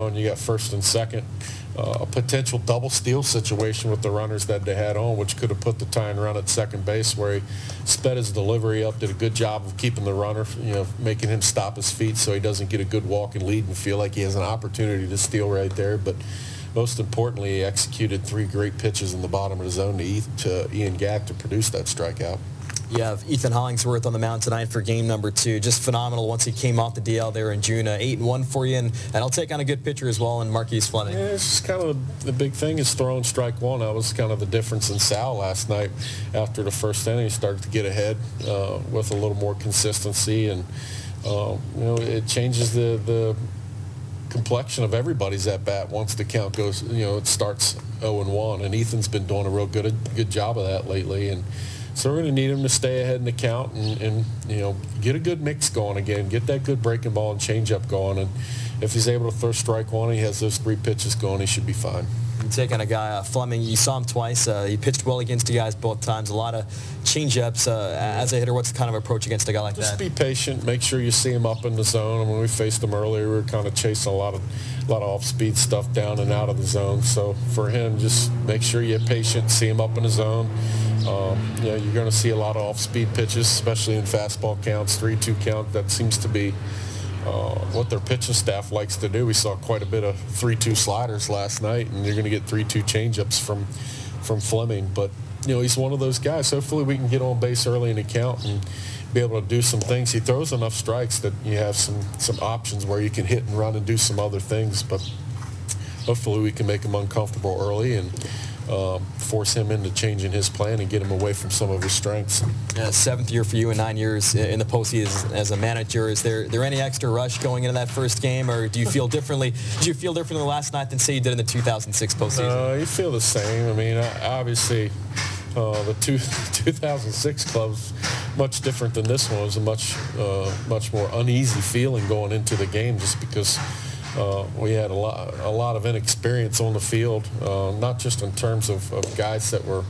And you got first and second, a potential double steal situation with the runners that they had on, which could have put the tying run at second base, where he sped his delivery up, did a good job of keeping the runner, making him stop his feet so he doesn't get a good walk and lead and feel like he has an opportunity to steal right there. But most importantly, he executed 3 great pitches in the bottom of the zone to Ian Gack to produce that strikeout. You have Ethan Hollingsworth on the mound tonight for game number 2. Just phenomenal once he came off the DL there in June. 8-1 for you, and I'll take on a good pitcher as well in Marquise Fleming. Yeah, it's just kind of the big thing is throwing strike one. That was kind of the difference in Sal last night. After the first inning, he started to get ahead with a little more consistency, and it changes the complexion of everybody's at bat once the count goes. It starts 0-1, and Ethan's been doing a real good job of that lately, and so we're going to need him to stay ahead in the count and get a good mix going again, get that good breaking ball and changeup going. And if he's able to throw strike one, he has those 3 pitches going, he should be fine. You take on a guy, Fleming, you saw him twice. He pitched well against you guys both times. A lot of changeups. As a hitter, what's the kind of approach against a guy like that? Just be patient. Make sure you see him up in the zone. And when we faced him earlier, we were kind of chasing a lot of off-speed stuff down and out of the zone. So for him, just make sure you're patient, see him up in the zone. You're going to see a lot of off-speed pitches, especially in fastball counts, 3-2 count. That seems to be what their pitching staff likes to do. We saw quite a bit of 3-2 sliders last night, and you're going to get 3-2 changeups from Fleming. But he's one of those guys. Hopefully we can get on base early in the count and be able to do some things. He throws enough strikes that you have some options where you can hit and run and do some other things. But hopefully we can make him uncomfortable early and force him into changing his plan and get him away from some of his strengths. 7th year for you in 9 years in the postseason as a manager. Is there any extra rush going into that first game, or do you feel differently? Did you feel differently last night than say you did in the 2006 postseason? You feel the same. I mean, obviously, the 2006 club's much different than this one. It was a much more uneasy feeling going into the game, just because we had a lot of inexperience on the field, not just in terms of guys that were,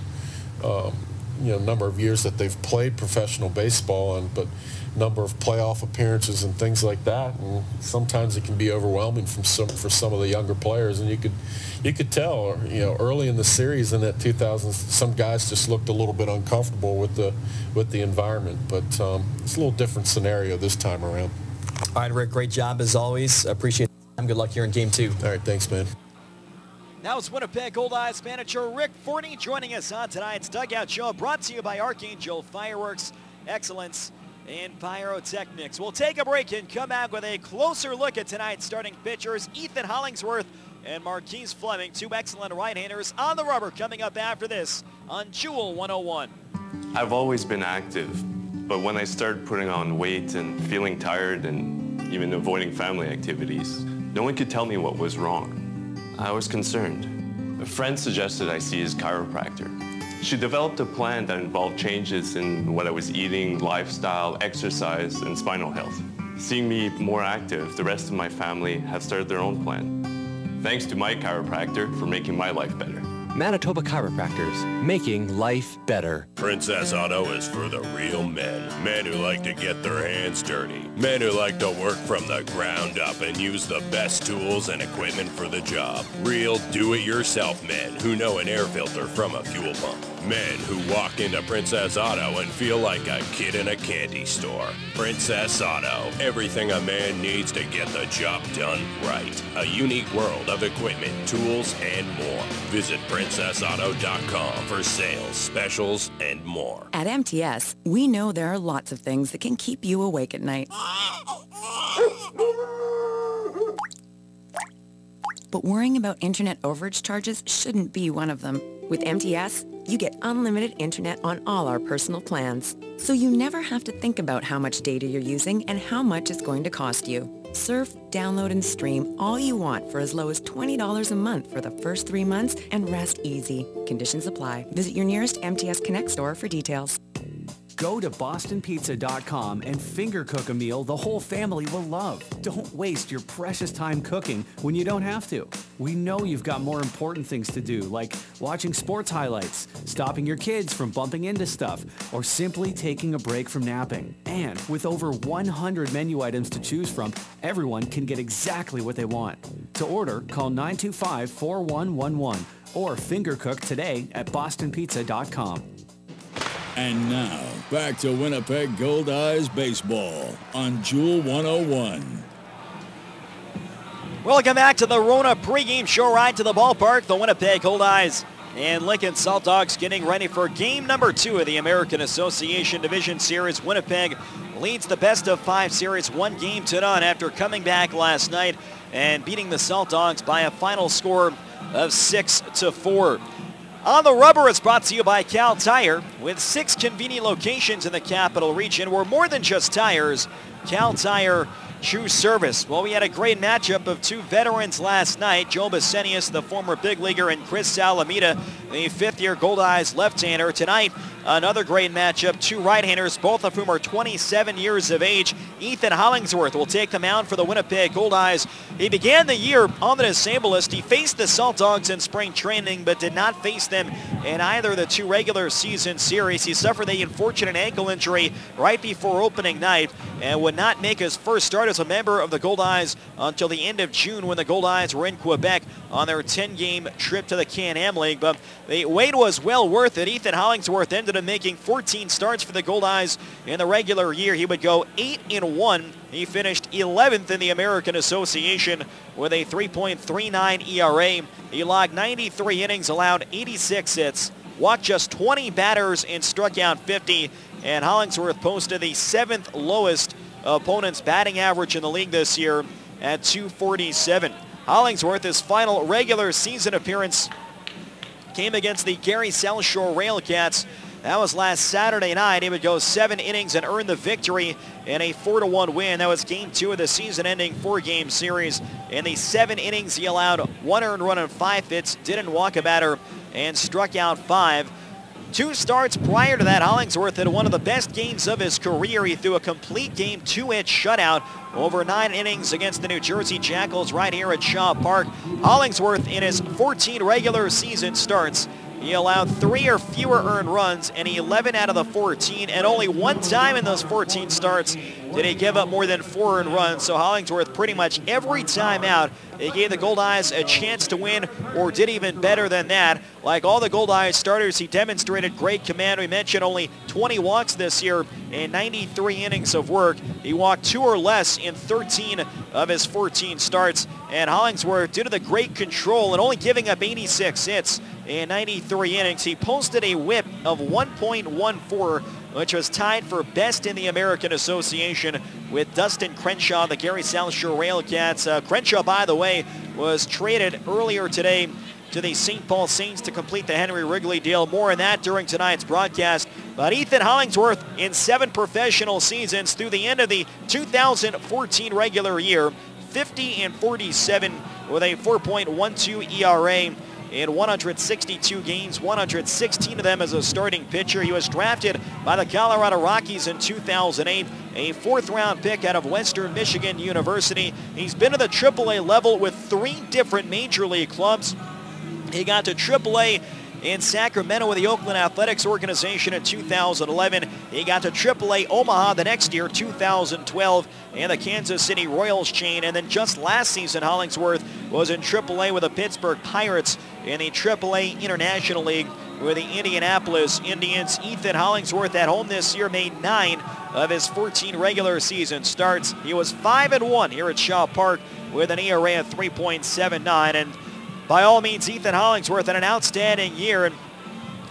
number of years that they've played professional baseball, but number of playoff appearances and things like that. And sometimes it can be overwhelming for some of the younger players. And you could tell, early in the series in that 2000, some guys just looked a little bit uncomfortable with the environment. But it's a little different scenario this time around. All right, Rick, great job as always. Appreciate it. Good luck here in game 2. All right, thanks, man. Now it's Winnipeg Goldeyes manager Rick Forney joining us on tonight's Dugout Show, brought to you by Archangel Fireworks, Excellence in Pyrotechnics. We'll take a break and come back with a closer look at tonight's starting pitchers, Ethan Hollingsworth and Marquise Fleming, 2 excellent right-handers on the rubber, coming up after this on Jewel 101. I've always been active, but when I started putting on weight and feeling tired and even avoiding family activities, no one could tell me what was wrong. I was concerned. A friend suggested I see his chiropractor. She developed a plan that involved changes in what I was eating, lifestyle, exercise, and spinal health. Seeing me more active, the rest of my family have started their own plan. Thanks to my chiropractor for making my life better. Manitoba Chiropractors, making life better. Princess Auto is for the real men. Men who like to get their hands dirty. Men who like to work from the ground up and use the best tools and equipment for the job. Real do-it-yourself men who know an air filter from a fuel pump. Men who walk into Princess Auto and feel like a kid in a candy store. Princess Auto, everything a man needs to get the job done right. A unique world of equipment, tools, and more. Visit PrincessAuto.com for sales, specials, and more. At MTS, we know there are lots of things that can keep you awake at night. But worrying about internet overage charges shouldn't be one of them. With MTS, you get unlimited internet on all our personal plans. So you never have to think about how much data you're using and how much it's going to cost you. Surf, download, and stream all you want for as low as $20 a month for the first 3 months and rest easy. Conditions apply. Visit your nearest MTS Connect store for details. Go to bostonpizza.com and finger cook a meal the whole family will love. Don't waste your precious time cooking when you don't have to. We know you've got more important things to do, like watching sports highlights, stopping your kids from bumping into stuff, or simply taking a break from napping. And with over 100 menu items to choose from, everyone can get exactly what they want. To order, call 925-4111 or finger cook today at bostonpizza.com. And now, back to Winnipeg Goldeyes baseball on Jewel 101. Welcome back to the Rona pregame show ride to the ballpark. The Winnipeg Goldeyes and Lincoln Saltdogs getting ready for game number 2 of the American Association Division Series. Winnipeg leads the best-of-5 series 1-0 after coming back last night and beating the Saltdogs by a final score of 6-4. On the Rubber is brought to you by Cal Tire. With 6 convenient locations in the capital region, we're more than just tires. Cal Tire, true service. Well, we had a great matchup of 2 veterans last night. Joe Basenius, the former big leaguer, and Chris Salamita, the 5th-year Goldeyes left-hander. Tonight, another great matchup. 2 right-handers, both of whom are 27 years of age. Ethan Hollingsworth will take the mound for the Winnipeg Goldeyes. He began the year on the disabled list. He faced the Saltdogs in spring training, but did not face them in either of the 2 regular season series. He suffered an unfortunate ankle injury right before opening night and would not make his first start as a member of the Goldeyes until the end of June when the Goldeyes were in Quebec on their 10-game trip to the Can-Am League. But the wait was well worth it. Ethan Hollingsworth ended up making 14 starts for the Goldeyes in the regular year. He would go 8-1. He finished 11th in the American Association with a 3.39 ERA. He logged 93 innings, allowed 86 hits, walked just 20 batters, and struck out 50. And Hollingsworth posted the 7th lowest opponent's batting average in the league this year at .247. Hollingsworth, his final regular season appearance came against the Gary South Shore Railcats. That was last Saturday night. He would go 7 innings and earn the victory in a 4-1 win. That was game 2 of the season-ending 4-game series. In the 7 innings, he allowed 1 earned run and 5 hits, didn't walk a batter, and struck out 5. 2 starts prior to that, Hollingsworth had one of the best games of his career. He threw a complete game 2-hit shutout over 9 innings against the New Jersey Jackals right here at Shaw Park. Hollingsworth, in his 14 regular season starts, he allowed 3 or fewer earned runs in 11 out of the 14, and only 1 time in those 14 starts did he give up more than 4 earned runs. So Hollingsworth, pretty much every time out, he gave the Goldeyes a chance to win, or did even better than that. Like all the Goldeyes starters, he demonstrated great command. We mentioned only 20 walks this year in 93 innings of work. He walked 2 or less in 13 of his 14 starts. And Hollingsworth, due to the great control and only giving up 86 hits in 93 innings, he posted a whip of 1.14, which was tied for best in the American Association with Dustin Crenshaw, the Gary South Shore Railcats. Crenshaw, by the way, was traded earlier today to the St. Paul Saints to complete the Henry Wrigley deal. More on that during tonight's broadcast. But Ethan Hollingsworth, in 7 professional seasons through the end of the 2014 regular year, 50-47 with a 4.12 ERA in 162 games, 116 of them as a starting pitcher. He was drafted by the Colorado Rockies in 2008, a 4th-round pick out of Western Michigan University. He's been to the AAA level with 3 different major league clubs. He got to AAA in Sacramento with the Oakland Athletics organization in 2011. He got to AAA Omaha the next year, 2012, and the Kansas City Royals chain. And then just last season, Hollingsworth was in AAA with the Pittsburgh Pirates in the AAA International League with the Indianapolis Indians. Ethan Hollingsworth at home this year made 9 of his 14 regular season starts. He was 5-1 here at Shaw Park with an ERA of 3.79. And by all means, Ethan Hollingsworth had an outstanding year, and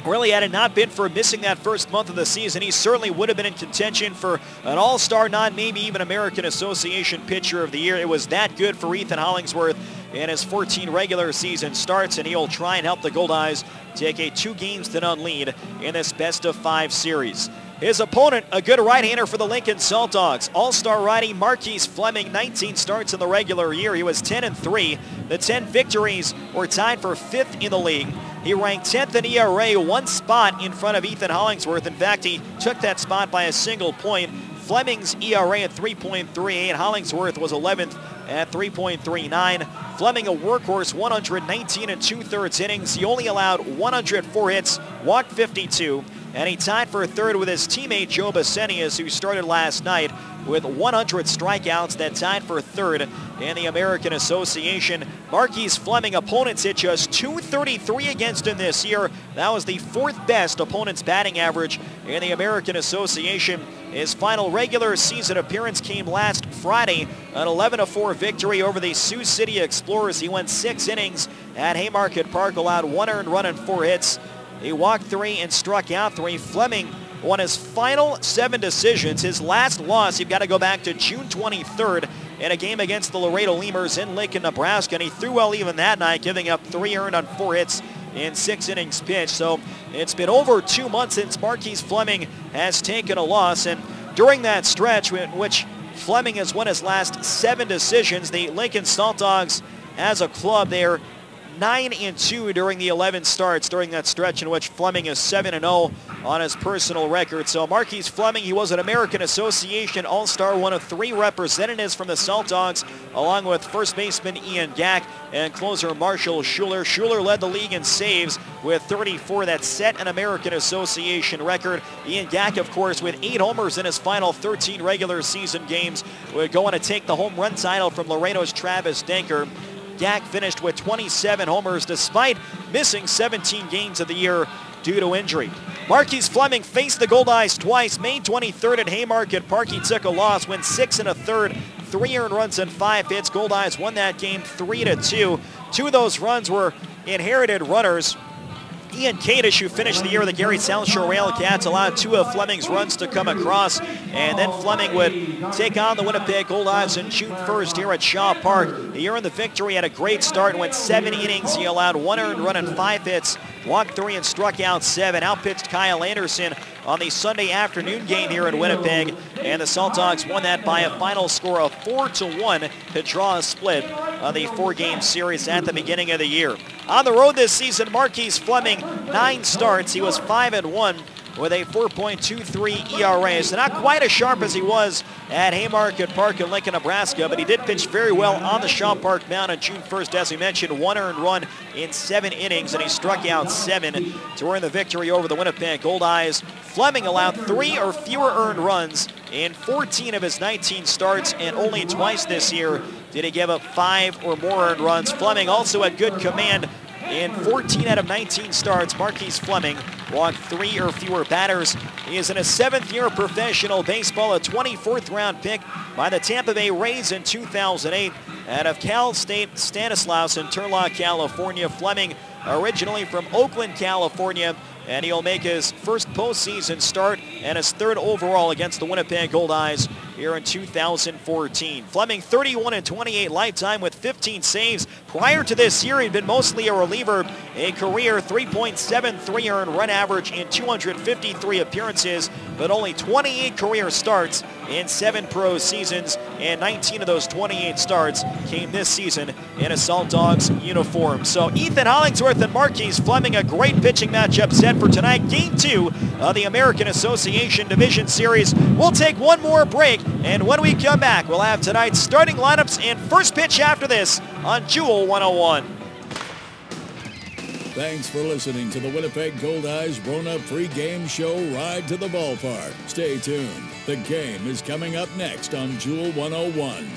really, had it not been for missing that first month of the season, he certainly would have been in contention for an all-star nod, maybe even American Association Pitcher of the Year. It was that good for Ethan Hollingsworth in his 14 regular season starts, and he'll try and help the Goldeyes take a 2-0 lead in this best-of-5 series. His opponent, a good right-hander for the Lincoln Saltdogs. All-star righty Marquise Fleming, 19 starts in the regular year. He was 10-3. The 10 victories were tied for 5th in the league. He ranked 10th in ERA, 1 spot in front of Ethan Hollingsworth. In fact, he took that spot by a single point. Fleming's ERA at 3.38. Hollingsworth was 11th at 3.39. Fleming, a workhorse, 119 and 2/3 innings. He only allowed 104 hits, walked 52, and he tied for third with his teammate Joe Basenius, who started last night with 100 strikeouts. That tied for third in the American Association. Marquise Fleming, opponents hit just .233 against him this year. That was the 4th best opponent's batting average in the American Association. His final regular season appearance came last Friday, an 11-4 victory over the Sioux City Explorers. He went 6 innings at Haymarket Park, allowed 1 earned run and 4 hits. He walked 3 and struck out 3. Fleming won his final 7 decisions. His last loss, you've got to go back to June 23rd in a game against the Laredo Lemurs in Lincoln, Nebraska, and he threw well even that night, giving up 3 earned on 4 hits in 6 innings pitched. So it's been over 2 months since Marquise Fleming has taken a loss, and during that stretch in which Fleming has won his last 7 decisions, the Lincoln Saltdogs as a club, they're 9-2 during the 11 starts during that stretch in which Fleming is 7-0 on his personal record. So Marquise Fleming, he was an American Association All-Star, one of 3 representatives from the Saltdogs, along with first baseman Ian Gack and closer Marshall Schuler. Schuler led the league in saves with 34. That set an American Association record. Ian Gack, of course, with 8 homers in his final 13 regular season games, would go on to take the home run title from Laredo's Travis Denker. Gack finished with 27 homers despite missing 17 games of the year due to injury. Marquise Fleming faced the Goldeyes twice. May 23rd at Haymarket Park, he took a loss, went 6 1/3, 3 earned runs and 5 hits. Goldeyes won that game 3-2. 2 of those runs were inherited runners. Ian Kadish, who finished the year with the Gary South Shore Railcats, allowed 2 of Fleming's runs to come across, and then Fleming would take on the Winnipeg Goldeyes on June 1st here at Shaw Park. He earned the victory, had a great start, and went 7 innings. He allowed 1 earned run and 5 hits, walked 3 and struck out 7. Outpitched Kyle Anderson on the Sunday afternoon game here in Winnipeg, and the Saltdogs won that by a final score of 4-1 to draw a split of the 4-game series at the beginning of the year. On the road this season, Marquise Fleming, 9 starts. He was 5-1 with a 4.23 ERA. So not quite as sharp as he was at Haymarket Park in Lincoln, Nebraska, but he did pitch very well on the Shaw Park mound on June 1st. As we mentioned, 1 earned run in 7 innings, and he struck out 7 to earn the victory over the Winnipeg Goldeyes. Fleming allowed 3 or fewer earned runs in 14 of his 19 starts, and only twice this year did he give up 5 or more earned runs. Fleming also had good command in 14 out of 19 starts. Marquise Fleming walked 3 or fewer batters. He is in his 7th year of professional baseball, a 24th round pick by the Tampa Bay Rays in 2008 out of Cal State Stanislaus in Turlock, California. Fleming originally from Oakland, California, and he'll make his first postseason start and his 3rd overall against the Winnipeg Goldeyes here in 2014. Fleming 31-28 lifetime with 15 saves. Prior to this year, he'd been mostly a reliever, a career 3.73 earned run average in 253 appearances, but only 28 career starts in 7 pro seasons, and 19 of those 28 starts came this season in a Saltdogs uniform. So Ethan Hollingsworth and Marquise Fleming, a great pitching matchup set for tonight. Game 2 of the American Association Division Series. We'll take one more break, and when we come back, we'll have tonight's starting lineups and first pitch after this on Jewel 101. Thanks for listening to the Winnipeg Goldeyes Rona pregame show Ride to the Ballpark. Stay tuned. The game is coming up next on Jewel 101.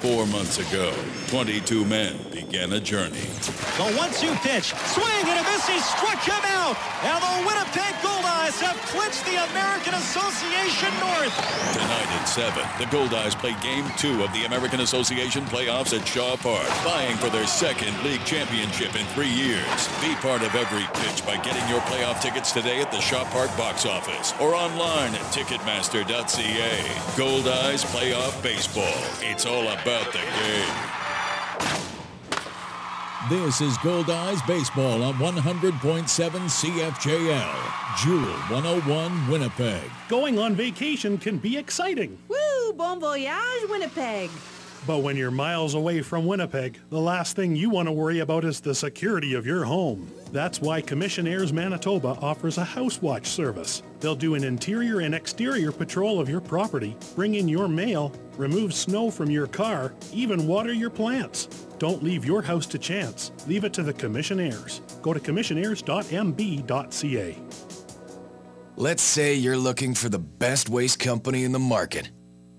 4 months ago, 22 men began a journey. The 1-2 pitch, swing and a miss, he struck him out. Now the Winnipeg Goldeyes have clinched the American Association North. Tonight at 7, the Goldeyes play Game 2 of the American Association playoffs at Shaw Park, vying for their 2nd league championship in 3 years. Be part of every pitch by getting your playoff tickets today at the Shaw Park box office or online at Ticketmaster.ca. Goldeyes Playoff Baseball. It's all about the game. This is Goldeyes Baseball on 100.7 CFJL. Jewel 101 Winnipeg. Going on vacation can be exciting. Woo! Bon voyage, Winnipeg. But when you're miles away from Winnipeg, the last thing you want to worry about is the security of your home. That's why Commissionaires Manitoba offers a house watch service. They'll do an interior and exterior patrol of your property, bring in your mail, remove snow from your car, even water your plants. Don't leave your house to chance. Leave it to the Commissionaires. Go to commissionaires.mb.ca. Let's say you're looking for the best waste company in the market.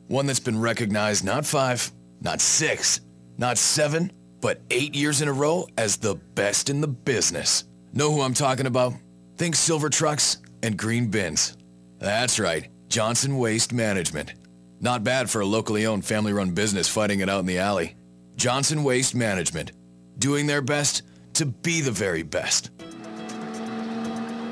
One that's been recognized not 5, not 6, not 7, but 8 years in a row as the best in the business. Know who I'm talking about? Think silver trucks and green bins. That's right, Johnson Waste Management. Not bad for a locally owned family-run business fighting it out in the alley. Johnson Waste Management, doing their best to be the very best.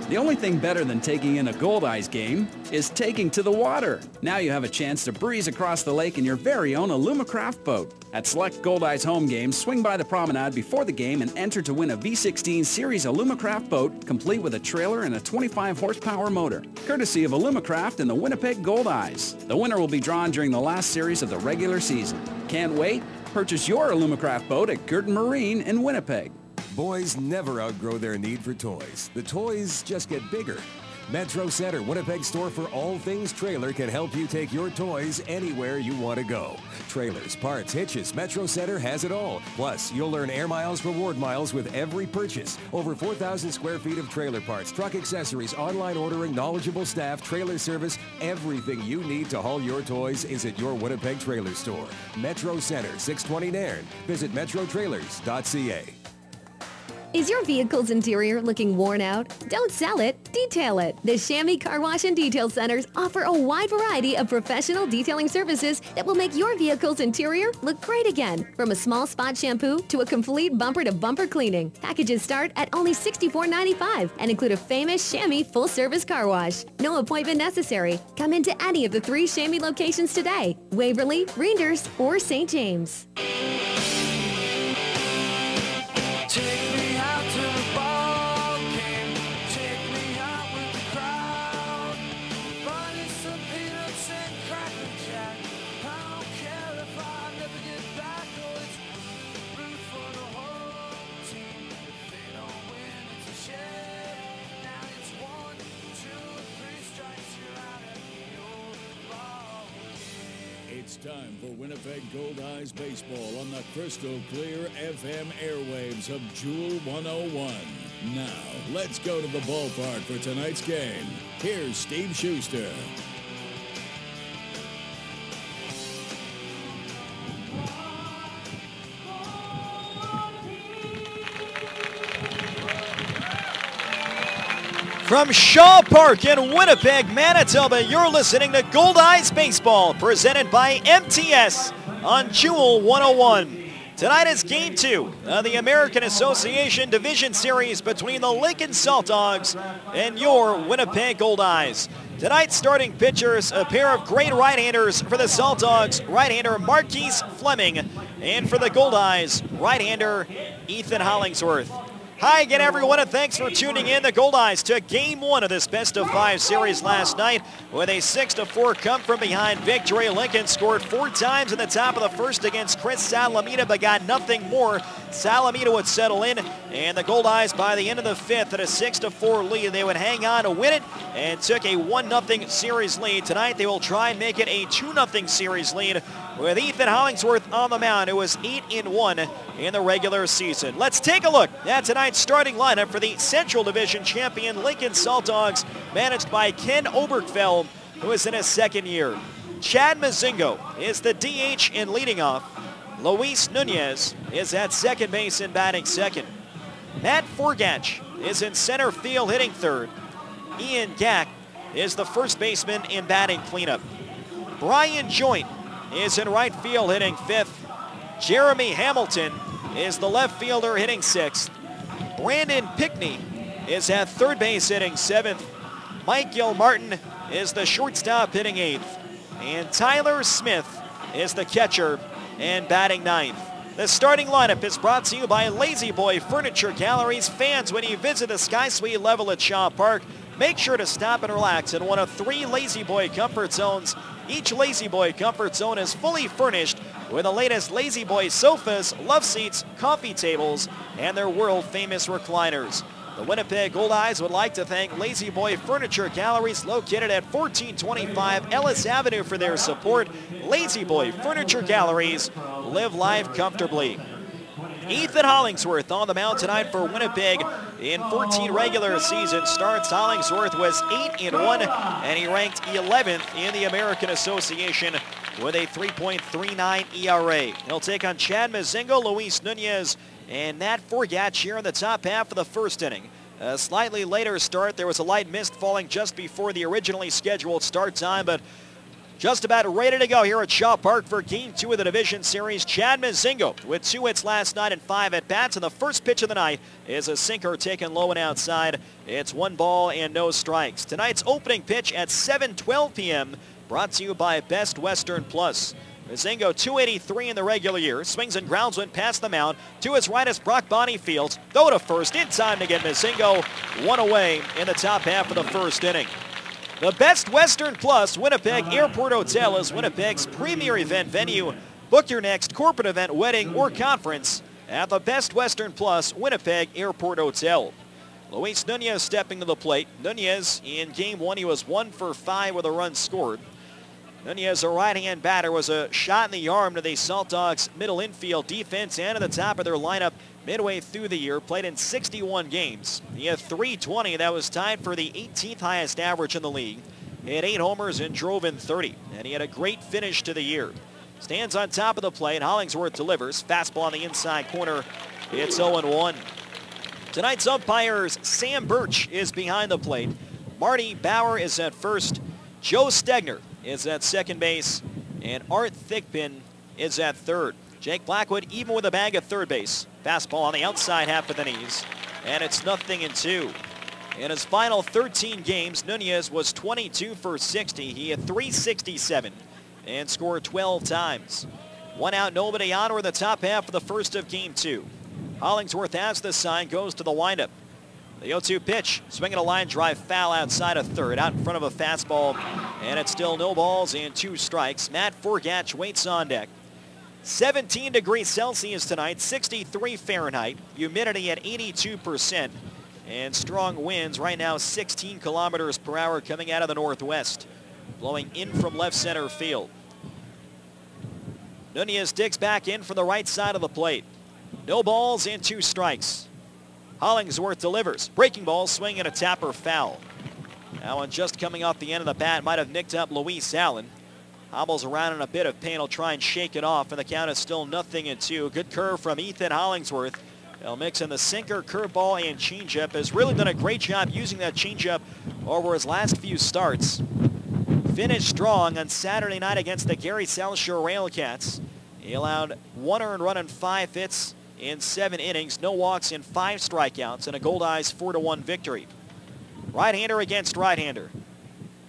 The only thing better than taking in a Goldeyes game is taking to the water. Now you have a chance to breeze across the lake in your very own Alumacraft boat. At select Goldeyes home games, swing by the promenade before the game and enter to win a V16 Series Alumacraft boat complete with a trailer and a 25 horsepower motor, courtesy of Alumacraft and the Winnipeg Goldeyes. The winner will be drawn during the last series of the regular season. Can't wait? Purchase your Alumacraft boat at Girton Marine in Winnipeg. Boys never outgrow their need for toys. The toys just get bigger. Metro Center, Winnipeg store for all things trailer, can help you take your toys anywhere you want to go. Trailers, parts, hitches, Metro Center has it all. Plus, you'll earn Air Miles reward miles with every purchase. Over 4,000 square feet of trailer parts, truck accessories, online ordering, knowledgeable staff, trailer service. Everything you need to haul your toys is at your Winnipeg trailer store. Metro Center, 620 Nairn. Visit metrotrailers.ca. Is your vehicle's interior looking worn out? Don't sell it, detail it. The Chamois Car Wash and Detail Centers offer a wide variety of professional detailing services that will make your vehicle's interior look great again. From a small spot shampoo to a complete bumper-to-bumper cleaning. Packages start at only $64.95 and include a famous Chamois full-service car wash. No appointment necessary. Come into any of the 3 Chamois locations today: Waverly, Reinders, or St. James. It's time for Winnipeg Goldeyes baseball on the crystal clear FM airwaves of Jewel 101. Now, let's go to the ballpark for tonight's game. Here's Steve Schuster. From Shaw Park in Winnipeg, Manitoba, you're listening to Goldeyes Baseball, presented by MTS on Jewel 101. Tonight is Game 2 of the American Association Division Series between the Lincoln Saltdogs and your Winnipeg Goldeyes. Tonight's starting pitchers, a pair of great right-handers for the Saltdogs, right-hander Marquise Fleming, and for the Goldeyes, right-hander Ethan Hollingsworth. Hi again, everyone, and thanks for tuning in. The Goldeyes took Game 1 of this best-of-5 series last night with a 6-4 come-from-behind victory. Lincoln scored 4 times in the top of the first against Chris Salamita, but got nothing more. Salamita would settle in, and the Goldeyes, by the end of the 5th, at a 6-4 lead, they would hang on to win it and took a 1-0 series lead. Tonight, they will try and make it a 2-0 series lead with Ethan Hollingsworth on the mound, who was 8-1 in the regular season. Let's take a look at tonight's starting lineup for the Central Division champion Lincoln Saltdogs, managed by Ken Obergfell, who is in his 2nd year. Chad Mazingo is the DH in leading off. Luis Nunez is at second base and batting second. Matt Forgach is in center field hitting third. Ian Gack is the first baseman in batting cleanup. Brian Joint is in right field hitting 5th. Jeremy Hamilton is the left fielder hitting 6th. Brandon Pickney is at third base hitting 7th. Mike Gilmartin is the shortstop hitting 8th. And Tyler Smith is the catcher and batting 9th. The starting lineup is brought to you by Lazy Boy Furniture Galleries. Fans, when you visit the Sky Suite level at Shaw Park, make sure to stop and relax in one of 3 Lazy Boy comfort zones. Each Lazy Boy comfort zone is fully furnished with the latest Lazy Boy sofas, love seats, coffee tables, and their world-famous recliners. The Winnipeg Goldeyes would like to thank Lazy Boy Furniture Galleries located at 1425 Ellis Avenue for their support. Lazy Boy Furniture Galleries, live life comfortably. Ethan Hollingsworth on the mound tonight for Winnipeg. In 14 regular season starts, Hollingsworth was 8-1, and he ranked 11th in the American Association with a 3.39 ERA. He'll take on Chad Mazingo, Luis Nunez, and Nat Forgatch here in the top half of the first inning. A slightly later start. There was a light mist falling just before the originally scheduled start time, but just about ready to go here at Shaw Park for Game 2 of the Division Series. Chad Mazingo with 2 hits last night and 5 at-bats, and the first pitch of the night is a sinker taken low and outside. It's 1 ball and no strikes. Tonight's opening pitch at 7:12 p.m. brought to you by Best Western Plus. Mazingo 283 in the regular year, swings and grounds one past the mound. To his right is Brock Bonnie-Fields. Throw to first in time to get Mazingo 1 away in the top half of the first inning. The Best Western Plus Winnipeg Airport Hotel is Winnipeg's premier event venue. Book your next corporate event, wedding, or conference at the Best Western Plus Winnipeg Airport Hotel. Luis Nunez stepping to the plate. Nunez in Game 1, he was 1 for 5 with a run scored. Nunez, a right-hand batter, was a shot in the arm to the Saltdogs middle infield defense and at the top of their lineup midway through the year. Played in 61 games. He had .320. That was tied for the 18th highest average in the league. He had 8 homers and drove in 30. And he had a great finish to the year. Stands on top of the plate. Hollingsworth delivers. Fastball on the inside corner. It's 0-1. Tonight's umpires, Sam Birch is behind the plate. Marty Bauer is at first. Joe Stegner is at second base, and Art Thigpen is at third. Jake Blackwood even with a bag at third base. Fastball on the outside half of the knees, and it's 0-2. In his final 13 games, Nunez was 22 for 60. He had .367 and scored 12 times. 1 out, nobody on. We're in the top half of the first of Game 2. Hollingsworth has the sign, goes to the windup. The 0-2 pitch, swinging a line drive foul outside of third, out in front of a fastball, and it's still no balls and 2 strikes. Matt Forgatch waits on deck. 17 degrees Celsius tonight, 63 Fahrenheit, humidity at 82%, and strong winds right now 16 kilometers per hour coming out of the northwest, blowing in from left center field. Nunez digs back in from the right side of the plate. No balls and 2 strikes. Hollingsworth delivers. Breaking ball, swing and a tapper foul. That one just coming off the end of the bat. Might have nicked up Luis Allen. Hobbles around in a bit of pain. He'll try and shake it off, and the count is still 0-2. Good curve from Ethan Hollingsworth. They'll mix in the sinker, curveball, and changeup. Has really done a great job using that changeup over his last few starts. Finished strong on Saturday night against the Gary South Shore Railcats. He allowed 1 earned run and 5 hits in 7 innings, no walks and 5 strikeouts, and a Goldeyes 4-1 victory. Right-hander against right-hander.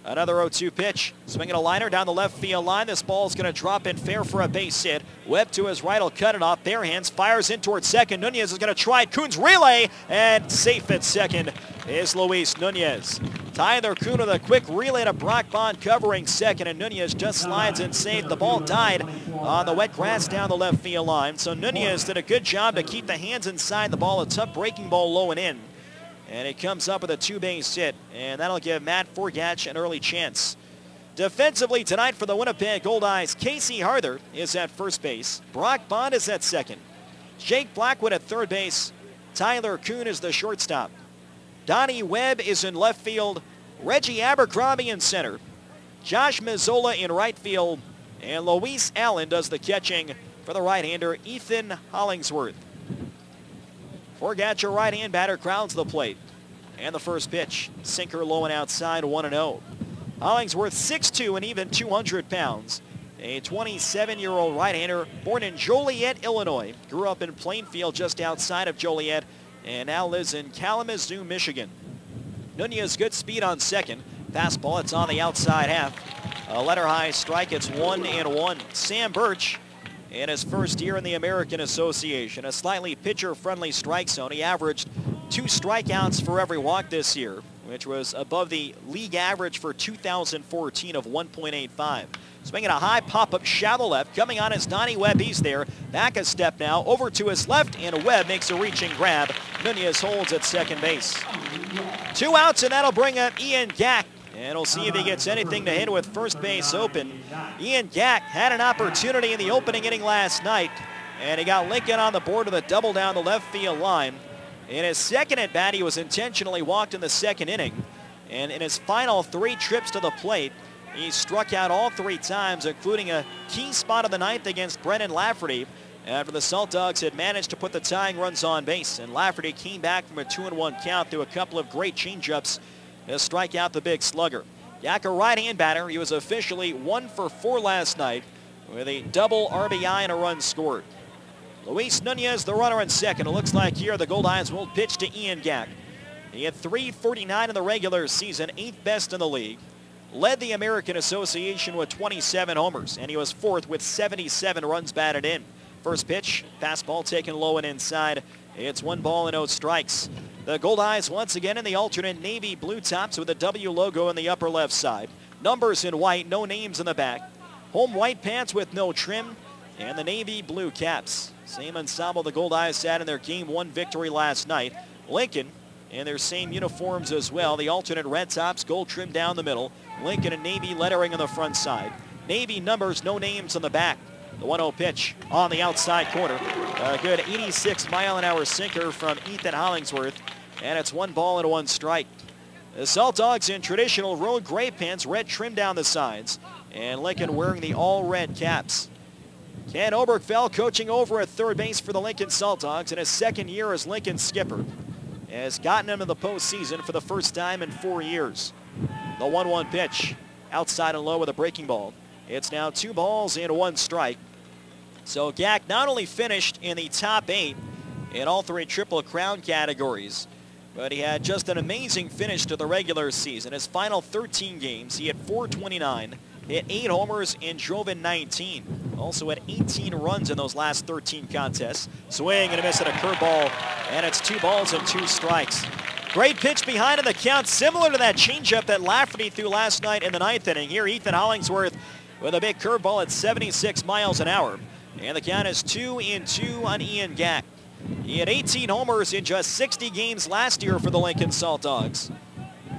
Another 0-2 pitch, swinging a liner down the left field line. This ball's going to drop in fair for a base hit. Webb to his right will cut it off. Bare hands, fires in towards second. Nunez is going to try it. Kuhn's relay, and safe at second is Luis Nunez. Tyler Kuhn with a quick relay to Brock Bond covering second, and Nunez just slides and saved. The ball died on the wet grass down the left field line. So Nunez did a good job to keep the hands inside the ball. A tough breaking ball low and in. And it comes up with a 2-base hit, and that'll give Matt Forgatch an early chance. Defensively tonight for the Winnipeg Goldeyes, Casey Harther is at first base. Brock Bond is at second. Jake Blackwood at third base. Tyler Kuhn is the shortstop. Donnie Webb is in left field. Reggie Abercrombie in center. Josh Mazzola in right field. And Luis Allen does the catching for the right-hander, Ethan Hollingsworth. Forgatch, a right-hand batter, crowds the plate. And the first pitch, sinker low and outside, 1-0. Hollingsworth 6'2" and even 200 pounds. A 27-year-old right-hander born in Joliet, Illinois. Grew up in Plainfield just outside of Joliet and now lives in Kalamazoo, Michigan. Nunez good speed on second. Fastball, it's on the outside half. A letter-high strike, it's 1-1. Sam Birch in his first year in the American Association. A slightly pitcher-friendly strike zone. He averaged 2 strikeouts for every walk this year, which was above the league average for 2014 of 1.85. Swinging a high pop-up shallow left. Coming on is Donnie Webb. He's there. Back a step now. Over to his left, and Webb makes a reaching grab. Nunez holds at second base. 2 outs, and that'll bring up Ian Gack. And we'll see if he gets anything to hit with first base open. Ian Gack had an opportunity in the opening inning last night, and he got Lincoln on the board with a double down the left field line. In his second at bat, he was intentionally walked in the second inning. And in his final 3 trips to the plate, he struck out all 3 times, including a key spot of the ninth against Brendan Lafferty, after the Saltdogs had managed to put the tying runs on base. And Lafferty came back from a 2-1 count through a couple of great changeups to strike out the big slugger. Gack, a right-hand batter. He was officially 1 for 4 last night with a double RBI and a run scored. Luis Nunez, the runner in second. It looks like here the Goldeyes will pitch to Ian Gack. He had .349 in the regular season, 8th best in the league. Led the American Association with 27 homers, and he was 4th with 77 runs batted in. First pitch, fastball taken low and inside. It's 1 ball and no strikes. The Goldeyes once again in the alternate navy blue tops with a W logo in the upper left side. Numbers in white, no names in the back. Home white pants with no trim, and the navy blue caps. Same ensemble the Goldeyes had in their Game 1 victory last night. Lincoln in their same uniforms as well. The alternate red tops, gold trim down the middle. Lincoln and navy lettering on the front side. Navy numbers, no names on the back. The 1-0 pitch on the outside corner. A good 86-mile-an-hour sinker from Ethan Hollingsworth. And it's 1 ball and 1 strike. The Saltdogs in traditional road gray pants, red trim down the sides. And Lincoln wearing the all-red caps. Ken Obergfell coaching over at third base for the Lincoln Saltdogs in his second year as Lincoln skipper. Has gotten him to the postseason for the first time in 4 years. The 1-1 pitch, outside and low with a breaking ball. It's now 2 balls and 1 strike. So Gack not only finished in the top 8 in all 3 Triple Crown categories, but he had just an amazing finish to the regular season. His final 13 games, he had .429, hit 8 homers and drove in 19. Also had 18 runs in those last 13 contests. Swing and a miss at a curveball, and it's 2 balls and 2 strikes. Great pitch behind in the count, similar to that changeup that Lafferty threw last night in the 9th inning. Here, Ethan Hollingsworth with a big curveball at 76 miles an hour. And the count is 2-2 on Ian Gack. He had 18 homers in just 60 games last year for the Lincoln Saltdogs.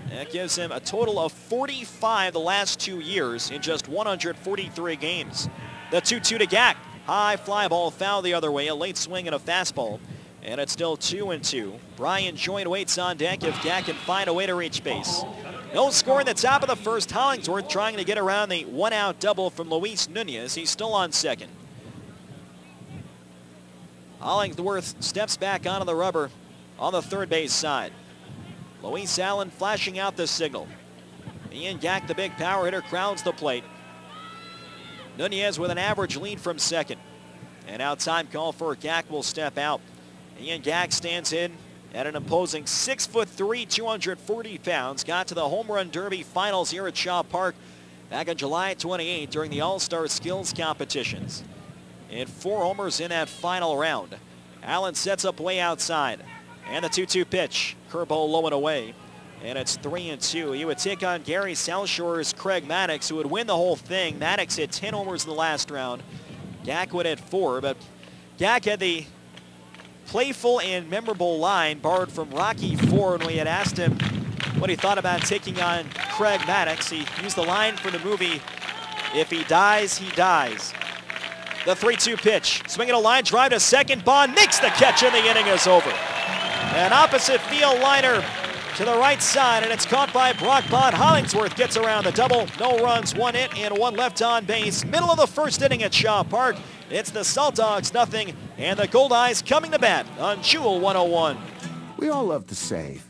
That gives him a total of 45 the last 2 years in just 143 games. The 2-2 to Gack. High fly ball foul the other way, a late swing and a fastball. And it's still 2-2. Brian Joyne waits on deck if Gack can find a way to reach base. No score in the top of the first. Hollingsworth trying to get around the 1-out double from Luis Nunez. He's still on second. Hollingsworth steps back onto the rubber on the third base side. Luis Allen flashing out the signal. Ian Gack, the big power hitter, crowds the plate. Nunez with an average lead from second. And out time call for Gack will step out. Ian Gack stands in at an imposing 6'3", 240 pounds. Got to the Home Run Derby finals here at Shaw Park back on July 28 during the All-Star Skills competitions. And 4 homers in that final round. Allen sets up way outside. And the 2-2 pitch. Curveball low and away. And it's 3-2. He would take on Gary South Shore's Craig Maddox, who would win the whole thing. Maddox hit 10 homers in the last round. Gack would hit 4, but Gack had the playful and memorable line borrowed from Rocky IV when we had asked him what he thought about taking on Craig Maddox. He used the line from the movie, "If he dies, he dies." The 3-2 pitch. Swinging a line drive to second. Bond makes the catch and the inning is over. An opposite field liner to the right side, and it's caught by Brock Bond. Hollingsworth gets around the double. No runs, 1 hit, and 1 left on base. Middle of the first inning at Shaw Park. It's the Saltdogs 0, and the Goldeyes coming to bat on Jewel 101. We all love to save.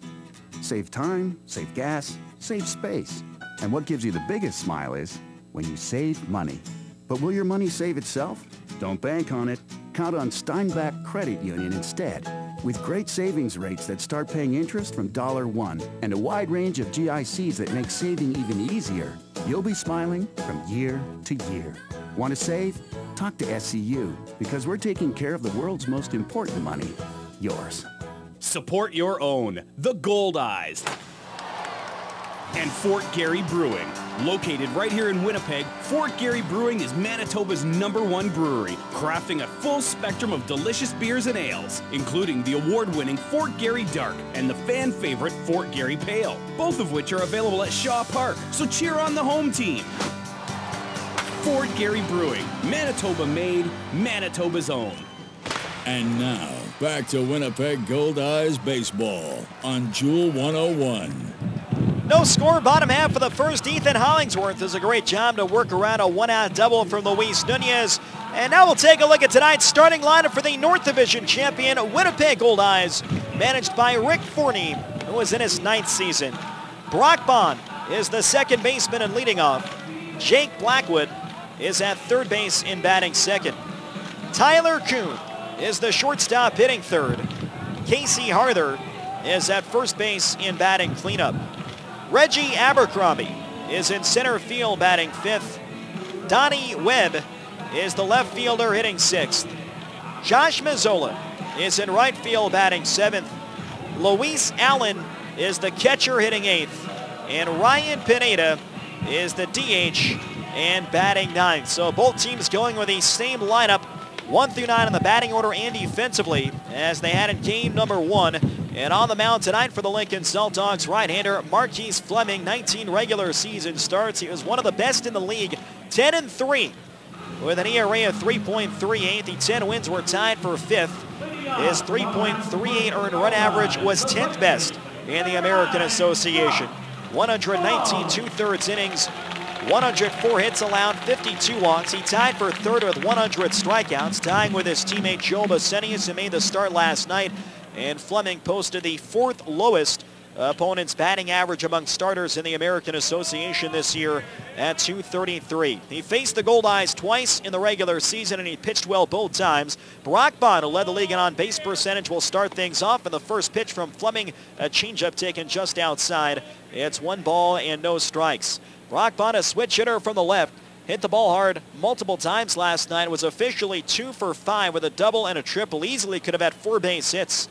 Save time, save gas, save space. And what gives you the biggest smile is when you save money. But will your money save itself? Don't bank on it. Count on Steinbach Credit Union instead. With great savings rates that start paying interest from $1 and a wide range of GICs that make saving even easier, you'll be smiling from year to year. Want to save? Talk to SCU, because we're taking care of the world's most important money, yours. Support your own, the Goldeyes. And Fort Garry Brewing. Located right here in Winnipeg, Fort Garry Brewing is Manitoba's #1 brewery, crafting a full spectrum of delicious beers and ales, including the award-winning Fort Garry Dark and the fan-favorite Fort Garry Pale, both of which are available at Shaw Park, so cheer on the home team. Fort Garry Brewing, Manitoba made, Manitoba's own. And now, back to Winnipeg Goldeyes baseball on Jewel 101. No score, bottom half of the first. Ethan Hollingsworth does a great job to work around a one-out double from Luis Nunez. And now we'll take a look at tonight's starting lineup for the North Division champion Winnipeg Goldeyes, managed by Rick Forney, who was in his 9th season. Brock Bond is the second baseman and leading off. Jake Blackwood is at third base in batting second. Tyler Kuhn is the shortstop hitting third. Casey Harther is at first base in batting cleanup. Reggie Abercrombie is in center field batting 5th. Donnie Webb is the left fielder hitting 6th. Josh Mazzola is in right field batting 7th. Luis Allen is the catcher hitting 8th. And Ryan Pineda is the DH and batting 9th. So both teams going with the same lineup, 1 through 9 in the batting order and defensively, as they had in game number 1. And on the mound tonight for the Lincoln Saltdogs, right-hander Marquise Fleming, 19 regular season starts. He was one of the best in the league, 10-3, with an ERA of 3.38. The 10 wins were tied for 5th. His 3.38 earned run average was 10th best in the American Association. 119 2/3 innings, 104 hits allowed, 52 walks. He tied for 3rd with 100 strikeouts, tying with his teammate Joe Basenius, who made the start last night. And Fleming posted the 4th lowest opponent's batting average among starters in the American Association this year at 233. He faced the Goldeyes twice in the regular season, and he pitched well both times. Brock Bond, who led the league in on-base percentage, will start things off. And the first pitch from Fleming, a changeup taken just outside. It's 1 ball and no strikes. Brock Bond, a switch hitter from the left, hit the ball hard multiple times last night, was officially 2 for 5 with a double and a triple. Easily could have had 4 base hits.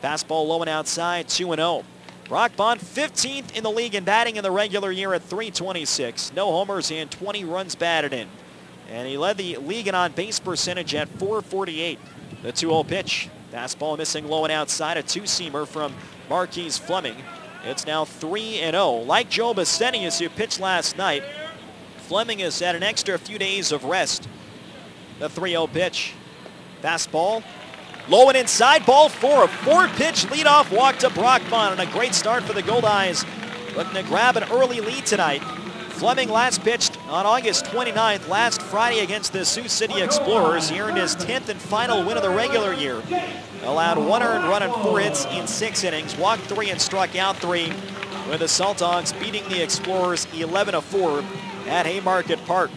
Fastball low and outside, 2-0. Brock Bond, 15th in the league in batting in the regular year at 326. No homers and 20 runs batted in. And he led the league in on-base percentage at 448. The 2-0 pitch. Fastball missing low and outside, a 2-seamer from Marquise Fleming. It's now 3-0. Like Joe Basenius, who pitched last night, Fleming has had an extra few days of rest. The 3-0 pitch. Fastball. Low and inside, ball 4. A 4-pitch leadoff walk to Brock Bond, and a great start for the Goldeyes, looking to grab an early lead tonight. Fleming last pitched on August 29th, last Friday against the Sioux City Explorers. He earned his 10th and final win of the regular year. Allowed 1 earned run and 4 hits in 6 innings, walked 3 and struck out 3, with the Saltdogs beating the Explorers 11-4 at Haymarket Park.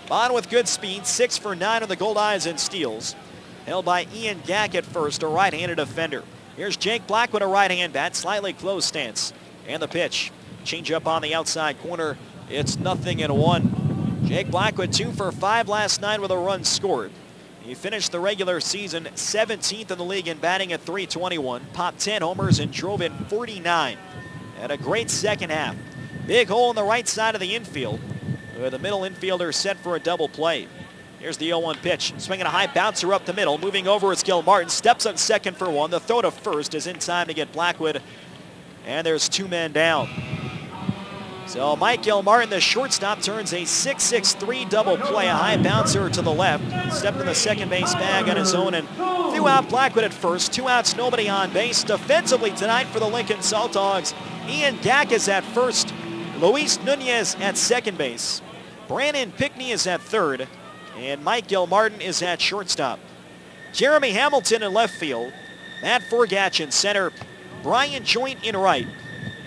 Bond with good speed, 6 for 9 on the Goldeyes in steals. Held by Ian Gack at first, a right-handed defender. Here's Jake Blackwood, a right-hand bat, slightly closed stance. And the pitch. Change up on the outside corner. It's 0-1. Jake Blackwood 2 for 5 last night with a run scored. He finished the regular season 17th in the league in batting at 321. Popped 10 homers and drove in 49. Had a great second half. Big hole in the right side of the infield, with the middle infielder set for a double play. Here's the 0-1 pitch. Swinging a high bouncer up the middle. Moving over is Gil Martin. Steps on second for 1. The throw to first is in time to get Blackwood. And there's 2 men down. So Mike Gilmartin, the shortstop, turns a 6-6-3 double play. A high bouncer to the left. Stepped in the second base bag on his own and threw out Blackwood at first. 2 outs, nobody on base. Defensively tonight for the Lincoln Saltdogs, Ian Gack is at first. Luis Nunez at second base. Brandon Pickney is at third. And Mike Gilmartin is at shortstop. Jeremy Hamilton in left field. Matt Forgatch in center. Brian Joint in right.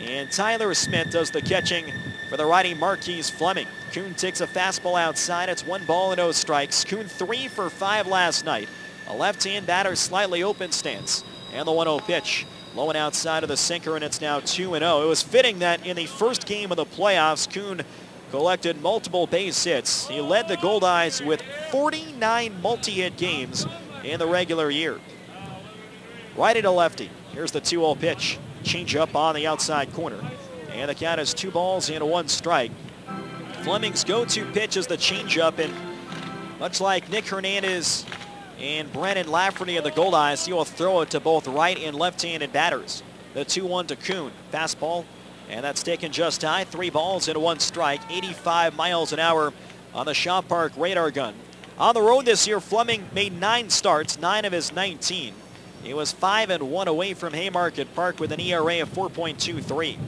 And Tyler Smith does the catching for the righty Marquise Fleming. Kuhn takes a fastball outside. It's 1 ball and no strikes. Kuhn 3 for 5 last night. A left-hand batter, slightly open stance. And the 1-0 pitch. Low and outside of the sinker, and it's now 2-0. It was fitting that in the first game of the playoffs, Kuhn collected multiple base hits. He led the Goldeyes with 49 multi-hit games in the regular year. Righty to lefty. Here's the 2-0 pitch. change up on the outside corner. And the count is 2 balls and 1 strike. Fleming's go-to pitch is the changeup, and much like Nick Hernandez and Brennan Lafferty of the Goldeyes, he will throw it to both right and left-handed batters. The 2-1 to Kuhn. Fastball, and that's taken just high. 3 balls and 1 strike. 85 miles an hour on the Shaw Park radar gun. On the road this year, Fleming made 9 starts, 9 of his 19. He was 5-1 away from Haymarket Park with an ERA of 4.23.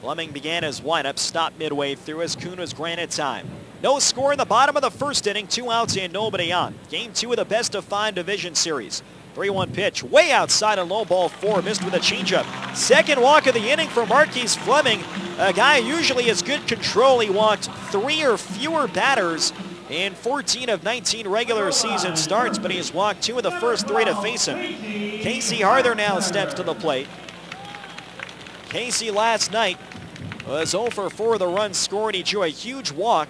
Fleming began his windup, stopped midway through as Kuhn was granted time. No score in the bottom of the first inning, 2 outs and nobody on. Game 2 of the best-of-5 division series. 3-1 pitch, way outside and low ball 4, missed with a changeup. Second walk of the inning for Marquise Fleming, a guy who usually has good control. He walked 3 or fewer batters in 14 of 19 regular season starts, but he has walked 2 of the first 3 to face him. Casey Harther now steps to the plate. Casey last night was 0 for 4, the runs scored. He drew a huge walk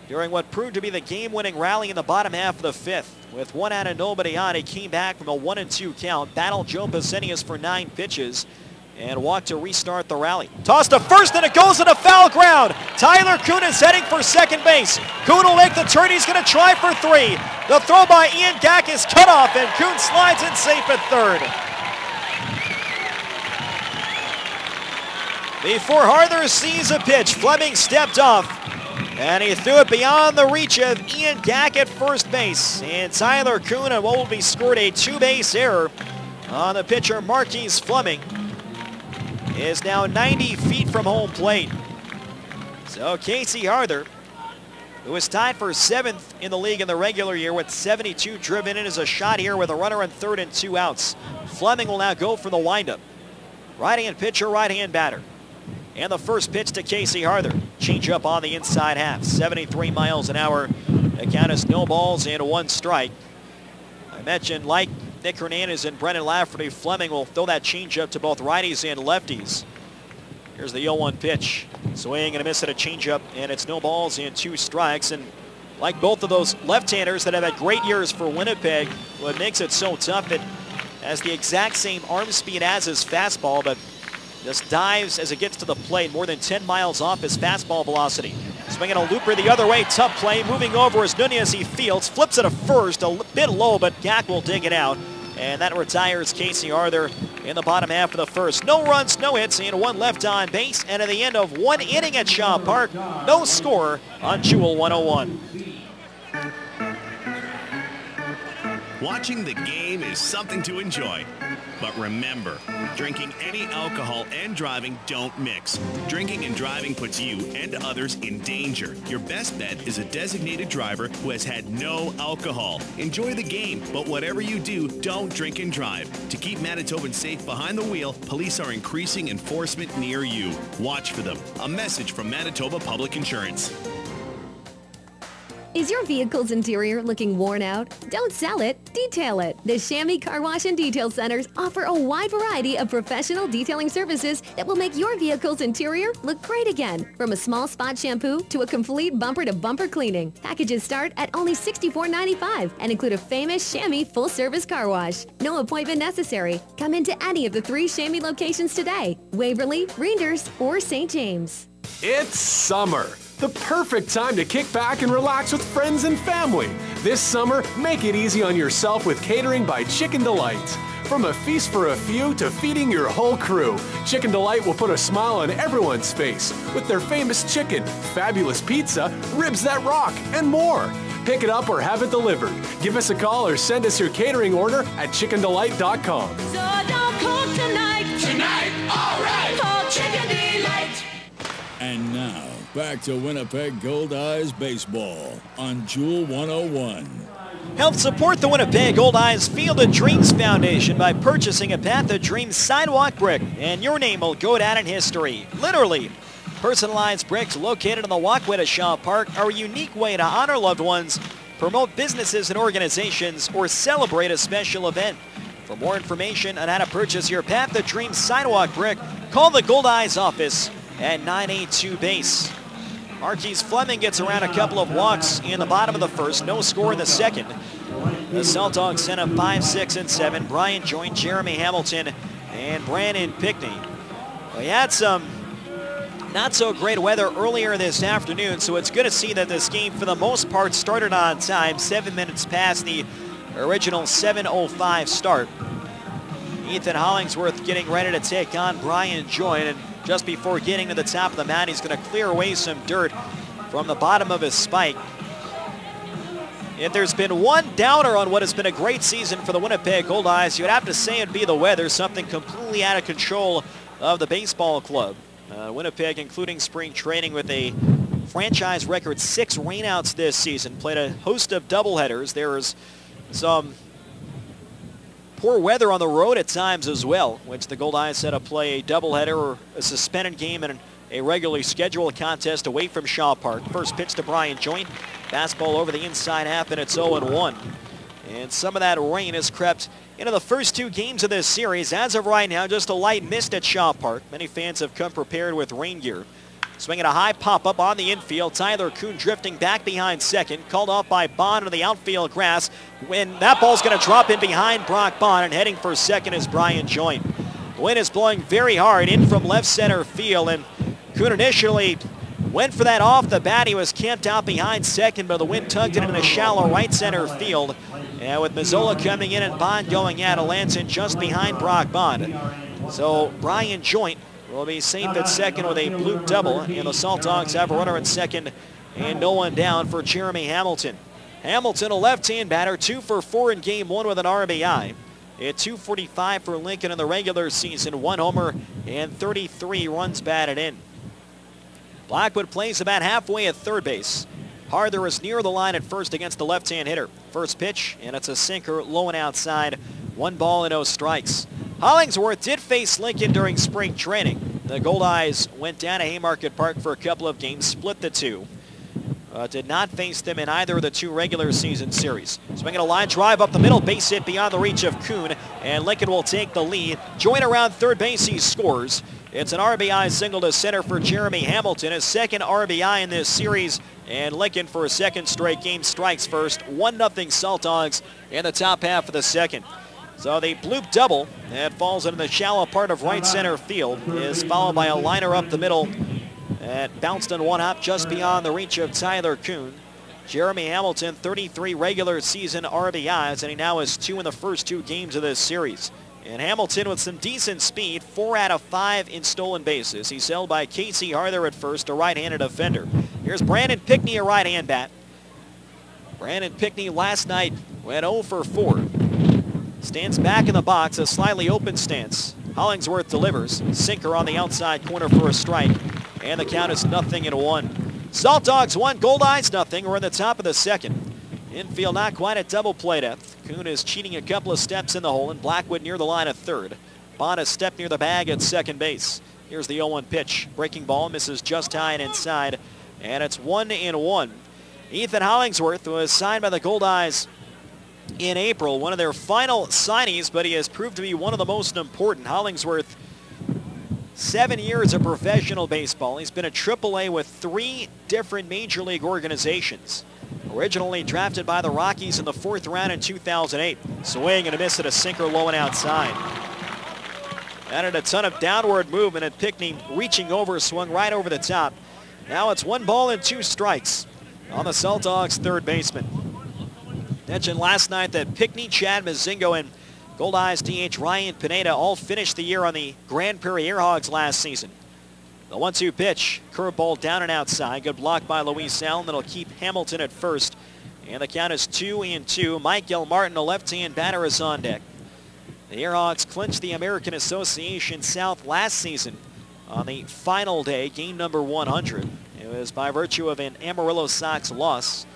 during what proved to be the game-winning rally in the bottom half of the 5th. With 1 out and nobody on, he came back from a 1-2 count, battled Joe Pesenius for 9 pitches, and walked to restart the rally. Tossed to first, and it goes into foul ground. Tyler Kuhn is heading for second base. Kuhn will make the turn. He's going to try for 3. The throw by Ian Gack is cut off, and Kuhn slides in safe at third. Before Harther sees a pitch, Fleming stepped off, and he threw it beyond the reach of Ian Gack at first base. And Tyler Kuhn and what will be scored a 2-base error on the pitcher Marquise Fleming is now 90 feet from home plate. So Casey Harther, who is tied for 7th in the league in the regular year with 72 driven in, is a shot here with a runner on third and 2 outs. Fleming will now go for the windup. Right-hand pitcher, right-hand batter. And the first pitch to Casey Harther. Change up on the inside half. 73 miles an hour. The count is 0 balls and 1 strike. I mentioned, like Nick Hernandez and Brennan Lafferty, Fleming will throw that changeup to both righties and lefties. Here's the 0-1 pitch. Swing and a miss at a changeup, and it's 0 balls and 2 strikes. And like both of those left-handers that have had great years for Winnipeg, what makes it so tough, it has the exact same arm speed as his fastball, but just dives as it gets to the plate, more than 10 miles off his fastball velocity. Swinging a looper the other way, tough play, moving over as Nunez, he fields, flips it to first, a bit low, but Gack will dig it out. And that retires Casey Harther in the bottom half of the first. No runs, no hits, and 1 left on base. And at the end of 1 inning at Shaw Park, no score on Jewel 101. Watching the game is something to enjoy. But remember, drinking any alcohol and driving don't mix. Drinking and driving puts you and others in danger. Your best bet is a designated driver who has had no alcohol. Enjoy the game, but whatever you do, don't drink and drive. To keep Manitobans safe behind the wheel, police are increasing enforcement near you. Watch for them. A message from Manitoba Public Insurance. Is your vehicle's interior looking worn out? Don't sell it, detail it. The Chamois Car Wash and Detail Centers offer a wide variety of professional detailing services that will make your vehicle's interior look great again. From a small spot shampoo to a complete bumper-to-bumper cleaning. Packages start at only $64.95 and include a famous Chamois full-service car wash. No appointment necessary. Come into any of the 3 Chamois locations today. Waverly, Reinders, or St. James. It's summer. The perfect time to kick back and relax with friends and family. This summer, make it easy on yourself with catering by Chicken Delight. From a feast for a few to feeding your whole crew, Chicken Delight will put a smile on everyone's face with their famous chicken, fabulous pizza, ribs that rock, and more. Pick it up or have it delivered. Give us a call or send us your catering order at chickendelight.com. So don't cook tonight. Tonight, all right. Call Chicken Delight. And now, back to Winnipeg Goldeyes baseball on Jewel 101. Help support the Winnipeg Goldeyes Field of Dreams Foundation by purchasing a Path of Dreams sidewalk brick, and your name will go down in history. Literally. Personalized bricks located on the walkway to Shaw Park are a unique way to honor loved ones, promote businesses and organizations, or celebrate a special event. For more information on how to purchase your Path of Dreams sidewalk brick, call the Goldeyes office at 982-BASE. Marquise Fleming gets around a couple of walks in the bottom of the first. No score in the second. The Saltdogs sent up 5, 6, and 7. Bryant joined Jeremy Hamilton and Brandon Pickney. We had some not so great weather earlier this afternoon, so it's good to see that this game for the most part started on time, 7 minutes past the original 7:05 start. Ethan Hollingsworth getting ready to take on Brian Joyne, and just before getting to the top of the mound, he's going to clear away some dirt from the bottom of his spike. If there's been one downer on what has been a great season for the Winnipeg Goldeyes, you'd have to say it'd be the weather, something completely out of control of the baseball club. Winnipeg, including spring training, with a franchise record 6 rainouts this season, played a host of doubleheaders. There was some poor weather on the road at times as well, which the Goldeyes had to play a doubleheader or a suspended game and a regularly scheduled contest away from Shaw Park. First pitch to Brian Joyne. Fastball over the inside half, and it's 0-1. And some of that rain has crept into the first 2 games of this series. As of right now, just a light mist at Shaw Park. Many fans have come prepared with rain gear. Swinging a high pop-up on the infield. Tyler Kuhn drifting back behind second. Called off by Bond into the outfield grass. When that ball's going to drop in behind Brock Bond, and heading for second is Brian Joyne. The wind is blowing very hard in from left center field, and Kuhn initially went for that off the bat. He was camped out behind second, but the wind tugged it into shallow right center field. And with Mazzola coming in and Bond going out, it lands in just behind Brock Bond. So Brian Joyne will be safe at second with a bloop double, and the Saltdogs have a runner at second and no one down for Jeremy Hamilton. Hamilton, a left-hand batter, 2 for 4 in game 1 with an RBI. At .245 for Lincoln in the regular season, 1 homer and 33 runs batted in. Blackwood plays about halfway at third base. Harther is near the line at first against the left-hand hitter. First pitch, and it's a sinker low and outside. 1 ball and no strikes. Hollingsworth did face Lincoln during spring training. The Goldeyes went down to Haymarket Park for a couple of games, split the 2. Did not face them in either of the 2 regular season series. Swinging a line drive up the middle, base hit beyond the reach of Kuhn, and Lincoln will take the lead. Joyne around third base, he scores. It's an RBI single to center for Jeremy Hamilton, his second RBI in this series, and Lincoln for a second straight game strikes first. 1-0 Saltdogs in the top half of the second. So the bloop double that falls into the shallow part of right center field is followed by a liner up the middle that bounced on 1 hop just beyond the reach of Tyler Kuhn. Jeremy Hamilton, 33 regular season RBIs, and he now has 2 in the first 2 games of this series. And Hamilton with some decent speed, 4 out of 5 in stolen bases. He's held by Casey Harther at first, a right-handed offender. Here's Brandon Pickney, a right-hand bat. Brandon Pickney last night went 0 for 4. Stands back in the box, a slightly open stance. Hollingsworth delivers. Sinker on the outside corner for a strike. And the count is 0-1. Saltdogs 1, Goldeyes 0. We're in the top of the second. Infield not quite at double play depth. Kuhn is cheating a couple of steps in the hole, and Blackwood near the line at third. Bond a step near the bag at second base. Here's the 0-1 pitch. Breaking ball misses just high and inside, and it's 1-1. Ethan Hollingsworth was signed by the Goldeyes in April, one of their final signings, but he has proved to be one of the most important. Hollingsworth, 7 years of professional baseball. He's been at AAA with 3 different major league organizations. Originally drafted by the Rockies in the 4th round in 2008. Swing and a miss at a sinker low and outside. Added a ton of downward movement, and Pickney reaching over, swung right over the top. Now it's 1 ball and 2 strikes on the Saltdogs' third baseman. Mentioned last night that Pickney, Chad Mazingo, and Goldeyes DH Ryan Pineda all finished the year on the Grand Prairie Airhogs last season. The 1-2 pitch, curveball down and outside. Good block by Luis Allen. That'll keep Hamilton at first. And the count is 2-2. Mike Gilmartin, a left-hand batter, is on deck. The Airhogs clinched the American Association South last season on the final day, game number 100. It was by virtue of an Amarillo Sox loss.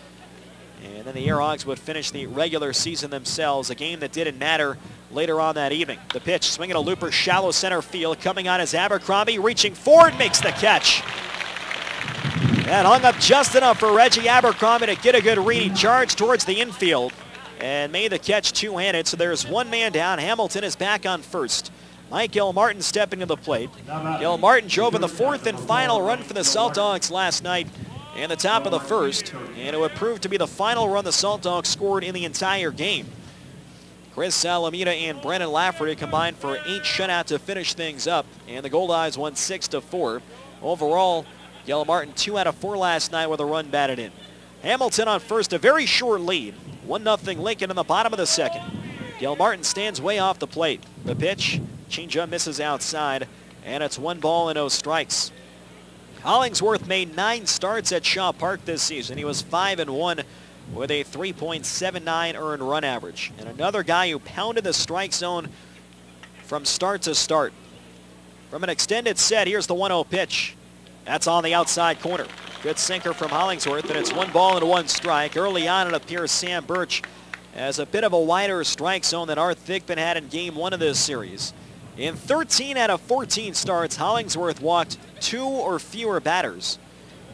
And then the Airhogs would finish the regular season themselves, a game that didn't matter later on that evening. The pitch, swinging a looper, shallow center field. Coming on is Abercrombie, reaching forward, makes the catch. That hung up just enough for Reggie Abercrombie to get a good read. He charged towards the infield and made the catch two-handed. So there's 1 man down. Hamilton is back on first. Mike Gilmartin stepping to the plate. Gilmartin drove in the 4th and final run for the Saltdogs last night in the top of the 1st, and it would prove to be the final run the Saltdogs scored in the entire game. Chris Alameda and Brennan Lafferty combined for 8 shutouts to finish things up, and the Goldeyes won 6-4. Overall, Gilmartin 2 out of 4 last night with a run batted in. Hamilton on first, a very short lead. 1-0 Lincoln in the bottom of the second. Gilmartin stands way off the plate. The pitch, changeup misses outside, and it's 1 ball and no strikes. Hollingsworth made 9 starts at Shaw Park this season. He was 5-1 with a 3.79 earned run average. And another guy who pounded the strike zone from start to start. From an extended set, here's the 1-0 pitch. That's on the outside corner. Good sinker from Hollingsworth, and it's 1 ball and 1 strike. Early on, it appears Sam Birch has a bit of a wider strike zone than Art Thigpen had in Game 1 of this series. In 13 out of 14 starts, Hollingsworth walked 2 or fewer batters.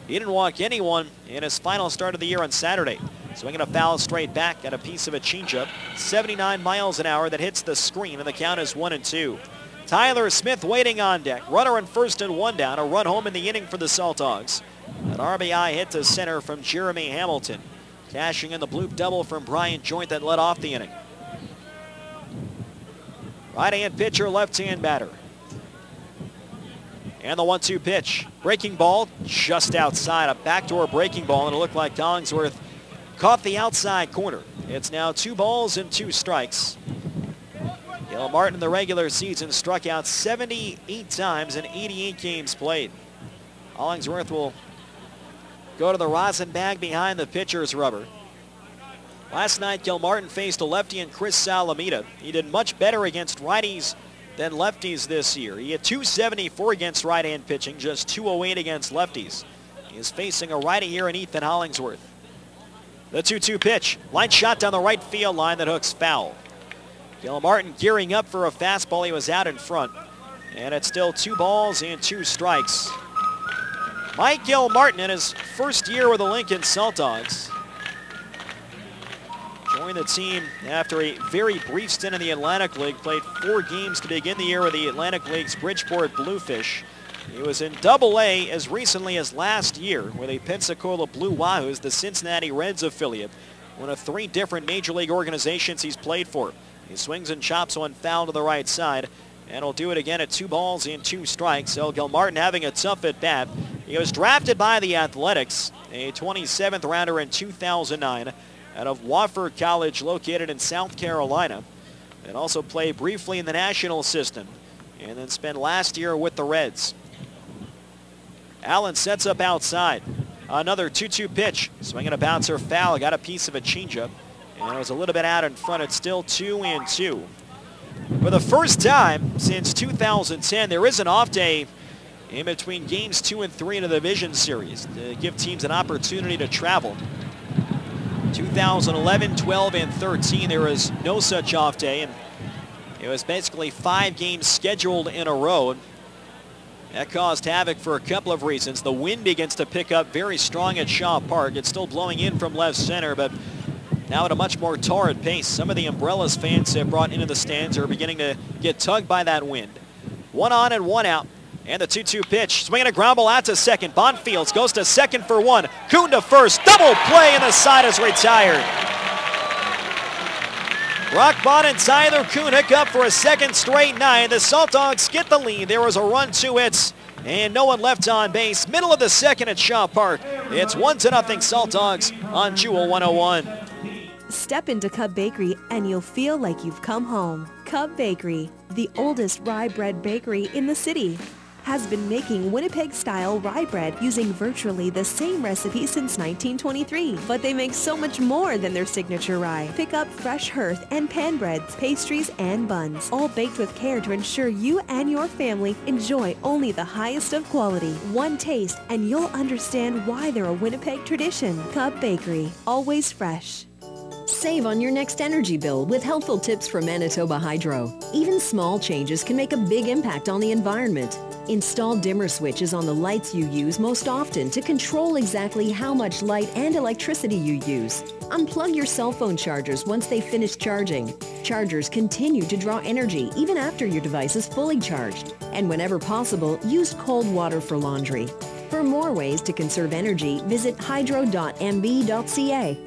He didn't walk anyone in his final start of the year on Saturday. Swinging a foul straight back at a piece of a changeup. 79 miles an hour that hits the screen, and the count is 1-2. Tyler Smith waiting on deck. Runner on first and 1 down. A run home in the inning for the Saltdogs. An RBI hit to center from Jeremy Hamilton. Cashing in the bloop double from Brian Joint that led off the inning. Right-hand pitcher, left-hand batter. And the 1-2 pitch. Breaking ball just outside. A backdoor breaking ball, and it looked like Hollingsworth caught the outside corner. It's now 2 balls and 2 strikes. Gilmartin in the regular season struck out 78 times in 88 games played. Hollingsworth will go to the rosin bag behind the pitcher's rubber. Last night, Gilmartin faced a lefty in Chris Alameda. He did much better against righties than lefties this year. He had 274 against right-hand pitching, just 208 against lefties. He is facing a righty here in Ethan Hollingsworth. The 2-2 pitch. Line shot down the right field line that hooks foul. Gilmartin gearing up for a fastball. He was out in front. And it's still 2 balls and 2 strikes. Mike Gilmartin in his first year with the Lincoln Saltdogs. Joined the team after a very brief stint in the Atlantic League. Played 4 games to begin the year with the Atlantic League's Bridgeport Bluefish. He was in Double-A as recently as last year with the Pensacola Blue Wahoos, the Cincinnati Reds affiliate. One of 3 different major league organizations he's played for. He swings and chops 1 foul to the right side, and he'll do it again at 2 balls and 2 strikes. So Gilmartin having a tough at bat. He was drafted by the Athletics, a 27th rounder in 2009 out of Wofford College located in South Carolina, and also played briefly in the national system and then spent last year with the Reds. Allen sets up outside. Another 2-2 pitch. Swinging a bouncer foul. Got a piece of a changeup. And it was a little bit out in front. It's still 2-2. For the first time since 2010, there is an off day in between games 2 and 3 in the division series to give teams an opportunity to travel. 2011, 12, and 13, there was no such off day, and it was basically 5 games scheduled in a row. That caused havoc for a couple of reasons. The wind begins to pick up very strong at Shaw Park. It's still blowing in from left center, but now at a much more torrid pace. Some of the umbrellas fans have brought into the stands are beginning to get tugged by that wind. 1 on and 1 out. And the 2-2 pitch. Swinging a ground ball out to second. Bonfields goes to second for 1. Kuhn to first. Double play, and the side is retired. Brock Bond and Tyler Kuhn hook up for a second straight night. The Saltdogs get the lead. There was a run, 2 hits, and no one left on base. Middle of the second at Shaw Park. It's 1-0 Saltdogs on Jewel 101. Step into Cub Bakery and you'll feel like you've come home. Cub Bakery, the oldest rye bread bakery in the city, has been making Winnipeg-style rye bread using virtually the same recipe since 1923. But they make so much more than their signature rye. Pick up fresh hearth and pan breads, pastries, and buns, all baked with care to ensure you and your family enjoy only the highest of quality. One taste and you'll understand why they're a Winnipeg tradition. Cub Bakery, always fresh. Save on your next energy bill with helpful tips from Manitoba Hydro. Even small changes can make a big impact on the environment. Install dimmer switches on the lights you use most often to control exactly how much light and electricity you use. Unplug your cell phone chargers once they finish charging. Chargers continue to draw energy even after your device is fully charged. And whenever possible, use cold water for laundry. For more ways to conserve energy, visit hydro.mb.ca.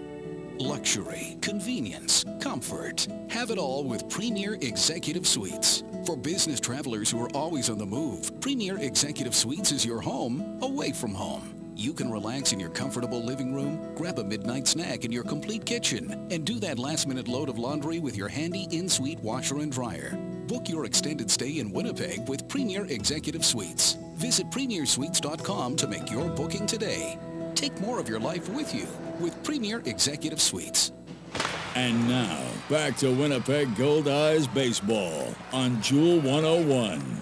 Luxury, convenience, comfort. Have it all with Premier Executive Suites. For business travelers who are always on the move, Premier Executive Suites is your home away from home. You can relax in your comfortable living room, grab a midnight snack in your complete kitchen, and do that last-minute load of laundry with your handy in-suite washer and dryer. Book your extended stay in Winnipeg with Premier Executive Suites. Visit premiersuites.com to make your booking today. Take more of your life with you with Premier Executive Suites. And now, back to Winnipeg Goldeyes baseball on Jewel 101.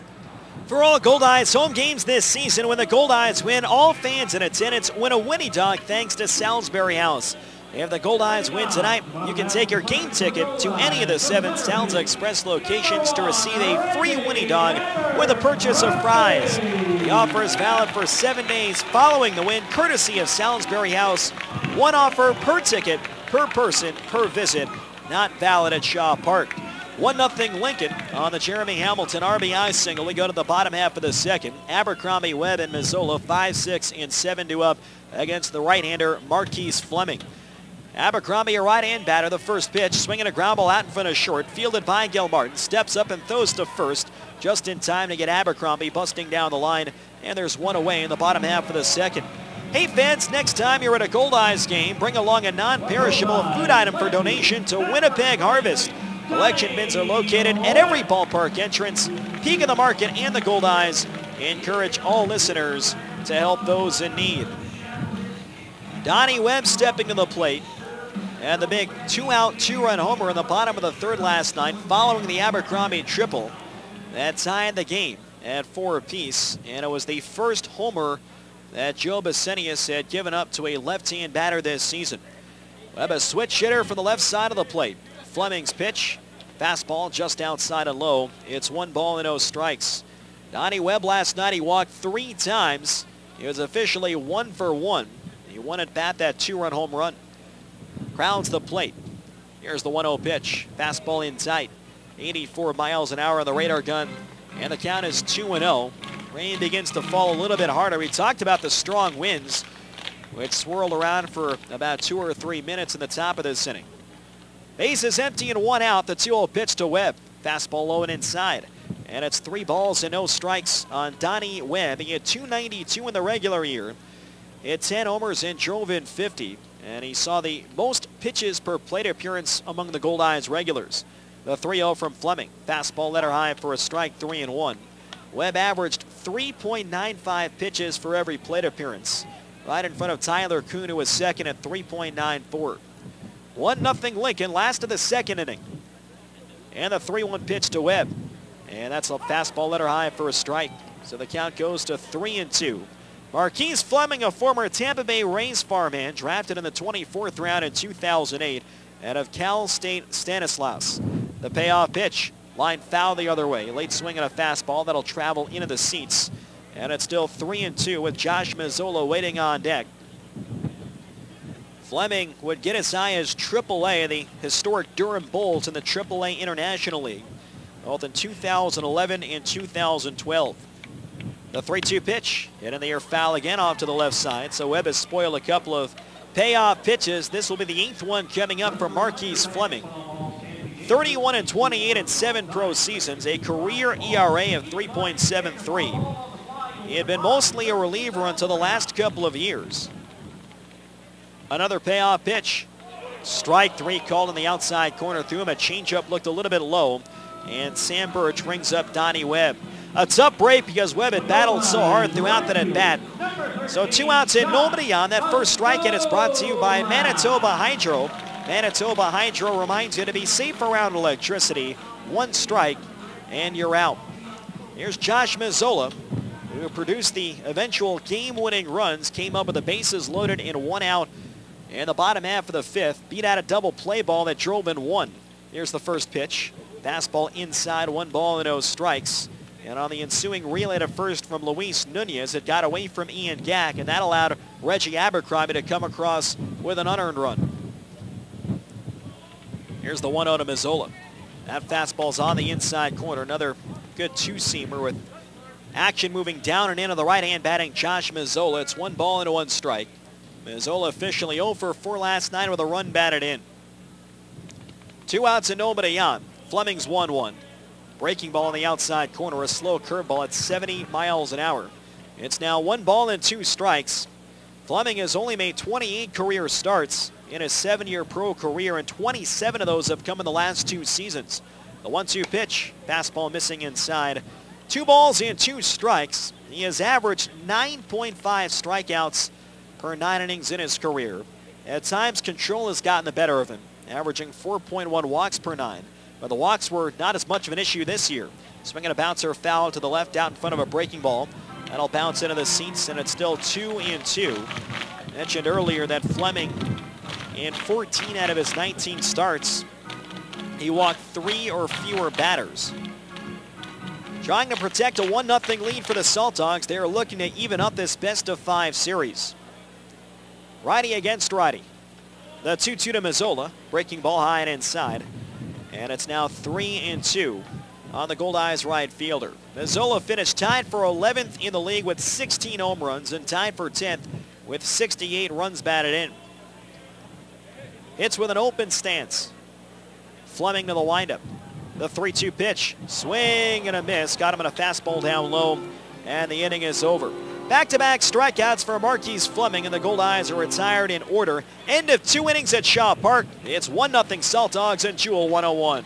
For all Goldeyes home games this season, when the Goldeyes win, all fans in attendance win a Winnie Dog thanks to Salisbury House. If the Goldeyes win tonight, you can take your game ticket to any of the 7 Sal's Express locations to receive a free Winnie Dog with the purchase of fries. The offer is valid for 7 days following the win, courtesy of Salisbury House. One offer per ticket, per person, per visit, not valid at Shaw Park. 1-0 Lincoln on the Jeremy Hamilton RBI single. We go to the bottom half of the second. Abercrombie, Webb, and Mazzola 5-6 and 7-2 up against the right-hander Marquise Fleming. Abercrombie, a right-hand batter, the first pitch, swinging a ground ball out in front of short, fielded by Gil Martin, steps up and throws to first, just in time to get Abercrombie busting down the line, and there's one away in the bottom half of the second. Hey fans, next time you're at a Goldeyes game, bring along a non-perishable food item for donation to Winnipeg Harvest. Collection bins are located at every ballpark entrance. Peek in the market and the Goldeyes encourage all listeners to help those in need. Donnie Webb stepping to the plate. And the big 2-out, 2-run homer in the bottom of the third last night following the Abercrombie triple that tied the game at 4 apiece. And it was the first homer that Joe Basenius had given up to a left-hand batter this season. Webb a switch hitter from the left side of the plate. Fleming's pitch, fastball just outside and low. It's 1 ball and 0 strikes. Donnie Webb last night, he walked 3 times. He was officially 1 for 1. He won at bat that 2-run home run. Crowds the plate. Here's the 1-0 pitch. Fastball in tight. 84 miles an hour on the radar gun. And the count is 2-0. Rain begins to fall a little bit harder. We talked about the strong winds, which swirled around for about 2 or 3 minutes in the top of this inning. Base is empty and 1 out. The 2-0 pitch to Webb. Fastball low and inside. And it's 3 balls and no strikes on Donnie Webb. He had 292 in the regular year. He had 10 homers and drove in 50. And he saw the most pitches per plate appearance among the Goldeyes regulars. The 3-0 from Fleming. Fastball letter high for a strike, 3-1. Webb averaged 3.95 pitches for every plate appearance. Right in front of Tyler Kuhn, who was second at 3.94. 1-0 Lincoln, last of the second inning. And the 3-1 pitch to Webb. And that's a fastball letter high for a strike. So the count goes to 3-2. Marquise Fleming, a former Tampa Bay Rays farmhand, drafted in the 24th round in 2008 out of Cal State Stanislaus. The payoff pitch, line foul the other way. Late swing on a fastball that'll travel into the seats. And it's still 3-2 with Josh Mazzola waiting on deck. Fleming would get as high as AAA, the historic Durham Bulls in the AAA International League, both in 2011 and 2012. The 3-2 pitch, hit in the air foul again off to the left side. So Webb has spoiled a couple of payoff pitches. This will be the 8th one coming up for Marquise Fleming. 31-28 in 7 pro seasons, a career ERA of 3.73. He had been mostly a reliever until the last couple of years. Another payoff pitch. Strike 3 called in the outside corner. Threw him a changeup, looked a little bit low. And Sam Birch brings up Donnie Webb. A tough break because Webb had battled so hard throughout that at-bat. So 2 outs and nobody on. That first strike, and it's brought to you by Manitoba Hydro. Manitoba Hydro reminds you to be safe around electricity. 1 strike and you're out. Here's Josh Mazzola, who produced the eventual game-winning runs, came up with the bases loaded in 1 out in the bottom half of the 5th, beat out a double play ball that drove in 1. Here's the first pitch. Fastball inside, 1 ball and 0 strikes. And on the ensuing relay to first from Luis Nunez, it got away from Ian Gack, and that allowed Reggie Abercrombie to come across with an unearned run. Here's the 1-0 to Mazzola. That fastball's on the inside corner. Another good 2-seamer with action moving down and in on the right-hand batting Josh Mazzola. It's 1 ball and 1 strike. Mazzola officially 0 for 4 last night with a run batted in. 2 outs and nobody on. Fleming's 1-1. Breaking ball on the outside corner, a slow curveball at 70 miles an hour. It's now 1 ball and 2 strikes. Fleming has only made 28 career starts in his 7-year pro career, and 27 of those have come in the last 2 seasons. The 1-2 pitch, fastball missing inside. 2 balls and 2 strikes. He has averaged 9.5 strikeouts per 9 innings in his career. At times, control has gotten the better of him, averaging 4.1 walks per 9. But the walks were not as much of an issue this year. Swinging a bouncer foul to the left out in front of a breaking ball. That'll bounce into the seats, and it's still 2-2. Mentioned earlier that Fleming, in 14 out of his 19 starts, he walked 3 or fewer batters. Trying to protect a 1-0 lead for the Saltdogs. They are looking to even up this best-of-5 series. Righty against righty. The 2-2 to Mazzola. Breaking ball high and inside. And it's now 3-2 on the Goldeyes right fielder. Mazzola finished tied for 11th in the league with 16 home runs and tied for 10th with 68 runs batted in. Hits with an open stance. Fleming to the windup. The 3-2 pitch. Swing and a miss. Got him in a fastball down low, and the inning is over. Back-to-back strikeouts for Marquise Fleming, and the Goldeyes are retired in order. End of 2 innings at Shaw Park. It's 1-0 Saltdogs and Jewel 101.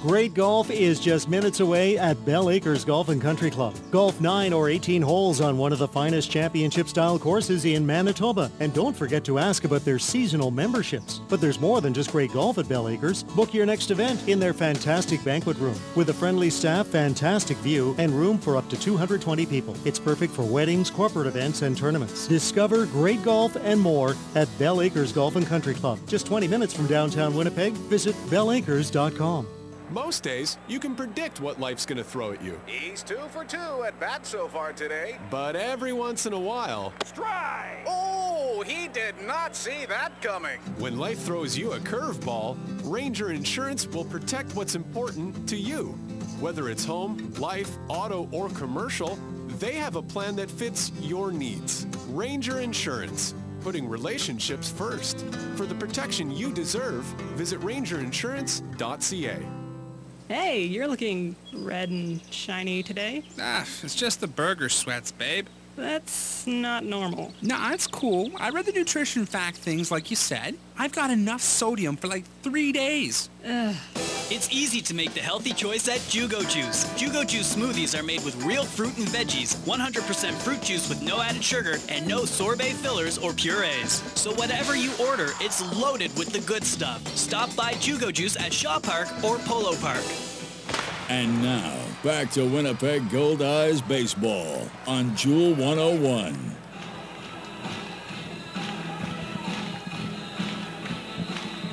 Great golf is just minutes away at Bell Acres Golf and Country Club. Golf 9 or 18 holes on one of the finest championship-style courses in Manitoba. And don't forget to ask about their seasonal memberships. But there's more than just great golf at Bell Acres. Book your next event in their fantastic banquet room. With a friendly staff, fantastic view, and room for up to 220 people. It's perfect for weddings, corporate events, and tournaments. Discover great golf and more at Bell Acres Golf and Country Club. Just 20 minutes from downtown Winnipeg. Visit bellacres.com. Most days, you can predict what life's going to throw at you. He's 2 for 2 at bat so far today. But every once in a while... Strike! Oh, he did not see that coming. When life throws you a curveball, Ranger Insurance will protect what's important to you. Whether it's home, life, auto, or commercial, they have a plan that fits your needs. Ranger Insurance, putting relationships first. For the protection you deserve, visit rangerinsurance.ca. Hey, you're looking red and shiny today. It's just the burger sweats, babe. That's not normal. Nah, it's cool. I read the nutrition fact things like you said. I've got enough sodium for like 3 days. It's easy to make the healthy choice at Jugo Juice. Jugo Juice smoothies are made with real fruit and veggies, 100% fruit juice with no added sugar, and no sorbet fillers or purees. So whatever you order, it's loaded with the good stuff. Stop by Jugo Juice at Shaw Park or Polo Park. And now, back to Winnipeg Goldeyes baseball on Jewel 101.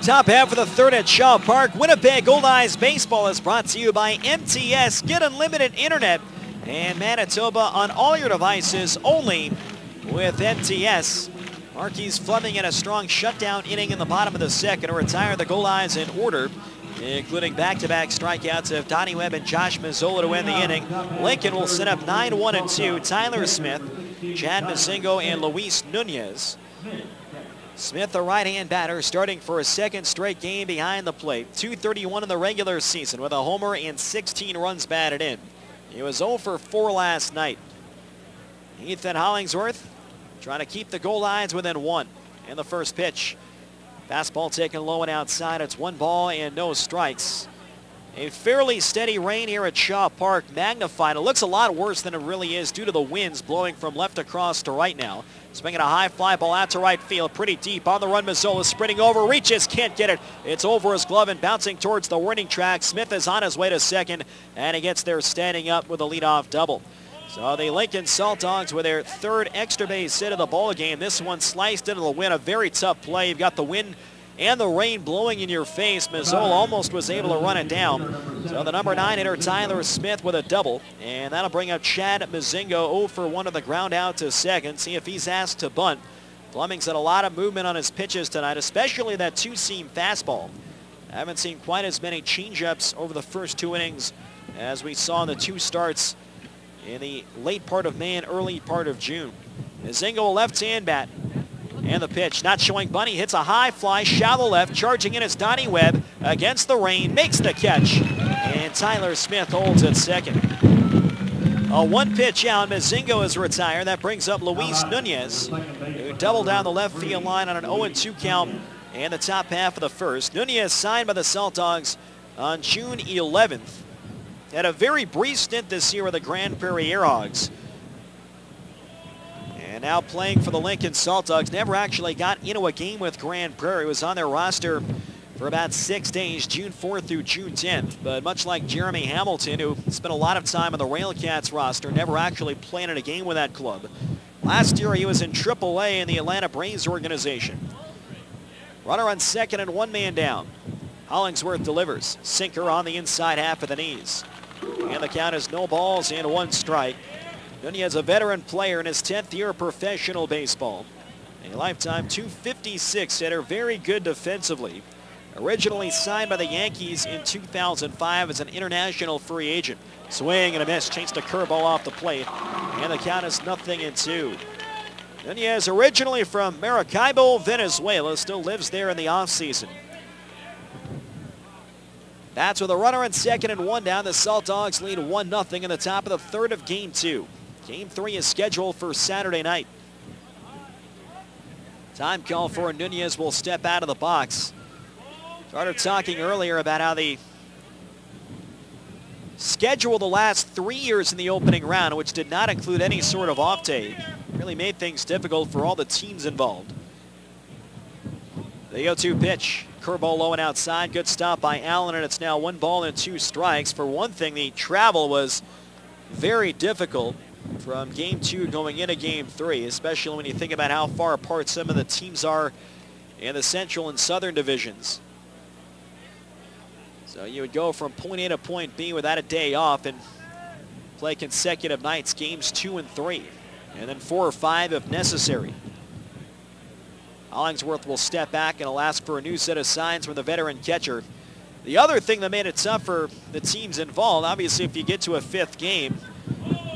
Top half of the third at Shaw Park. Winnipeg Goldeyes baseball is brought to you by MTS. Get unlimited internet and Manitoba on all your devices only with MTS. Marquise Fleming had a strong shutdown inning in the bottom of the second to retire the Goldeyes in order, including back-to-back strikeouts of Donnie Webb and Josh Mazzola to win the inning. Lincoln will set up 9-1-2. Tyler Smith, Chad Mazingo, and Luis Nunez. Smith, a right-hand batter, starting for a second straight game behind the plate. .231 in the regular season with a homer and 16 runs batted in. He was 0 for 4 last night. Ethan Hollingsworth trying to keep the Goldeyes within 1 in the first pitch. Fastball taken low and outside. It's 1 ball and no strikes. A fairly steady rain here at Shaw Park, magnified. It looks a lot worse than it really is due to the winds blowing from left across to right now. Swinging a high fly ball out to right field, pretty deep. On the run, Mazzola sprinting over, reaches, can't get it. It's over his glove and bouncing towards the warning track. Smith is on his way to second, and he gets there standing up with a leadoff double. So the Lincoln Saltdogs with their third extra base hit of the ball game. This one sliced into the wind, a very tough play. You've got the wind and the rain blowing in your face. Mazzola almost was able to run it down. So the number 9 hitter Tyler Smith with a double, and that'll bring up Chad Mazingo 0 for 1 of the ground out to second. See if he's asked to bunt. Fleming's had a lot of movement on his pitches tonight, especially that 2-seam fastball. I haven't seen quite as many changeups over the first 2 innings as we saw in the 2 starts in the late part of May and early part of June. Mazingo, a left-hand bat. And the pitch, not showing Bunny, hits a high fly, shallow left, charging in is Donnie Webb against the rain, makes the catch. And Tyler Smith holds at second. A one-pitch out, Mazingo is retired. That brings up Luis Nunez, who doubled down the left field line on an 0-2 count in the top half of the first. Nunez signed by the Saltdogs on June 11th. Had a very brief stint this year with the Grand Prairie Airhogs. And now playing for the Lincoln Saltdogs. Never actually got into a game with Grand Prairie. Was on their roster for about 6 days, June 4th through June 10th. But much like Jeremy Hamilton, who spent a lot of time on the Railcats roster, never actually played in a game with that club. Last year he was in AAA in the Atlanta Braves organization. Runner on second and 1 man down. Hollingsworth delivers. Sinker on the inside half of the knees. And the count is no balls and 1 strike. Nunez, a veteran player in his 10th year of professional baseball. A lifetime .256 hitter, very good defensively. Originally signed by the Yankees in 2005 as an international free agent. Swing and a miss, chased a curveball off the plate, and the count is 0-2. Nunez, originally from Maracaibo, Venezuela, still lives there in the offseason. That's with a runner on second and 1 down. The Saltdogs lead 1-0 in the top of the third of Game 2. Game 3 is scheduled for Saturday night. Time call for Nunez will step out of the box. Started talking earlier about how the schedule the last 3 years in the opening round, which did not include any sort of off day, really made things difficult for all the teams involved. The 0-2 pitch. Curveball low and outside. Good stop by Allen, and it's now 1 ball and 2 strikes. For one thing, the travel was very difficult from Game 2 going into Game 3, especially when you think about how far apart some of the teams are in the Central and Southern divisions. So you would go from point A to point B without a day off and play consecutive nights, Games 2 and 3, and then 4 or 5 if necessary. Hollingsworth will step back and will ask for a new set of signs from the veteran catcher. The other thing that made it tough for the teams involved, obviously if you get to a 5th game,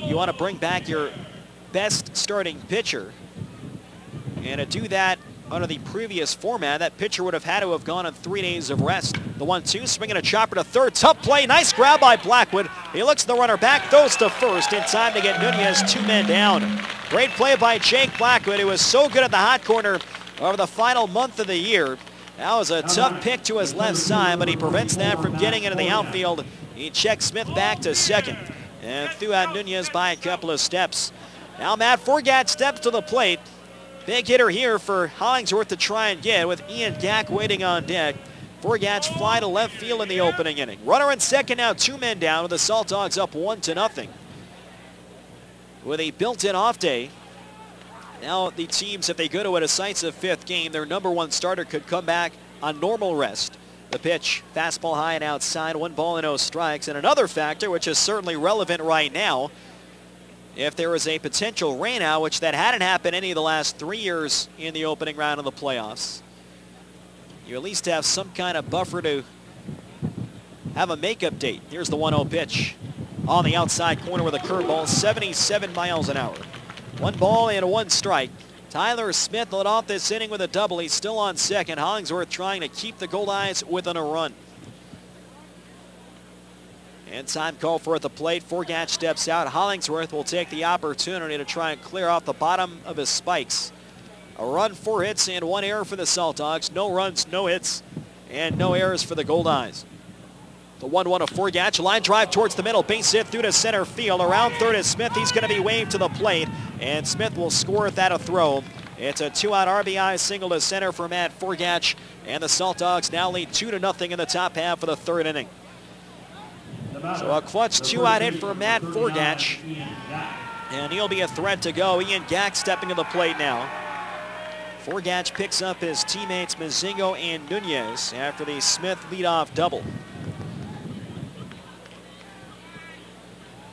you want to bring back your best starting pitcher. And to do that under the previous format, that pitcher would have had to have gone on 3 days of rest. The 1-2, swinging a chopper to third. Tough play, nice grab by Blackwood. He looks the runner back, throws to first in time to get Nunez 2 men down. Great play by Jake Blackwood, who was so good at the hot corner over the final month of the year. That was a tough pick to his left side, but he prevents that from getting into the outfield. He checks Smith back to second and threw out Nunez by a couple of steps. Now Matt Forgat steps to the plate. Big hitter here for Hollingsworth to try and get, with Ian Gack waiting on deck. Forgat's fly to left field in the opening inning. Runner in second now, 2 men down, with the Saltdogs up 1-0. With a built-in off day, now the teams, if they go to a decisive 5th game, their #1 starter could come back on normal rest. The pitch, fastball high and outside, 1 ball and 0 strikes. And another factor, which is certainly relevant right now, if there was a potential rain out, which that hadn't happened any of the last 3 years in the opening round of the playoffs, you at least have some kind of buffer to have a makeup date. Here's the 1-0 pitch on the outside corner with a curveball, 77 miles an hour. 1 ball and 1 strike. Tyler Smith led off this inning with a double. He's still on second. Hollingsworth trying to keep the Goldeyes within a run. And time call for at the plate. Forgat steps out. Hollingsworth will take the opportunity to try and clear off the bottom of his spikes. A run, 4 hits, and 1 error for the Saltdogs. No runs, no hits, and no errors for the Goldeyes. The 1-1 of Forgat, line drive towards the middle, base hit through to center field. Around third is Smith. He's going to be waved to the plate, and Smith will score without a throw. It's a 2-out RBI single to center for Matt Forgat, and the Saltdogs now lead 2-0 in the top half of the 3rd inning. So a clutch 2-out hit for Matt Forgat, and he'll be a threat to go. Ian Gack stepping to the plate now. Forgat picks up his teammates Mazingo and Nunez after the Smith leadoff double.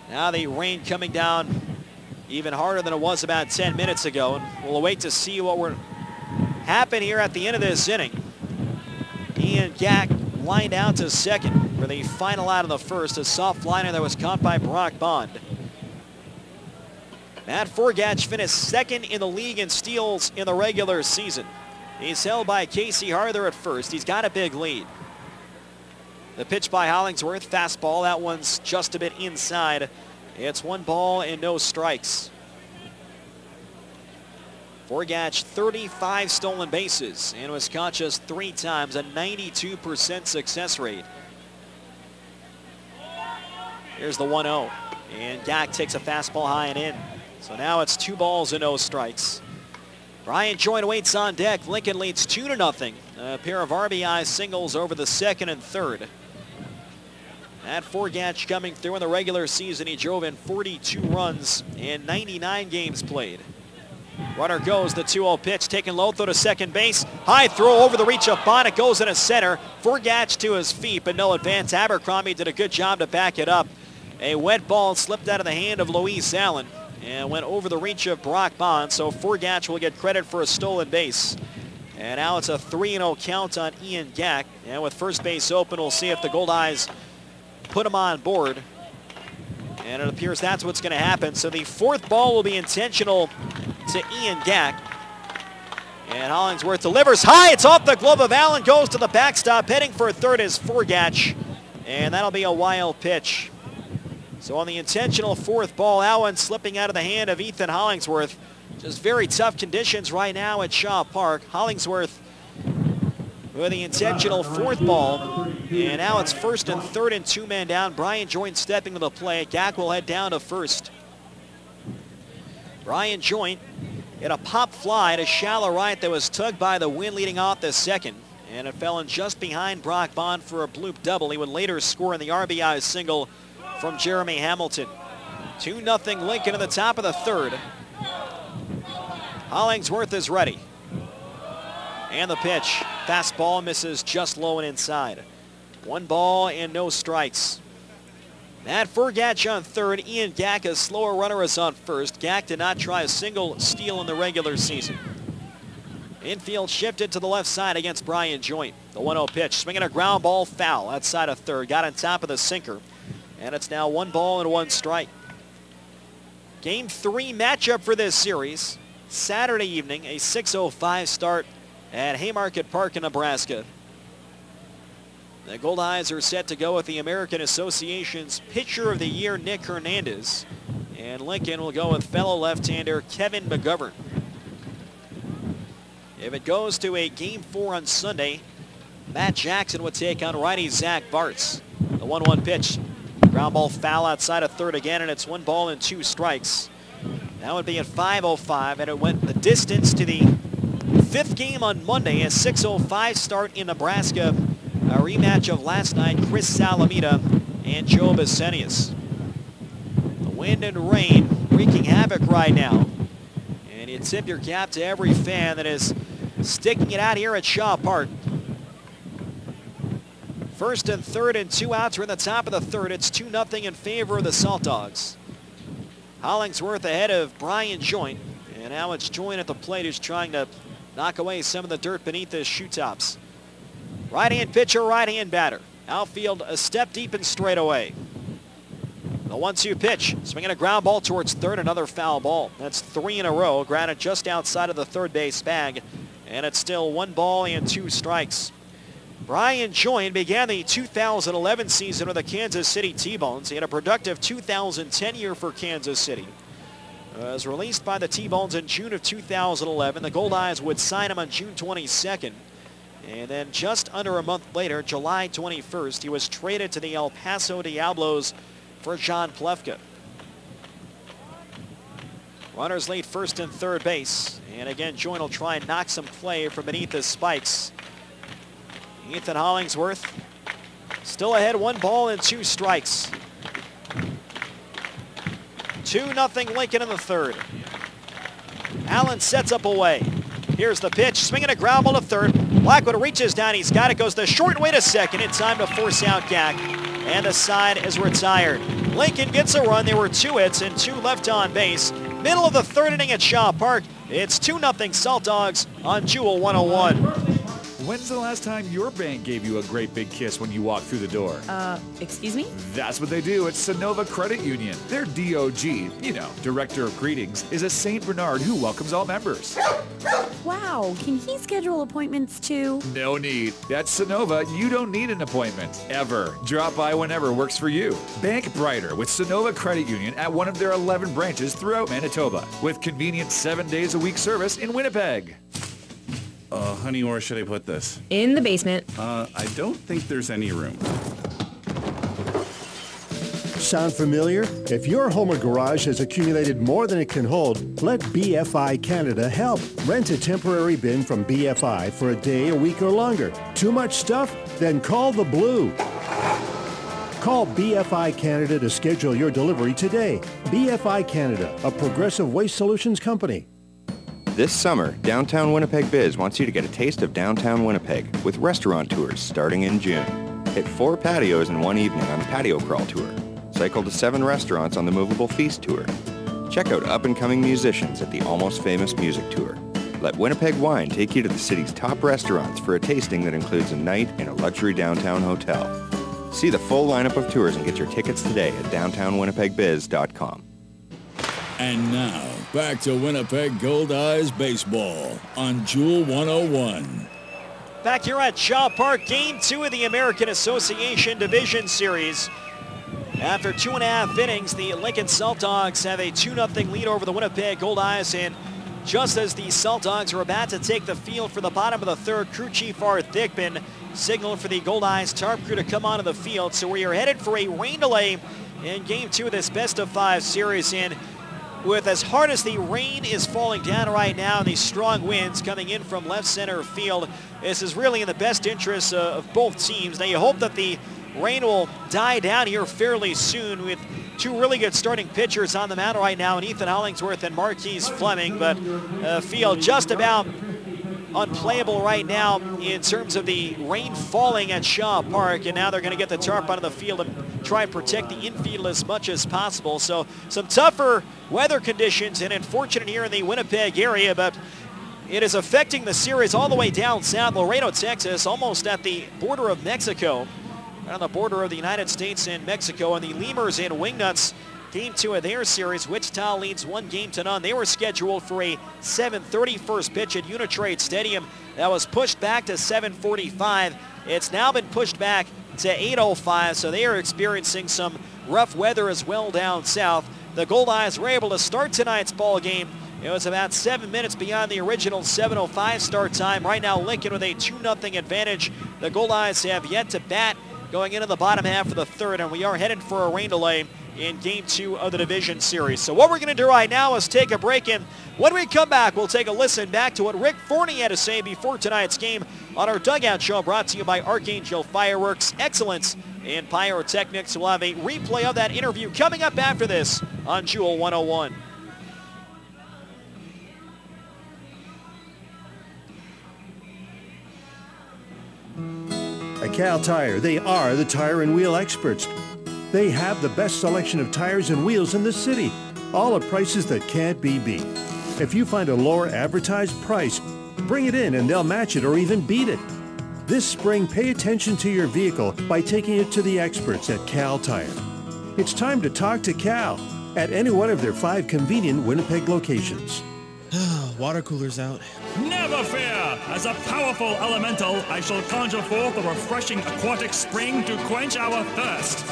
Now the rain coming down even harder than it was about 10 minutes ago, and we'll wait to see what will happen here at the end of this inning. Ian Gack lined out to second for the final out of the first, a soft liner that was caught by Brock Bond. Matt Forgatch finished second in the league in steals in the regular season. He's held by Casey Harther at first. He's got a big lead. The pitch by Hollingsworth, fastball. That one's just a bit inside. It's 1 ball and no strikes. Forgatch, 35 stolen bases and was caught just 3 times, a 92% success rate. Here's the 1-0, and Gak takes a fastball high and in. So now it's 2 balls and no strikes. Brian Joint waits on deck. Lincoln leads 2-0. A pair of RBI singles over the second and third. Matt Forgatch coming through in the regular season. He drove in 42 runs in 99 games played. Runner goes, the 2-0 pitch, taken low, throw to second base. High throw over the reach of Bonnet, goes into center. Forgatch to his feet, but no advance. Abercrombie did a good job to back it up. A wet ball slipped out of the hand of Luis Allen and went over the reach of Brock Bond, so Forgatch will get credit for a stolen base. And now it's a 3-0 count on Ian Gak. And with first base open, we'll see if the Goldeyes put him on board. And it appears that's what's going to happen. So the 4th ball will be intentional to Ian Gak. And Hollingsworth delivers high. It's off the glove of Allen. Goes to the backstop. Heading for third is Forgatch. And that'll be a wild pitch. So on the intentional 4th ball, Allen slipping out of the hand of Ethan Hollingsworth. Just very tough conditions right now at Shaw Park. Hollingsworth with the intentional 4th ball. And now it's 1st and 3rd and 2 men down. Brian Joint stepping to the plate. Gak will head down to first. Brian Joint hit a pop fly to shallow right that was tugged by the wind leading off the second. And it fell in just behind Brock Bond for a bloop double. He would later score in the RBI single from Jeremy Hamilton. 2-0 Lincoln in the top of the 3rd. Hollingsworth is ready. And the pitch. Fastball misses just low and inside. 1 ball and no strikes. Matt Forgatch on third. Ian Gak, a slower runner, is on first. Gak did not try a single steal in the regular season. Infield shifted to the left side against Brian Joint. The 1-0 pitch. Swinging a ground ball foul outside of third. Got on top of the sinker. And it's now 1 ball and 1 strike. Game 3 matchup for this series. Saturday evening, a 6:05 start at Haymarket Park in Nebraska. The Goldeyes are set to go with the American Association's Pitcher of the Year, Nick Hernandez. And Lincoln will go with fellow left-hander Kevin McGovern. If it goes to a Game 4 on Sunday, Matt Jackson would take on righty Zach Bartz. The 1-1 pitch. Ground ball foul outside of third again, and it's 1 ball and 2 strikes. That would be at 5:05, and it went the distance to the 5th game on Monday, a 6:05 start in Nebraska. A rematch of last night, Chris Salamita and Joe Besenius. The wind and rain wreaking havoc right now. And you tip your cap to every fan that is sticking it out here at Shaw Park. 1st and 3rd and 2 outs are in the top of the 3rd. It's 2-0 in favor of the Saltdogs. Hollingsworth ahead of Brian Joint. And now it's Joint at the plate who's trying to knock away some of the dirt beneath his shoe tops. Right-hand pitcher, right-hand batter. Outfield a step deep and straight away. The 1-2 pitch. Swinging a ground ball towards third. Another foul ball. That's 3 in a row. Grounded just outside of the third base bag. And it's still 1 ball and 2 strikes. Brian Joint began the 2011 season with the Kansas City T-Bones. He had a productive 2010 year for Kansas City. Was released by the T-Bones in June of 2011. The Goldeyes would sign him on June 22nd. And then just under a month later, July 21st, he was traded to the El Paso Diablos for John Plefka. Runners lead 1st and 3rd base. And again, Joint will try and knock some play from beneath his spikes. Ethan Hollingsworth still ahead, 1 ball and 2 strikes. 2-0 Lincoln in the 3rd. Allen sets up away. Here's the pitch, swinging a ground ball to third. Blackwood reaches down, he's got it, goes the short way to second in time to force out Gak. And the side is retired. Lincoln gets a run. There were 2 hits and 2 left on base. Middle of the 3rd inning at Shaw Park. It's 2-0 Saltdogs on Jewel 101. When's the last time your bank gave you a great big kiss when you walked through the door? Excuse me? That's what they do at Sonova Credit Union. Their DOG, Director of Greetings, is a St. Bernard who welcomes all members. Wow, can he schedule appointments too? No need. At Sonova, you don't need an appointment, ever. Drop by whenever works for you. Bank brighter with Sonova Credit Union at one of their 11 branches throughout Manitoba, with convenient 7-days-a-week service in Winnipeg. Honey, where should I put this? In the basement. I don't think there's any room. Sound familiar? If your home or garage has accumulated more than it can hold, let BFI Canada help. Rent a temporary bin from BFI for a day, a week, or longer. Too much stuff? Then call the Blue. Call BFI Canada to schedule your delivery today. BFI Canada, a Progressive Waste Solutions company. This summer, Downtown Winnipeg Biz wants you to get a taste of downtown Winnipeg with restaurant tours starting in June. Hit 4 patios in one evening on the Patio Crawl Tour. Cycle to 7 restaurants on the Movable Feast Tour. Check out up-and-coming musicians at the Almost Famous Music Tour. Let Winnipeg Wine take you to the city's top restaurants for a tasting that includes a night in a luxury downtown hotel. See the full lineup of tours and get your tickets today at downtownwinnipegbiz.com. And now, back to Winnipeg Goldeyes baseball on Jewel 101. Back here at Shaw Park, Game 2 of the American Association Division Series. After 2.5 innings, the Lincoln Saltdogs have a 2-0 lead over the Winnipeg Goldeyes, and just as the Saltdogs are about to take the field for the bottom of the third, crew chief Art Thickman signaled for the Goldeyes tarp crew to come onto the field. So we are headed for a rain delay in Game 2 of this best-of-5 series, and with as hard as the rain is falling down right now and these strong winds coming in from left center field, this is really in the best interest of both teams. Now you hope that the rain will die down here fairly soon with 2 really good starting pitchers on the mound right now, and Ethan Hollingsworth and Marquise Fleming, but field just about unplayable right now in terms of the rain falling at Shaw Park, and now they're going to get the tarp onto the field and try and protect the infield as much as possible. So some tougher weather conditions, and unfortunate here in the Winnipeg area, but it is affecting the series all the way down south, Laredo, Texas, almost at the border of Mexico, right on the border of the United States and Mexico, and the Lemurs and Wingnuts, Game 2 of their series. Wichita leads 1-0. They were scheduled for a 7:30 first pitch at Unitrade Stadium. That was pushed back to 7:45. It's now been pushed back to 8:05, so they are experiencing some rough weather as well down south. The Goldeyes were able to start tonight's ball game. It was about 7 minutes beyond the original 7:05 start time. Right now, Lincoln with a 2-0 advantage. The Goldeyes have yet to bat going into the bottom half of the third, and we are headed for a rain delay in Game 2 of the division series. So what we're going to do right now is take a break, and when we come back, we'll take a listen back to what Rick Forney had to say before tonight's game on our Dugout Show, brought to you by Archangel Fireworks, Excellence in Pyrotechnics. We'll have a replay of that interview coming up after this on Jewel 101. At Cal Tire, they are the tire and wheel experts. They have the best selection of tires and wheels in the city, all at prices that can't be beat. If you find a lower advertised price, bring it in and they'll match it or even beat it. This spring, pay attention to your vehicle by taking it to the experts at Cal Tire. It's time to talk to Cal at any one of their 5 convenient Winnipeg locations. Water cooler's out. Never fear! As a powerful elemental, I shall conjure forth a refreshing aquatic spring to quench our thirst.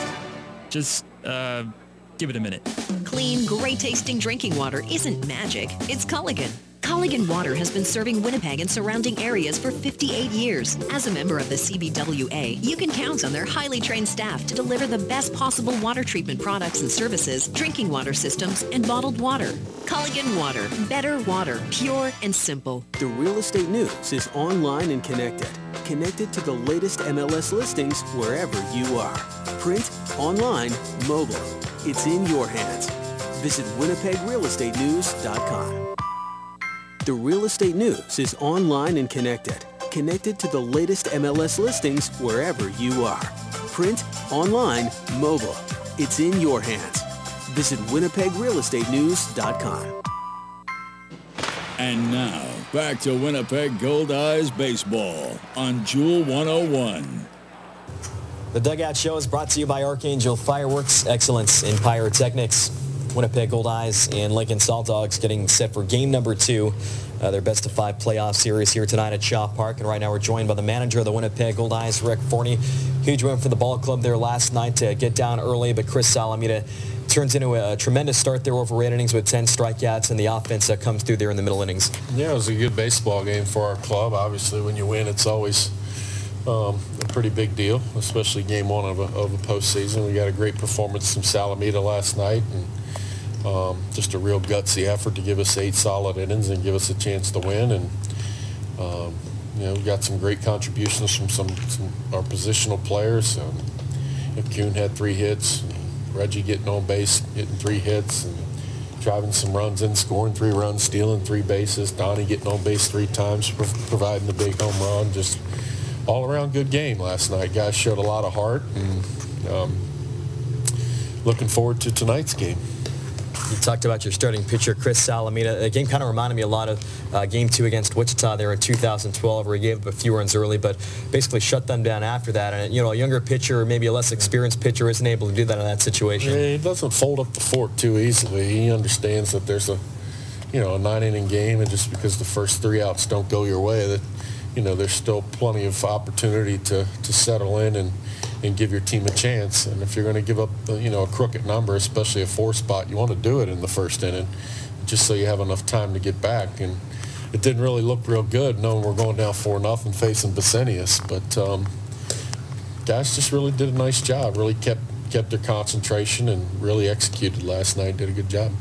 Just, give it a minute. Clean, great-tasting drinking water isn't magic. It's Culligan. Culligan Water has been serving Winnipeg and surrounding areas for 58 years. As a member of the CBWA, you can count on their highly trained staff to deliver the best possible water treatment products and services, drinking water systems, and bottled water. Culligan Water. Better water. Pure and simple. The Real Estate News is online and connected. Connected to the latest MLS listings wherever you are. Print, online, mobile. It's in your hands. Visit WinnipegRealEstateNews.com. The Real Estate News is online and connected. Connected to the latest MLS listings wherever you are. Print, online, mobile. It's in your hands. Visit WinnipegRealEstateNews.com. And now, back to Winnipeg Goldeyes baseball on Jewel 101. The Dugout Show is brought to you by Archangel Fireworks, excellence in pyrotechnics. Winnipeg Goldeyes and Lincoln Saltdogs getting set for game number 2. Their best-of-5 playoff series here tonight at Shaw Park. And right now we're joined by the manager of the Winnipeg Goldeyes, Rick Forney. Huge win for the ball club there last night to get down early, but Chris Salamita turns into a tremendous start there over 8 innings with 10 strikeouts, and the offense that comes through there in the middle innings. Yeah, it was a good baseball game for our club. Obviously, when you win, it's always a pretty big deal, especially game 1 of a postseason. We got a great performance from Salamita last night, and just a real gutsy effort to give us 8 solid innings and give us a chance to win. And you know, we got some great contributions from some our positional players. Kuhn had 3 hits. Reggie getting on base, getting 3 hits, and driving some runs in, scoring 3 runs, stealing 3 bases. Donnie getting on base 3 times, providing the big home run. Just all-around good game last night. Guys showed a lot of heart, and looking forward to tonight's game. You talked about your starting pitcher, Chris Salamita. The game kind of reminded me a lot of Game 2 against Wichita there in 2012, where he gave up a few runs early, but basically shut them down after that. And, you know, a younger pitcher, or maybe a less experienced pitcher, isn't able to do that in that situation. Yeah, he doesn't fold up the fort too easily. He understands that there's a 9-inning game, and just because the first 3 outs don't go your way, that, you know, there's still plenty of opportunity to settle in and give your team a chance. And if you're going to give up, a crooked number, especially a 4 spot, you want to do it in the first inning, just so you have enough time to get back. And it didn't really look real good, knowing we're going down 4-0 facing Basenius. But guys just really did a nice job. Really kept their concentration and really executed last night. Did a good job.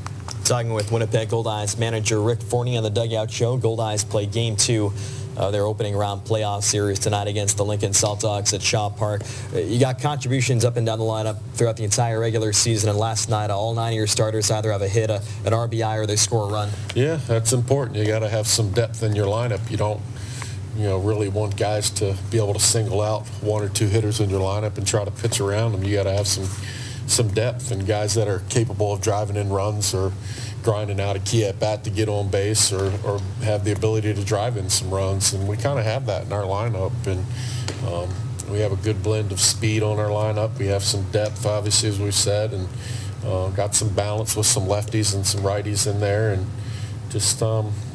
Talking with Winnipeg Goldeyes manager Rick Forney on the Dugout Show. Goldeyes play Game 2. Their opening round playoff series tonight against the Lincoln Saltdogs at Shaw Park. You got contributions up and down the lineup throughout the entire regular season, and last night all 9 of your starters either have a hit, an RBI, or they score a run. Yeah, that's important. You got to have some depth in your lineup. You don't really want guys to be able to single out 1 or 2 hitters in your lineup and try to pitch around them. You got to have some depth, and guys that are capable of driving in runs or grinding out a key at bat to get on base, or have the ability to drive in some runs. And we kind of have that in our lineup. And we have a good blend of speed on our lineup. We have some depth, obviously, as we've said, and got some balance with some lefties and some righties in there. And just,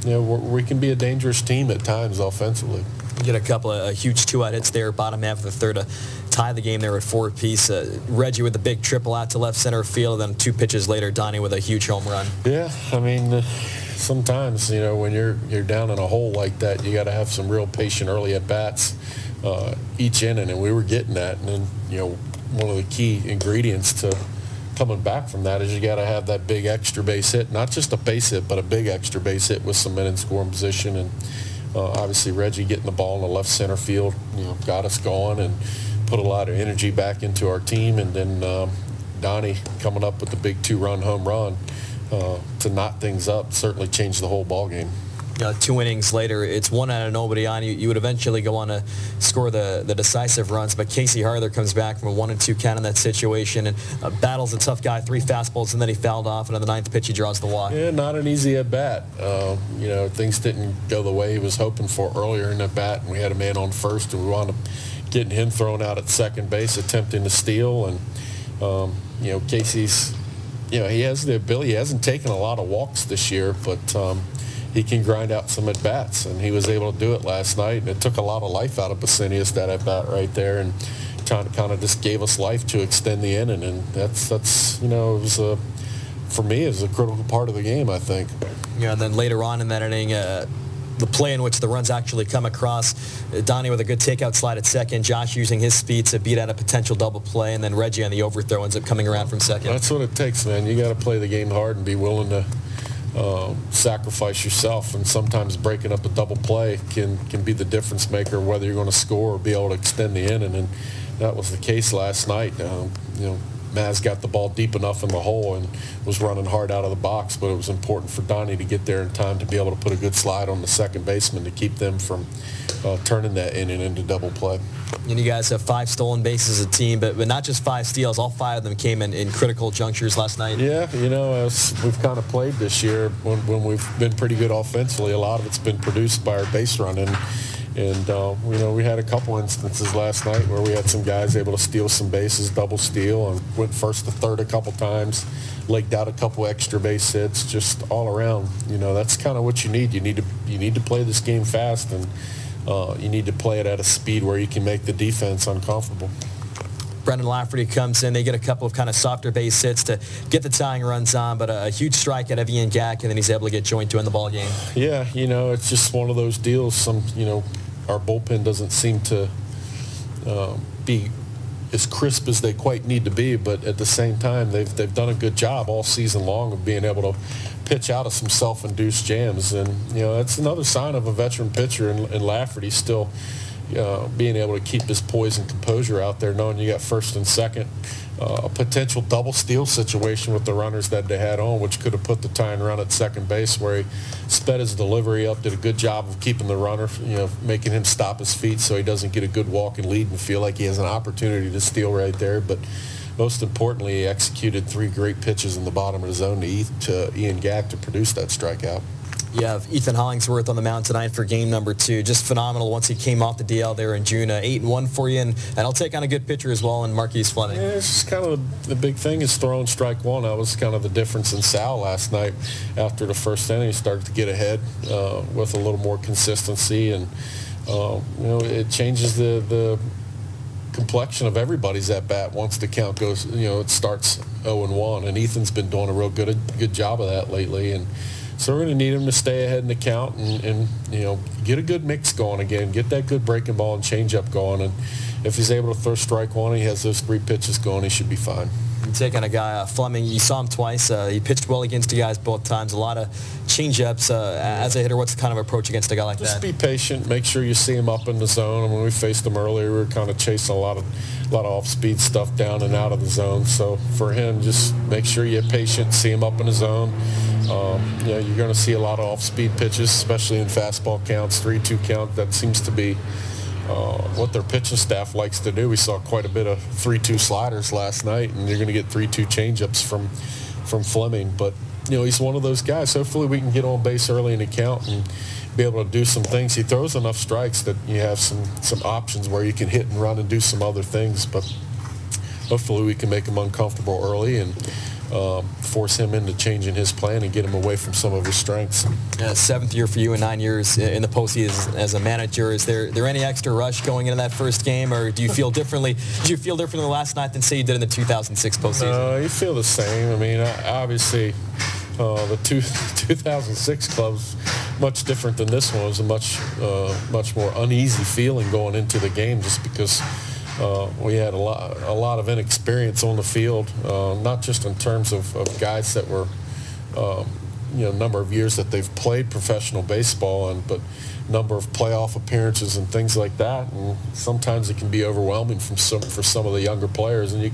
we can be a dangerous team at times offensively. You get a couple of huge 2-out hits there, bottom half of the third, to tie the game there at 4 apiece. Reggie with a big triple out to left center field, and then 2 pitches later, Donnie with a huge home run. Yeah, I mean, sometimes, when you're down in a hole like that, you got to have some real patient early at bats each inning, and we were getting that. And then, one of the key ingredients to coming back from that is you got to have that big extra base hit, not just a base hit, but a big extra base hit with some men in scoring position. And obviously Reggie getting the ball in the left center field, got us going and put a lot of energy back into our team. And then Donnie coming up with the big 2-run home run to knot things up certainly changed the whole ball game. 2 innings later, it's 1 out of nobody on. You would eventually go on to score the decisive runs, but Casey Harther comes back from a 1-2 count in that situation and battles a tough guy, 3 fastballs, and then he fouled off, and on the 9th pitch he draws the walk. Yeah, not an easy at bat. Things didn't go the way he was hoping for earlier in the bat, and we had a man on first, and we wound up getting him thrown out at second base, attempting to steal. And Casey's, he has the ability. He hasn't taken a lot of walks this year, but he can grind out some at-bats, and he was able to do it last night. And it took a lot of life out of Basenius, that at-bat right there, and kind of just gave us life to extend the inning. And that's it was for me, it was a critical part of the game, I think. Yeah, and then later on in that inning, the play in which the runs actually come across, Donnie with a good takeout slide at second, Josh using his speed to beat out a potential double play, and then Reggie on the overthrow ends up coming around from second. That's what it takes, man. You got to play the game hard and be willing to sacrifice yourself, and sometimes breaking up a double play can be the difference maker, whether you're going to score or be able to extend the inning. And that was the case last night. Maz got the ball deep enough in the hole and was running hard out of the box, but it was important for Donnie to get there in time to be able to put a good slide on the second baseman to keep them from turning that inning into double play. And you guys have 5 stolen bases as a team, but not just 5 steals. All 5 of them came in critical junctures last night. Yeah, you know, as we've kind of played this year, when we've been pretty good offensively, a lot of it's been produced by our base running. And you know, we had a couple instances last night where we had some guys able to steal some bases, double steal, and went first to third a couple times, legged out a couple extra base hits, just all around. You know, that's kind of what you need. You need to play this game fast, and you need to play it at a speed where you can make the defense uncomfortable. Brendan Lafferty comes in. They get a couple of kind of softer base hits to get the tying runs on, but a huge strike out of Ian Gack, and then he's able to get joint to end the ball game. Yeah, you know, it's just one of those deals. You know, our bullpen doesn't seem to be as crisp as they quite need to be, but at the same time, they've done a good job all season long of being able to pitch out of some self-induced jams. And, you know, that's another sign of a veteran pitcher in Lafferty still being able to keep his poise and composure out there, knowing you got first and second. A potential double steal situation with the runners that they had on, which could have put the tying run at second base, where he sped his delivery up, did a good job of keeping the runner, you know, making him stop his feet so he doesn't get a good walk and lead and feel like he has an opportunity to steal right there. But most importantly, he executed 3 great pitches in the bottom of the zone to Ian Gack to produce that strikeout. You have Ethan Hollingsworth on the mound tonight for game number 2. Just phenomenal once he came off the DL there in June. 8-1 for you, and I'll take on a good pitcher as well in Marquise Fleming. Yeah, it's just kind of the big thing is throwing strike one. That was kind of the difference in Sal last night. After the first inning, he started to get ahead with a little more consistency, and you know, it changes the complexion of everybody's at bat once the count goes. You know, it starts 0-1, and Ethan's been doing a real good job of that lately. And so we're going to need him to stay ahead in the count and you know, get a good mix going again, get that good breaking ball and changeup going. And if he's able to throw strike one, he has those 3 pitches going, he should be fine. You take on a guy, Fleming, you saw him twice. He pitched well against you guys both times. A lot of changeups. As a hitter, what's the kind of approach against a guy like that? Just be patient. Make sure you see him up in the zone. And when we faced him earlier, we were kind of chasing a lot of off-speed stuff down and out of the zone. So for him, just make sure you're patient, see him up in the zone. You know, you're going to see a lot of off-speed pitches, especially in fastball counts, 3-2 count. That seems to be what their pitching staff likes to do. We saw quite a bit of 3-2 sliders last night, and you're going to get 3-2 changeups from Fleming. But, you know, he's one of those guys. Hopefully we can get on base early in the count and be able to do some things. He throws enough strikes that you have some options where you can hit and run and do some other things. But hopefully we can make him uncomfortable early and force him into changing his plan and get him away from some of his strengths. 7th year for you in 9 years in the postseason as a manager. Is there any extra rush going into that first game, or do you feel differently? Did you feel differently last night than say you did in the 2006 postseason? No, you feel the same. I mean, obviously, the 2006 club's much different than this one. It was a much more uneasy feeling going into the game, just because we had a lot of inexperience on the field, not just in terms of guys that were, you know, number of years that they've played professional baseball, but number of playoff appearances and things like that. And sometimes it can be overwhelming for some of the younger players. And you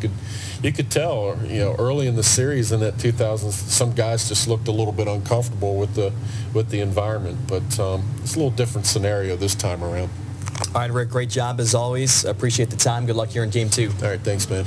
could tell, you know, early in the series in that 2000, some guys just looked a little bit uncomfortable with the environment. But it's a little different scenario this time around. All right, Rick, great job as always. Appreciate the time. Good luck here in Game 2. All right, thanks, man.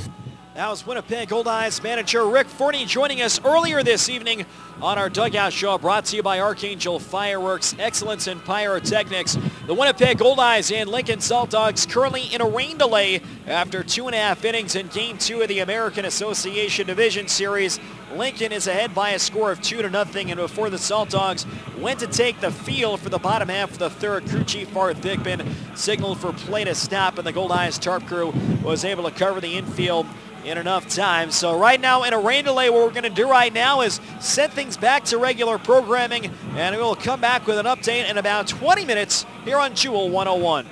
That was Winnipeg Goldeyes manager Rick Forney joining us earlier this evening on our Dugout Show, brought to you by Archangel Fireworks, Excellence in Pyrotechnics. The Winnipeg Goldeyes and Lincoln Saltdogs currently in a rain delay after 2.5 innings in Game 2 of the American Association Division Series. Lincoln is ahead by a score of 2-0, and before the Saltdogs went to take the field for the bottom half of the third, crew chief Art Thigpen signaled for play to stop, and the Goldeyes tarp crew was able to cover the infield in enough time. So right now in a rain delay, what we're going to do right now is send things back to regular programming, and we'll come back with an update in about 20 minutes here on Jewel 101.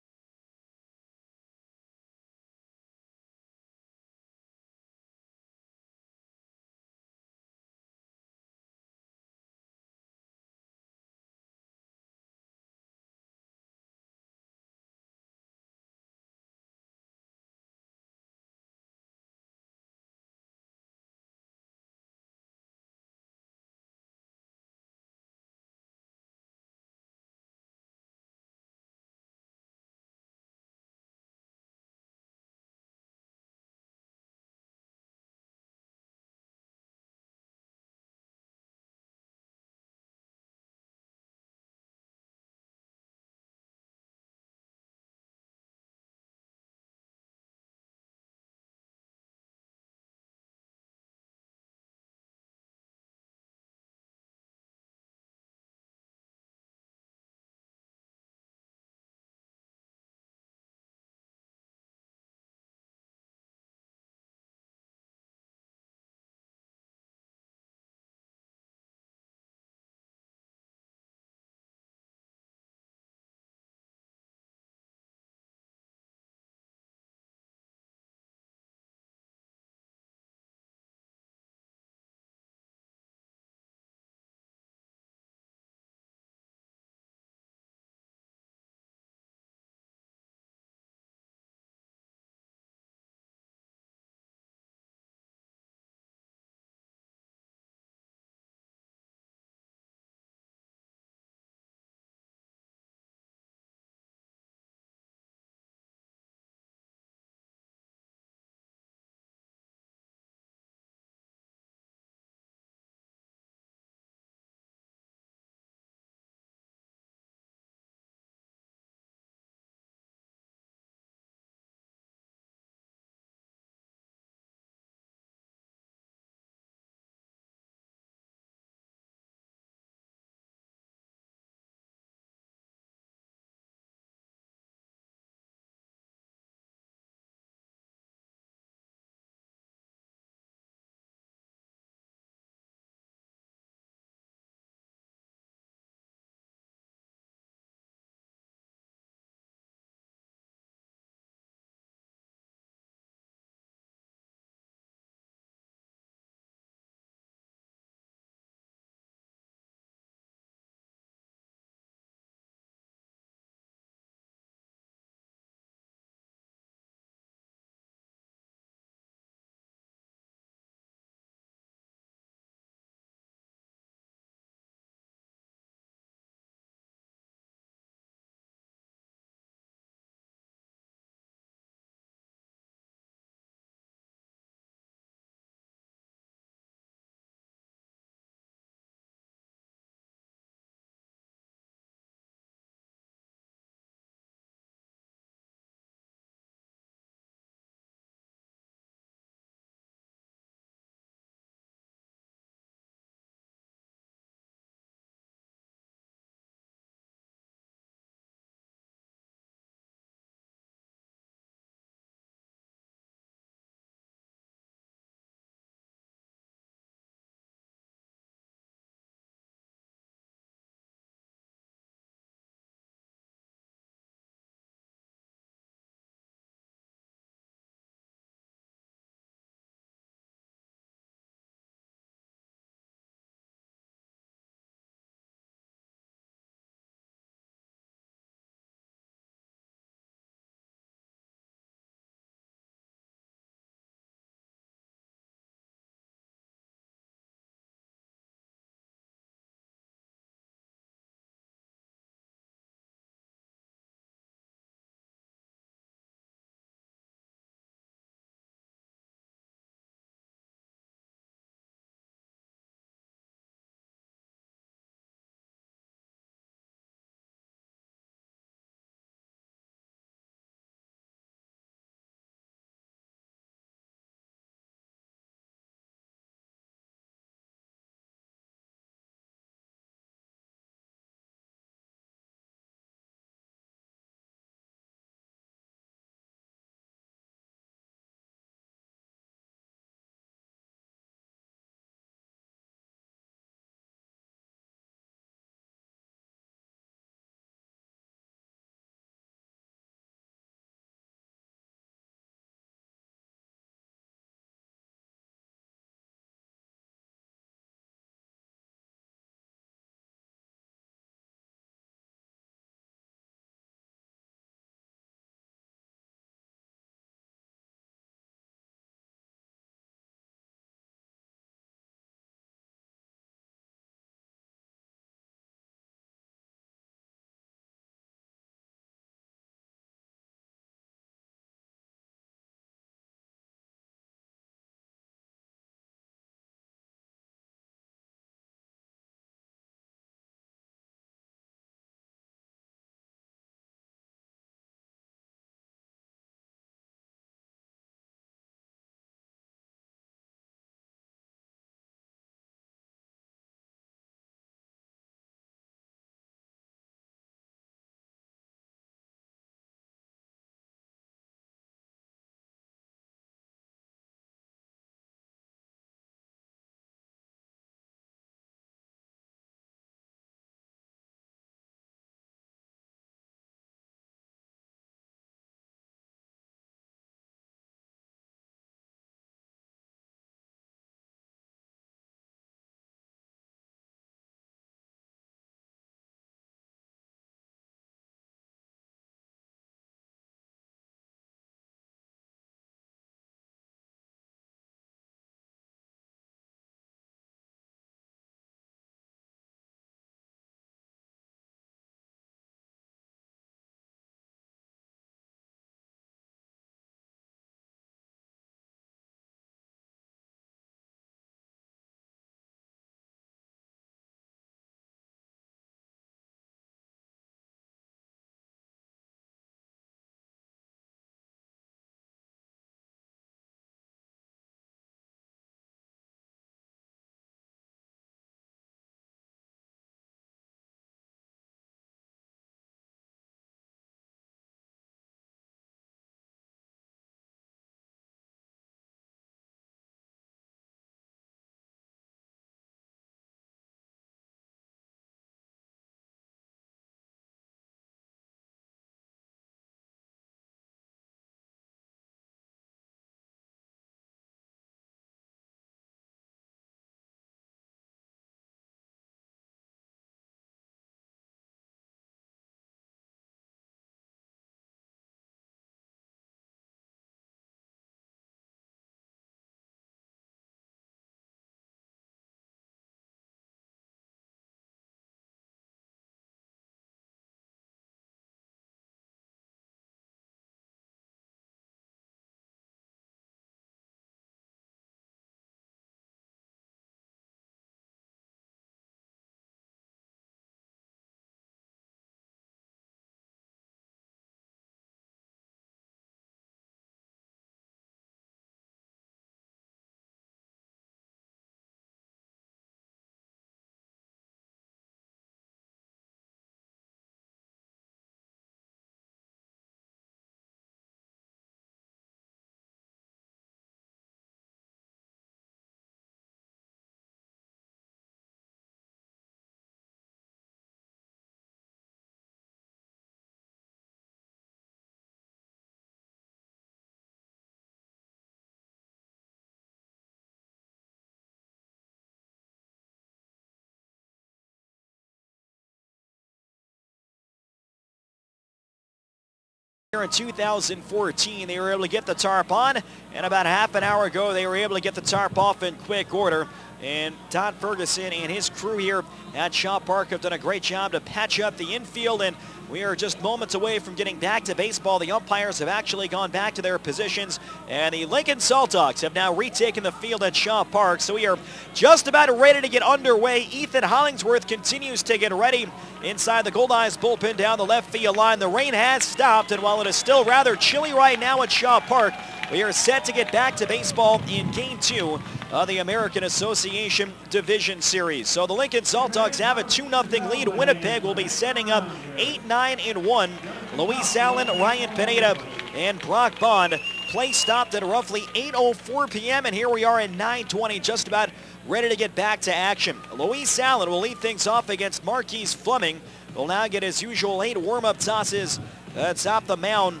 in 2014. They were able to get the tarp on, and about half an hour ago they were able to get the tarp off in quick order. And Todd Ferguson and his crew here at Shaw Park have done a great job to patch up the infield, and we are just moments away from getting back to baseball. The umpires have actually gone back to their positions, and the Lincoln Saltdogs have now retaken the field at Shaw Park. So we are just about ready to get underway. Ethan Hollingsworth continues to get ready inside the Goldeyes bullpen down the left field line. The rain has stopped, and while it is still rather chilly right now at Shaw Park, we are set to get back to baseball in Game 2 of the American Association Division Series. So the Lincoln Saltdogs have a 2-0 lead. Winnipeg will be setting up 8-9-1. Luis Allen, Ryan Pineda, and Brock Bond. Play stopped at roughly 8:04 p.m. and here we are at 9:20, just about ready to get back to action. Luis Allen will lead things off against Marquise Fleming. Will now get his usual 8 warm-up tosses atop the mound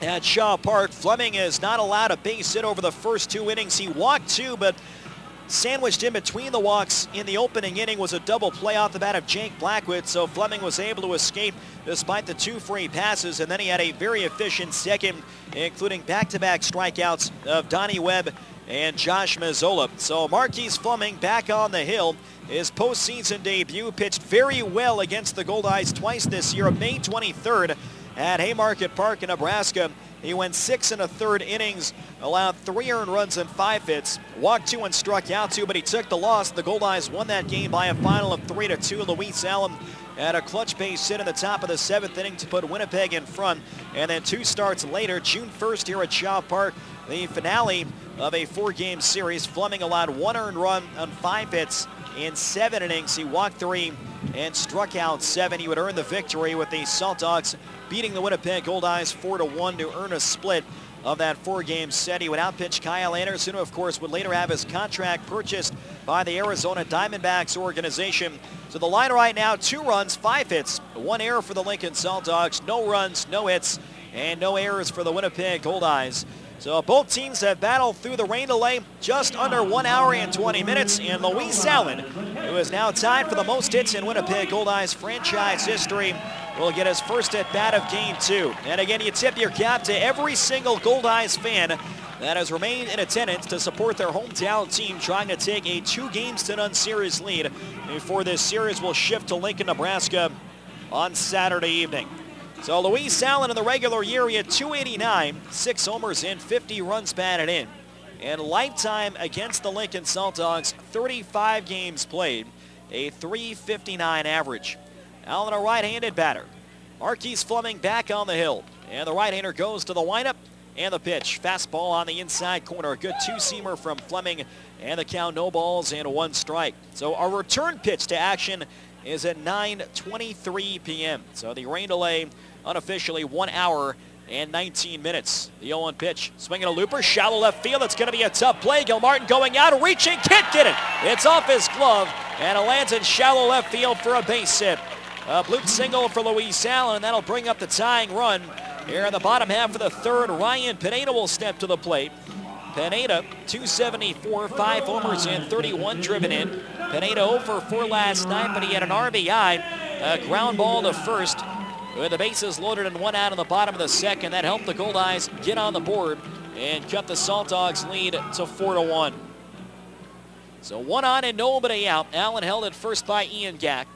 at Shaw Park. Fleming is not allowed a base hit over the first 2 innings. He walked 2, but sandwiched in between the walks in the opening inning was a double play off the bat of Jake Blackwood, so Fleming was able to escape despite the 2 free passes, and then he had a very efficient second, including back-to-back strikeouts of Donnie Webb and Josh Mazzola. So Marquise Fleming back on the hill. His postseason debut, pitched very well against the Goldeyes twice this year. On May 23rd, at Haymarket Park in Nebraska, he went 6 1/3 innings, allowed 3 earned runs and 5 hits, walked 2 and struck out 2, but he took the loss. The Goldeyes won that game by a final of 3-2. Luis Allen had a clutch base hit in the top of the 7th inning to put Winnipeg in front, and then 2 starts later, June 1st here at Shaw Park, the finale of a 4-game series. Fleming allowed 1 earned run on 5 hits in 7 innings. He walked 3 and struck out 7. He would earn the victory with the Saltdogs beating the Winnipeg Goldeyes 4-1 to earn a split of that 4-game set. He would outpitch Kyle Anderson, who of course would later have his contract purchased by the Arizona Diamondbacks organization. So the line right now, 2 runs, 5 hits, 1 error for the Lincoln Saltdogs, no runs, no hits, and no errors for the Winnipeg Goldeyes. So both teams have battled through the rain delay just under 1 hour and 20 minutes, and Luis Allen, who is now tied for the most hits in Winnipeg Goldeyes franchise history, will get his first at bat of Game 2. And again, you tip your cap to every single Goldeyes fan that has remained in attendance to support their hometown team, trying to take a 2-0 series lead before this series will shift to Lincoln, Nebraska on Saturday evening. So Luis Allen in the regular year, he had 289, 6 homers and 50 runs batted in. And lifetime against the Lincoln Saltdogs, 35 games played, a .359 average. Allen, a right-handed batter. Marquise Fleming back on the hill. And the right-hander goes to the windup and the pitch. Fastball on the inside corner. A good 2-seamer from Fleming. And the count, no balls and 1 strike. So our return pitch to action is at 9:23 p.m. So the rain delay unofficially 1 hour and 19 minutes. The 0-1 pitch. Swinging a looper. Shallow left field. It's going to be a tough play. Gilmartin going out. Reaching. Can't get it. It's off his glove. And it lands in shallow left field for a base hit. A bloop single for Luis Allen, and that'll bring up the tying run. Here in the bottom half of the 3rd, Ryan Pineda will step to the plate. Pineda, 274, 5 homers and 31 driven in. Pineda 0 for 4 last night, but he had an RBI, a ground ball to first. With the bases loaded and 1 out in the bottom of the 2nd, that helped the Goldeyes get on the board and cut the Saltdogs lead to 4-1. So 1 on and nobody out. Allen held at first by Ian Gack.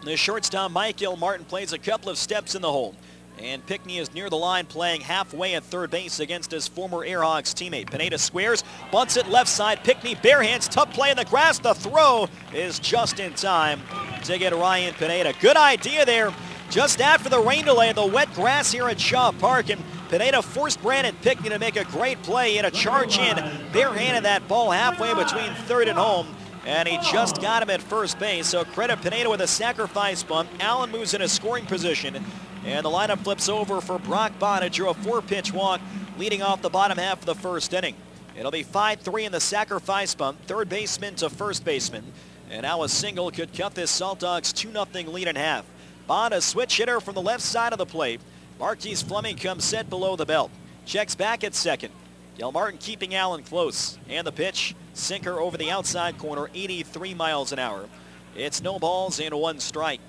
The shortstop, Mike Gilmartin, plays a couple of steps in the hole. And Pickney is near the line, playing halfway at third base against his former Airhawks teammate. Pineda squares, bunts it left side. Pickney bare hands, tough play in the grass. The throw is just in time to get Ryan Pineda. Good idea there. Just after the rain delay, the wet grass here at Shaw Park, and Pineda forced Brandon Pickney to make a great play. He had a charge in, barehanded that ball halfway between third and home. And he just got him at first base. So credit Pineda with a sacrifice bunt. Allen moves in a scoring position. And the lineup flips over for Brock Bond, who drew a 4-pitch walk leading off the bottom half of the 1st inning. It'll be 5-3 in the sacrifice bunt. Third baseman to first baseman. And now a single could cut this Saltdogs 2-0 lead in half. Bond, a switch hitter from the left side of the plate. Marquise Fleming comes set below the belt. Checks back at second. Gilmartin keeping Allen close. And the pitch, sinker over the outside corner, 83 miles an hour. It's no balls and 1 strike.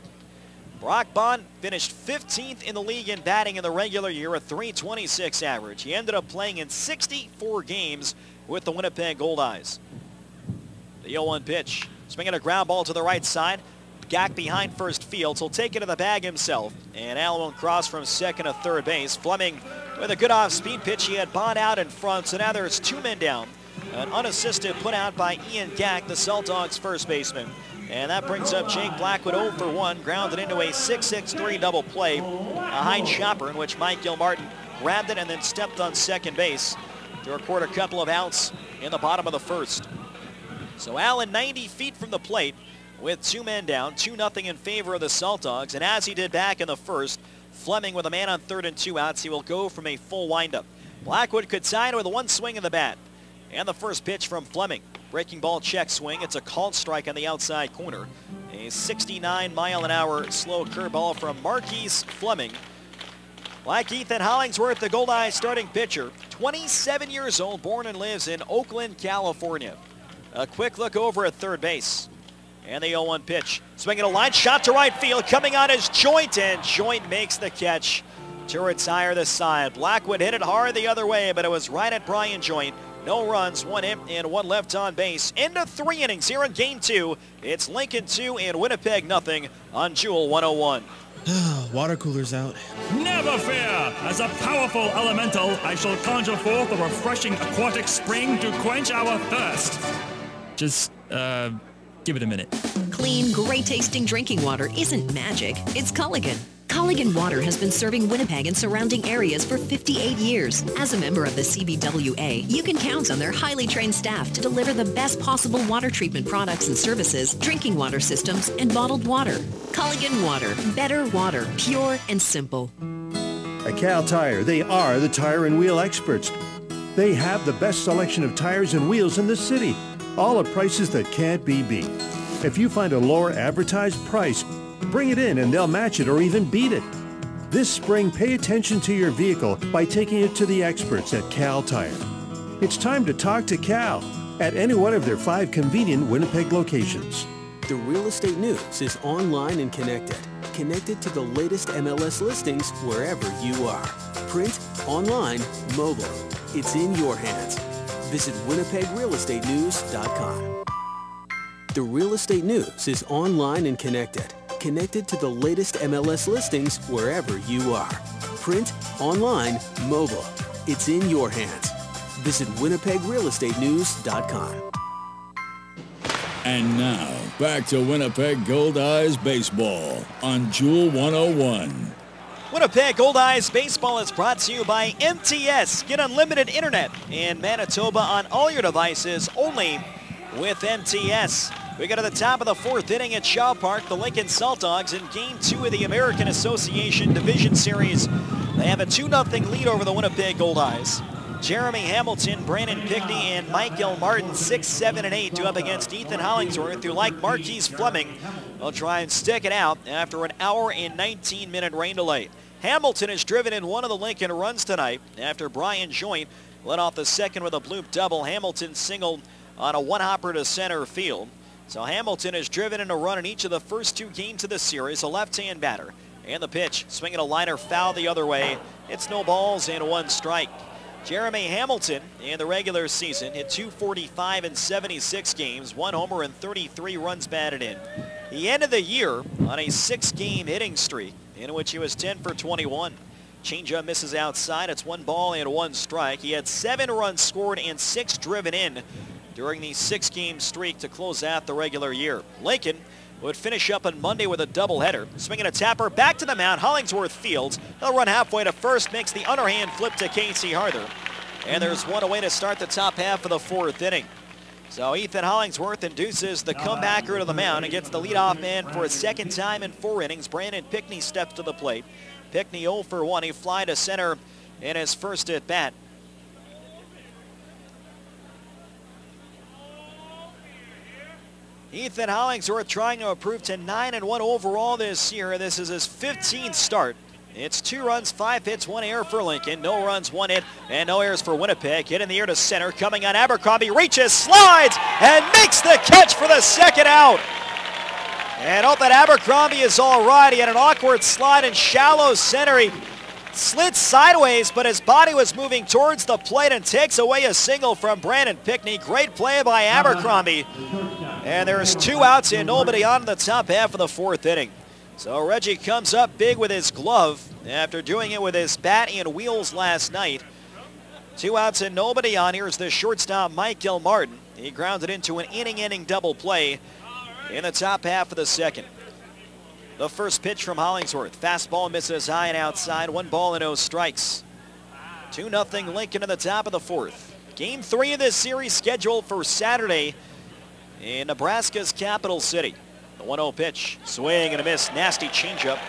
Brock Bond finished 15th in the league in batting in the regular year, a .326 average. He ended up playing in 64 games with the Winnipeg Goldeyes. The 0-1 pitch. Swinging a ground ball to the right side. Gack behind first field. He'll take it to the bag himself. And Allen will cross from second to third base. Fleming with a good off-speed pitch. He had Bond out in front, so now there's 2 men down. An unassisted put out by Ian Gack, the Saltdogs first baseman. And that brings up Jake Blackwood 0 for 1, grounded into a 6-6-3 double play. A high chopper in which Mike Gilmartin grabbed it and then stepped on second base to record a couple of outs in the bottom of the first. So Allen 90 feet from the plate with 2 men down, 2-0 in favor of the Saltdogs. And as he did back in the first, Fleming with a man on third and 2 outs. He will go from a full windup. Blackwood could sign with 1 swing of the bat. And the first pitch from Fleming. Breaking ball check swing. It's a called strike on the outside corner. A 69-mile-an-hour slow curveball from Marquise Fleming. Like Ethan Hollingsworth, the Goldeyes starting pitcher, 27 years old, born and lives in Oakland, California. A quick look over at third base. And the 0-1 pitch. Swinging a line shot to right field. Coming on is Joint, and Joint makes the catch to retire the side. Blackwood hit it hard the other way, but it was right at Brian Joint. No runs, 1 hit and 1 left on base. Into 3 innings here in Game 2. It's Lincoln 2 and Winnipeg nothing on Jewel 101. Water cooler's out. Never fear! As a powerful elemental, I shall conjure forth a refreshing aquatic spring to quench our thirst. Just, give it a minute. Clean, great-tasting drinking water isn't magic. It's Culligan. Culligan Water has been serving Winnipeg and surrounding areas for 58 years. As a member of the CBWA, you can count on their highly trained staff to deliver the best possible water treatment products and services, drinking water systems, and bottled water. Culligan Water. Better water. Pure and simple. At Cal Tire, they are the tire and wheel experts. They have the best selection of tires and wheels in the city, all at prices that can't be beat. If you find a lower advertised price, bring it in and they'll match it or even beat it. This spring, pay attention to your vehicle by taking it to the experts at Cal Tire. It's time to talk to Cal at any one of their 5 convenient Winnipeg locations. The real estate news is online and connected. Connected to the latest MLS listings wherever you are. Print, online, mobile. It's in your hands. Visit WinnipegRealEstateNews.com. The real estate news is online and connected. Connected to the latest MLS listings wherever you are. Print, online, mobile. It's in your hands. Visit WinnipegRealEstateNews.com. And now, back to Winnipeg Goldeyes Baseball on Jewel 101. Winnipeg Goldeyes Baseball is brought to you by MTS. Get unlimited internet in Manitoba on all your devices only with MTS. We go to the top of the 4th inning at Shaw Park. The Lincoln Saltdogs in Game 2 of the American Association Division Series. They have a 2-0 lead over the Winnipeg Goldeyes. Jeremy Hamilton, Brandon Pickney, and Mike Gilmartin, 6, 7, and 8, to up against Ethan Hollingsworth, who, like Marquise Fleming, will try and stick it out after an hour and 19-minute rain delay. Hamilton has driven in one of the Lincoln runs tonight after Brian Joint led off the second with a bloop double. Hamilton singled on a one-hopper to center field. So Hamilton has driven in a run in each of the first 2 games of the series, a left-hand batter. And the pitch, swinging a liner foul the other way. It's no balls and 1 strike. Jeremy Hamilton in the regular season hit .245 in 76 games, 1 homer and 33 runs batted in. He ended the year on a 6-game hitting streak in which he was 10 for 21. Changeup misses outside. It's 1 ball and 1 strike. He had 7 runs scored and 6 driven in during the 6-game streak to close out the regular year. Lincoln would finish up on Monday with a doubleheader. Swinging a tapper back to the mound. Hollingsworth fields. He'll run halfway to first, makes the underhand flip to Casey Harder. And there's 1 away to start the top half of the 4th inning. So Ethan Hollingsworth induces the comebacker to the mound and gets the leadoff man for a 2nd time in 4 innings. Brandon Pickney steps to the plate. Pickney 0 for 1. He fly to center in his first at bat. Ethan Hollingsworth trying to improve to 9-1 overall this year. This is his 15th start. It's 2 runs, 5 hits, 1 error for Lincoln. No runs, 1 hit, and no errors for Winnipeg. Hit in the air to center. Coming on Abercrombie. Reaches, slides, and makes the catch for the 2nd out. And hope that Abercrombie is all right. He had an awkward slide in shallow center. He slid sideways, but his body was moving towards the plate and takes away a single from Brandon Pickney. Great play by Abercrombie. And there's 2 outs and nobody on in the top half of the 4th inning. So Reggie comes up big with his glove after doing it with his bat and wheels last night. 2 outs and nobody on. Here's the shortstop, Mike Gilmartin. He grounded into an inning-ending double play in the top half of the 2nd. The first pitch from Hollingsworth. Fastball misses high and outside. 1 ball and no strikes. 2-0 Lincoln in the top of the 4th. Game 3 of this series scheduled for Saturday in Nebraska's capital city. The 1-0 pitch. Swing and a miss. Nasty changeup.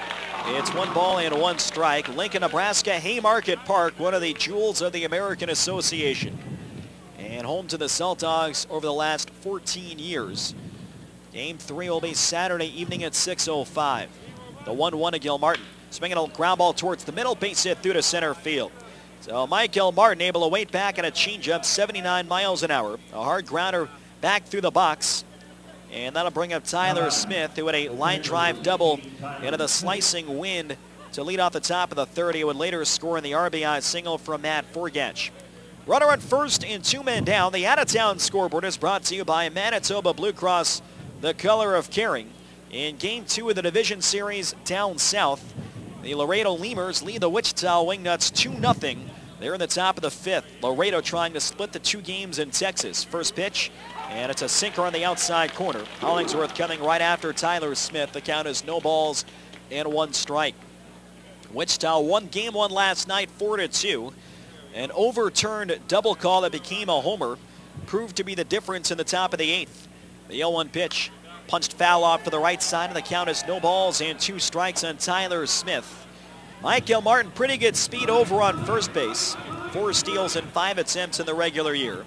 It's 1 ball and 1 strike. Lincoln, Nebraska, Haymarket Park, one of the jewels of the American Association. And home to the Saltdogs over the last 14 years. Game 3 will be Saturday evening at 6:05. The 1-1 to Gilmartin. Swinging a ground ball towards the middle, base hit through to center field. So Mike Gilmartin able to wait back at a changeup, 79 miles an hour. A hard grounder back through the box. And that'll bring up Tyler Smith, who had a line drive double into the slicing wind to lead off the top of the 3rd. He would later score in the RBI single from Matt Forgatch. Runner at first and 2 men down. The out-of-town scoreboard is brought to you by Manitoba Blue Cross, the color of caring. In Game 2 of the Division Series down south, the Laredo Lemurs lead the Wichita Wingnuts 2-0. They're in the top of the 5th. Laredo trying to split the 2 games in Texas. First pitch, and it's a sinker on the outside corner. Hollingsworth coming right after Tyler Smith. The count is no balls and 1 strike. Wichita won Game 1 last night 4-2. An overturned double call that became a homer proved to be the difference in the top of the 8th. The 0-1 pitch punched foul off to the right side, and the count is no balls and 2 strikes on Tyler Smith. Mike Gilmartin, pretty good speed over on first base. 4 steals and 5 attempts in the regular year.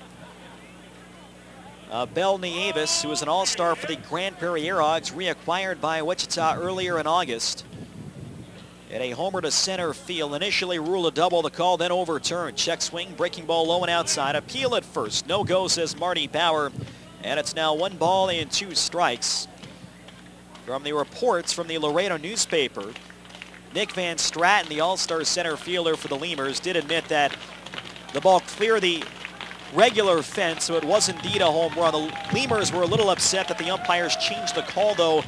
Bell Nieves, who was an all-star for the Grand Prairie Airhogs, reacquired by Wichita earlier in August. At a homer to center field, initially ruled a double, the call then overturned. Check swing, breaking ball low and outside. Appeal at first, no go, says Marty Bauer. And it's now 1 ball and 2 strikes. From the reports from the Laredo newspaper, Nick Van Straten, the all-star center fielder for the Lemurs, did admit that the ball cleared the regular fence, so it was indeed a home run. The Lemurs were a little upset that the umpires changed the call, though,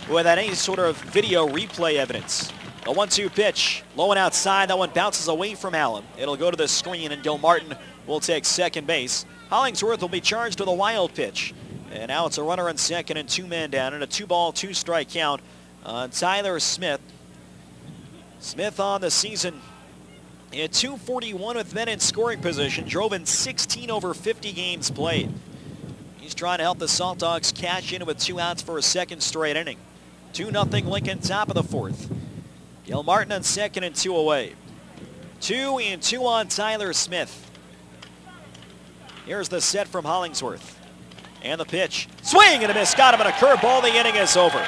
without any sort of video replay evidence. The 1-2 pitch, low and outside. That one bounces away from Allen. It'll go to the screen, and Gilmartin will take second base. Hollingsworth will be charged with a wild pitch. And now it's a runner on second and 2 men down, and a 2-ball, 2-strike count on Tyler Smith. Smith on the season at .241 with men in scoring position, drove in 16 over 50 games played. He's trying to help the Saltdogs cash in with 2 outs for a 2nd straight inning. 2-0 Lincoln, top of the 4th. Gilmartin on second and 2 away. 2-2 on Tyler Smith. Here's the set from Hollingsworth. And the pitch. Swing and a miss. Got him on a curveball. The inning is over.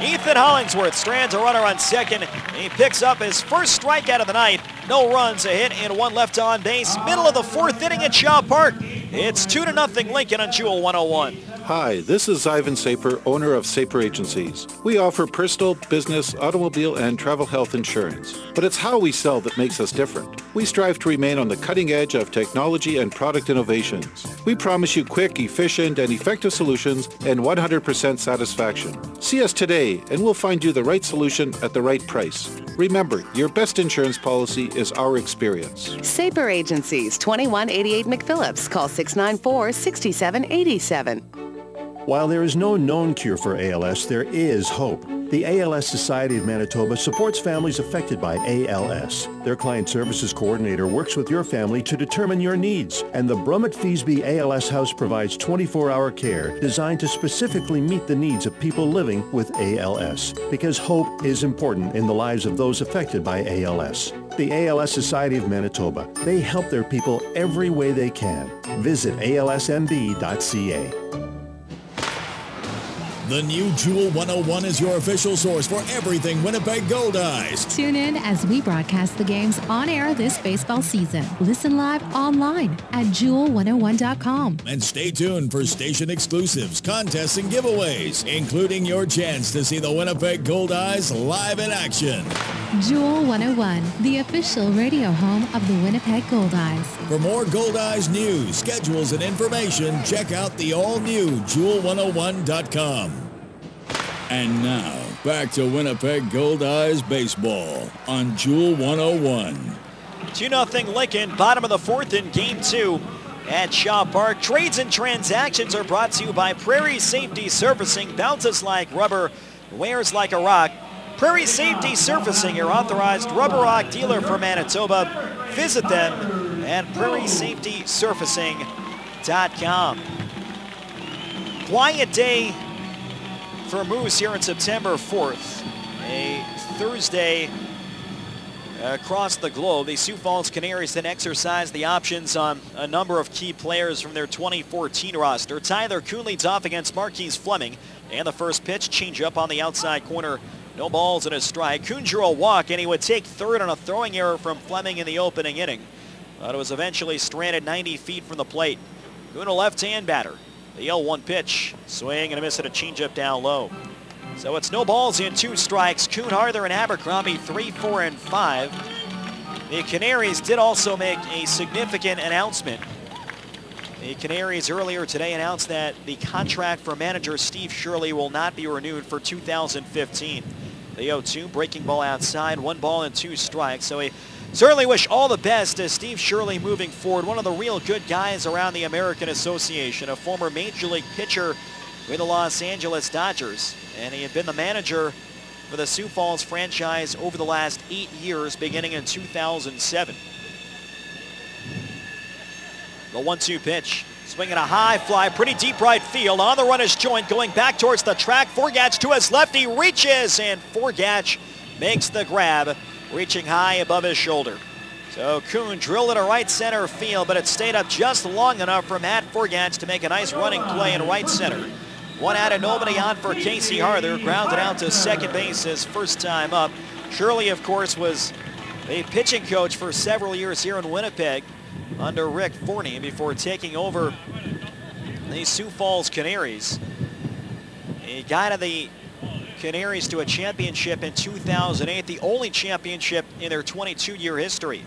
Ethan Hollingsworth strands a runner on second. He picks up his first strikeout of the night. No runs, a hit, and 1 left on base. Middle of the 4th inning at Shaw Park. It's 2-0 Lincoln on Jewel 101. Hi, this is Ivan Saper, owner of Saper Agencies. We offer personal, business, automobile, and travel health insurance. But it's how we sell that makes us different. We strive to remain on the cutting edge of technology and product innovations. We promise you quick, efficient, and effective solutions and 100% satisfaction. See us today, and we'll find you the right solution at the right price. Remember, your best insurance policy is our experience. Saper Agencies, 2188 McPhillips. Call 694-6787. While there is no known cure for ALS, there is hope. The ALS Society of Manitoba supports families affected by ALS. Their client services coordinator works with your family to determine your needs, and the Brummett-Feasby ALS House provides 24-hour care designed to specifically meet the needs of people living with ALS, because hope is important in the lives of those affected by ALS. The ALS Society of Manitoba. They help their people every way they can. Visit alsmb.ca. The new Jewel 101 is your official source for everything Winnipeg Goldeyes. Tune in as we broadcast the games on air this baseball season. Listen live online at jewel101.com. And stay tuned for station exclusives, contests, and giveaways, including your chance to see the Winnipeg Goldeyes live in action. Jewel 101, the official radio home of the Winnipeg Goldeyes. For more Goldeyes news, schedules, and information, check out the all-new jewel101.com. And now, back to Winnipeg Goldeyes baseball on Jewel 101. 2-0 Lincoln, bottom of the fourth in Game 2 at Shaw Park. Trades and transactions are brought to you by Prairie Safety Surfacing. Bounces like rubber, wears like a rock. Prairie Safety Surfacing, your authorized rubber rock dealer for Manitoba. Visit them at prairieSafetySurfacing.com. Quiet day for Moose here on September 4th, a Thursday across the globe. The Sioux Falls Canaries then exercise the options on a number of key players from their 2014 roster. Tyler Kuhn leads off against Marquise Fleming, and the first pitch, change up on the outside corner. No balls and a strike. Kuhn drew a walk, and he would take third on a throwing error from Fleming in the opening inning. But it was eventually stranded 90 feet from the plate. Kuhn, a left-hand batter. The 0-1 pitch, swing and a miss at a changeup down low. So it's no balls and 2 strikes. Kuhn, Harther, and Abercrombie 3, 4, and 5. The Canaries did also make a significant announcement. The Canaries earlier today announced that the contract for manager Steve Shirley will not be renewed for 2015. The 0-2, breaking ball outside, 1 ball and 2 strikes. So we certainly wish all the best to Steve Shirley moving forward. One of the real good guys around the American Association, a former Major League pitcher with the Los Angeles Dodgers. And he had been the manager for the Sioux Falls franchise over the last 8 years, beginning in 2007. The 1-2 pitch, swinging a high fly, pretty deep right field. On the run is Joint, going back towards the track. Forgatch to his left, he reaches, and Forgatch makes the grab, reaching high above his shoulder. So Kuhn drilled it to right center field, but it stayed up just long enough for Matt Forgatch to make a nice running play in right center. 1 out and nobody on for Casey Harther, grounded out to second base his first time up. Shirley, of course, was a pitching coach for several years here in Winnipeg under Rick Forney before taking over the Sioux Falls Canaries. He guided the Canaries to a championship in 2008, the only championship in their 22-year history.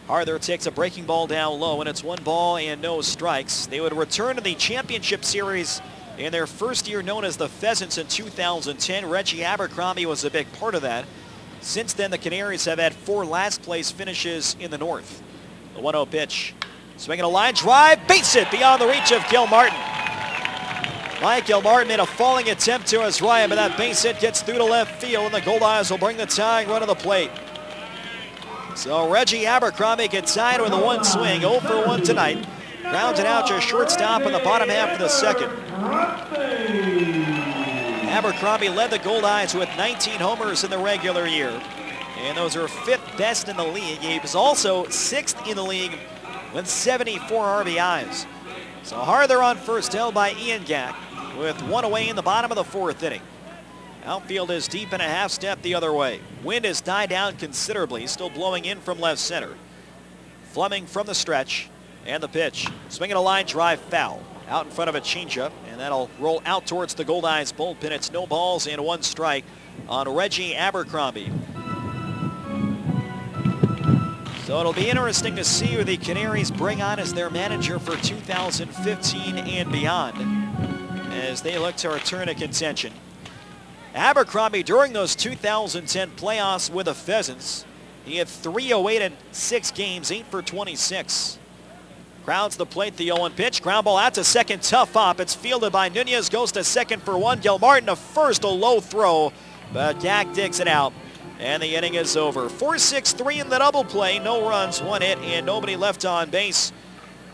Harther takes a breaking ball down low, and it's 1 ball and no strikes. They would return to the championship series in their first year known as the Pheasants in 2010. Reggie Abercrombie was a big part of that. Since then, the Canaries have had 4 last-place finishes in the North. The 1-0 pitch, swinging a line drive, base hit beyond the reach of Gilmartin. Mike Gilmartin made a falling attempt to his right, but that base hit gets through to left field, and the Goldeyes will bring the tying run to the plate. So Reggie Abercrombie gets tied with a 1 swing, 0 for 1 tonight. Grounded out to shortstop in the bottom half of the second. Abercrombie led the Goldeyes with 19 homers in the regular year, and those are 5th best in the league. He was also 6th in the league with 74 RBIs. So Harther on first, held by Ian Gack, with 1 away in the bottom of the 4th inning. Outfield is deep and a half step the other way. Wind has died down considerably, still blowing in from left center. Fleming from the stretch, and the pitch. Swinging a line drive, foul. Out in front of a changeup, and that'll roll out towards the Goldeyes bullpen. It's no balls and 1 strike on Reggie Abercrombie. So it'll be interesting to see who the Canaries bring on as their manager for 2015 and beyond, as they look to return to contention. Abercrombie, during those 2010 playoffs with the Pheasants, he had 308 in 6 games, 8 for 26. Crowds the plate, the 0-1 pitch. Ground ball out to second, tough hop. It's fielded by Nunez, goes to second for 1. Gilmartin to first, a low throw, but Gack digs it out, and the inning is over. 4-6-3 in the double play, no runs, 1 hit, and nobody left on base.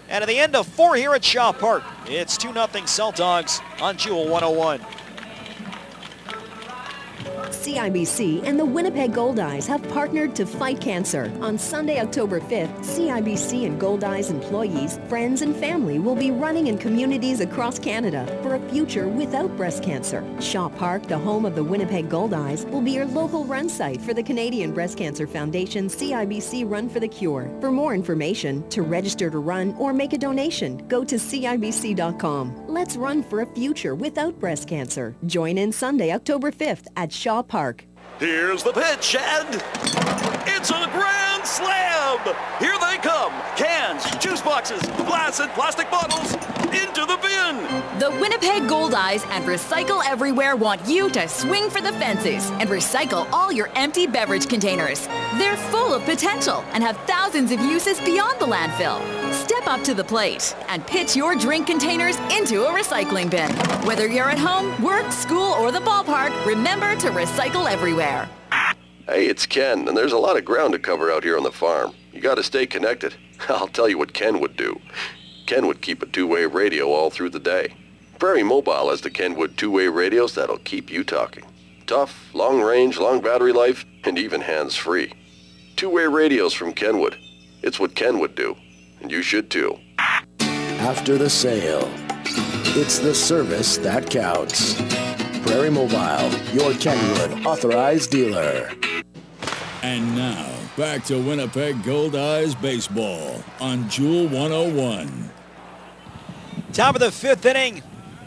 And at the end of 4 here at Shaw Park, it's 2-0 Saltdogs on Jewel 101. CIBC and the Winnipeg Goldeyes have partnered to fight cancer. On Sunday, October 5th, CIBC and Goldeyes employees, friends, and family will be running in communities across Canada for a future without breast cancer. Shaw Park, the home of the Winnipeg Goldeyes, will be your local run site for the Canadian Breast Cancer Foundation CIBC Run for the Cure. For more information, to register to run or make a donation, go to CIBC.com. Let's run for a future without breast cancer. Join in Sunday, October 5th at Shaw Park. Here's the pitch, and it's a grand slam! Here they come. Cans, juice boxes, glass and plastic bottles, into the bin! The Winnipeg Goldeyes and Recycle Everywhere want you to swing for the fences and recycle all your empty beverage containers. They're full of potential and have thousands of uses beyond the landfill. Step up to the plate and pitch your drink containers into a recycling bin. Whether you're at home, work, school, or the ballpark, remember to recycle everywhere. Hey, it's Ken, and there's a lot of ground to cover out here on the farm. You gotta stay connected. I'll tell you what Ken would do. Ken would keep a two-way radio all through the day. Prairie Mobile has the Kenwood two-way radios that'll keep you talking. Tough, long range, long battery life, and even hands-free. Two-way radios from Kenwood. It's what Ken would do, and you should too. After the sale, it's the service that counts. Prairie Mobile, your Kenwood authorized dealer. And now, back to Winnipeg Goldeyes baseball on Jewel 101. Top of the fifth inning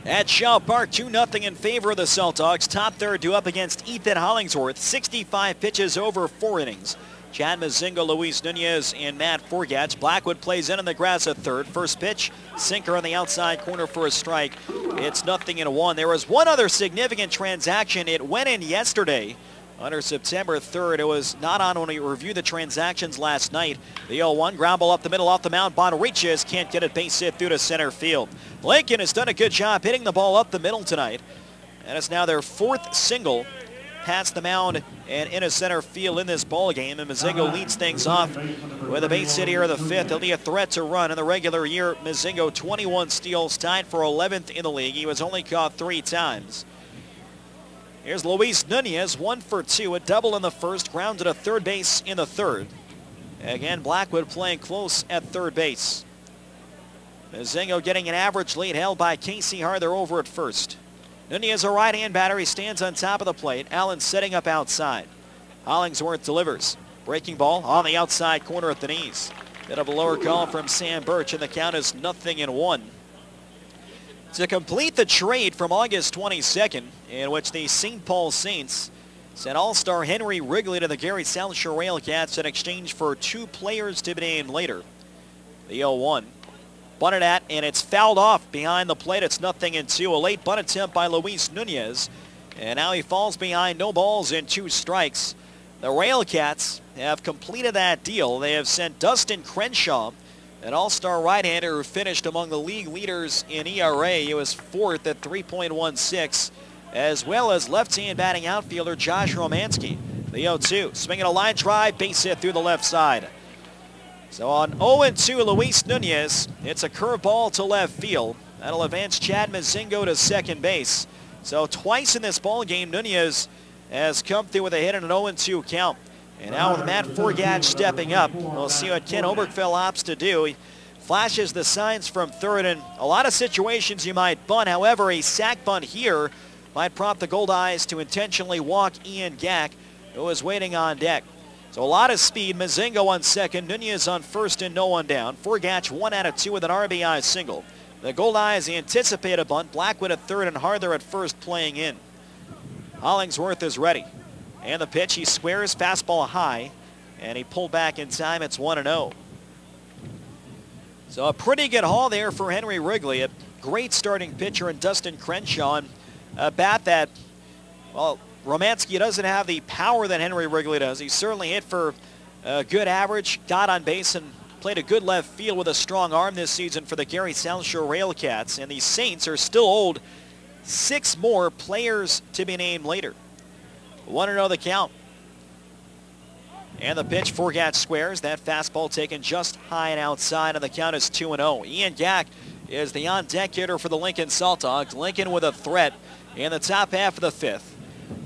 at Shaw Park, 2-0 in favor of the Saltdogs. Top third due up against Ethan Hollingsworth. 65 pitches over 4 innings. Chad Mazingo, Luis Nunez, and Matt Forgatch. Blackwood plays in on the grass at third. First pitch, sinker on the outside corner for a strike. It's 0-1. There was one other significant transaction. It went in yesterday under September 3rd. It was not on when we reviewed the transactions last night. The 0-1, ground ball up the middle off the mound. Bond reaches, can't get it, base hit through to center field. Lincoln has done a good job hitting the ball up the middle tonight. And it's now their 4th single past the mound and into center field in this ball game. And Mazingo leads things off with a base hit here of the 5th. He'll be a threat to run. In the regular year, Mazingo 21 steals, tied for 11th in the league. He was only caught 3 times. Here's Luis Nunez, 1 for 2, a double in the first, grounded to third base in the third. Again, Blackwood playing close at third base. Mazingo getting an average lead held by Casey Harder over at first. Nunez, a right-hand batter. He stands on top of the plate. Allen setting up outside. Hollingsworth delivers. Breaking ball on the outside corner at the knees. Bit of a lower call from Sam Birch, and the count is 0-1. To complete the trade from August 22nd, in which the St. Paul Saints sent All-Star Henry Wrigley to the Gary South Shore Railcats in exchange for 2 players to be named later. The 0-1. Bunted at, and it's fouled off behind the plate. It's 0-2. A late bunt attempt by Luis Nunez. And now he falls behind, no balls and 2 strikes. The Railcats have completed that deal. They have sent Dustin Crenshaw, an all-star right-hander who finished among the league leaders in ERA. He was 4th at 3.16, as well as left-hand batting outfielder Josh Romanski. The 0-2, swinging a line drive, base hit through the left side. So on 0-2, Luis Nunez, it's a curveball to left field. That'll advance Chad Mazingo to second base. So twice in this ball game, Nunez has come through with a hit and an 0-2 count. And now with Matt Forgatch stepping up, we'll see what Ken Obergfell opts to do. He flashes the signs from third. In a lot of situations you might bunt. However, a sac bunt here might prompt the Goldeyes to intentionally walk Ian Gack, who is waiting on deck. So a lot of speed. Mazingo on second, Nunez on first, and no one down. Forgatch 1 out of 2 with an RBI single. The Goldeyes anticipate a bunt. Blackwood at third and Harder at first playing in. Hollingsworth is ready. And the pitch, he squares, fastball high, and he pulled back in time. It's 1-0. So a pretty good haul there for Henry Wrigley. A great starting pitcher in Dustin Crenshaw. And a bat that, well, Romanski doesn't have the power that Henry Wrigley does. He certainly hit for a good average, got on base, and played a good left field with a strong arm this season for the Gary South Shore Railcats. And the Saints are still owed 6 more players to be named later. 1-0 the count. And the pitch, Forgatch squares. That fastball taken just high and outside, and the count is 2-0. Ian Gack is the on-deck hitter for the Lincoln Saltdogs. Lincoln with a threat in the top half of the 5th.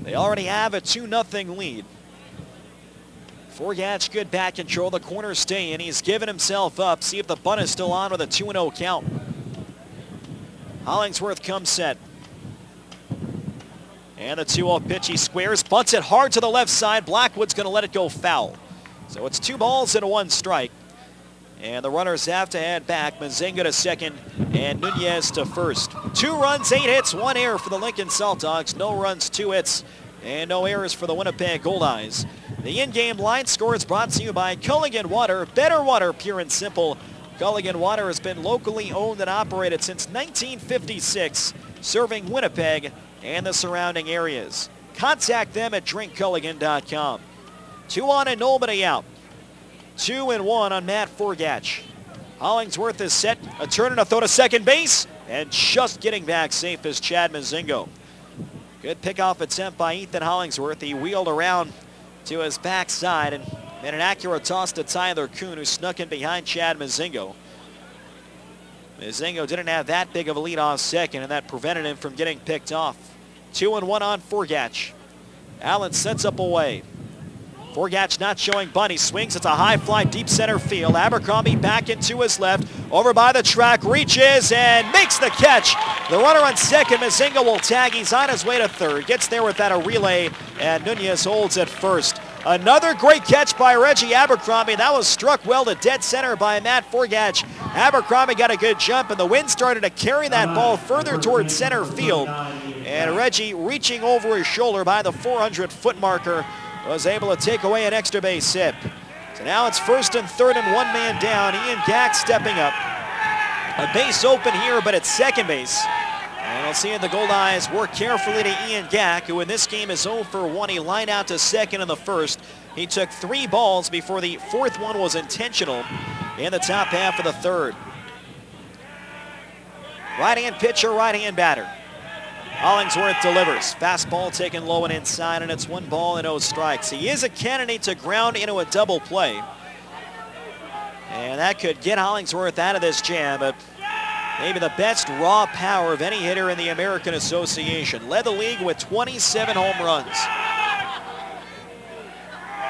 They already have a 2-0 lead. Forgatch good bat control. The corner stay in. He's given himself up. See if the bunt is still on with a 2-0 count. Hollingsworth comes set. And the 2-0 pitch, he squares, bunts it hard to the left side. Blackwood's going to let it go foul. So it's 2 balls and 1 strike. And the runners have to head back. Mazinga to second and Nunez to first. 2 runs, 8 hits, 1 error for the Lincoln Saltdogs. No runs, 2 hits, and no errors for the Winnipeg Goldeyes. The in-game line score is brought to you by Culligan Water. Better water, pure and simple. Culligan Water has been locally owned and operated since 1956, serving Winnipeg and the surrounding areas. Contact them at drinkculligan.com. 2 on and nobody out. 2-1 on Matt Forgatch. Hollingsworth is set. A turn and a throw to second base. And just getting back safe is Chad Mazingo. Good pickoff attempt by Ethan Hollingsworth. He wheeled around to his backside and made an accurate toss to Tyler Kuhn, who snuck in behind Chad Mazingo. Mazingo didn't have that big of a lead off second, and that prevented him from getting picked off. 2-1 on Forgatch. Allen sets up away. Forgatch not showing bunt. He swings. It's a high fly, deep center field. Abercrombie back into his left. Over by the track, reaches and makes the catch. The runner on second, Mazinga will tag. He's on his way to third. Gets there without a relay, and Nunez holds at first. Another great catch by Reggie Abercrombie. That was struck well to dead center by Matt Forgatch. Abercrombie got a good jump, and the wind started to carry that ball further towards center field. And Reggie, reaching over his shoulder by the 400-foot marker, was able to take away an extra base hit. So now it's first and third and 1 man down. Ian Gack stepping up. A base open here, but at second base. And we'll see the Goldeyes work carefully to Ian Gack, who in this game is 0 for 1. He lined out to second in the first. He took 3 balls before the 4th one was intentional in the top half of the 3rd. Right-hand pitcher, right-hand batter. Hollingsworth delivers. Fastball taken low and inside, and it's 1 ball and 0 strikes. He is a candidate to ground into a double play. And that could get Hollingsworth out of this jam, but maybe the best raw power of any hitter in the American Association. Led the league with 27 home runs.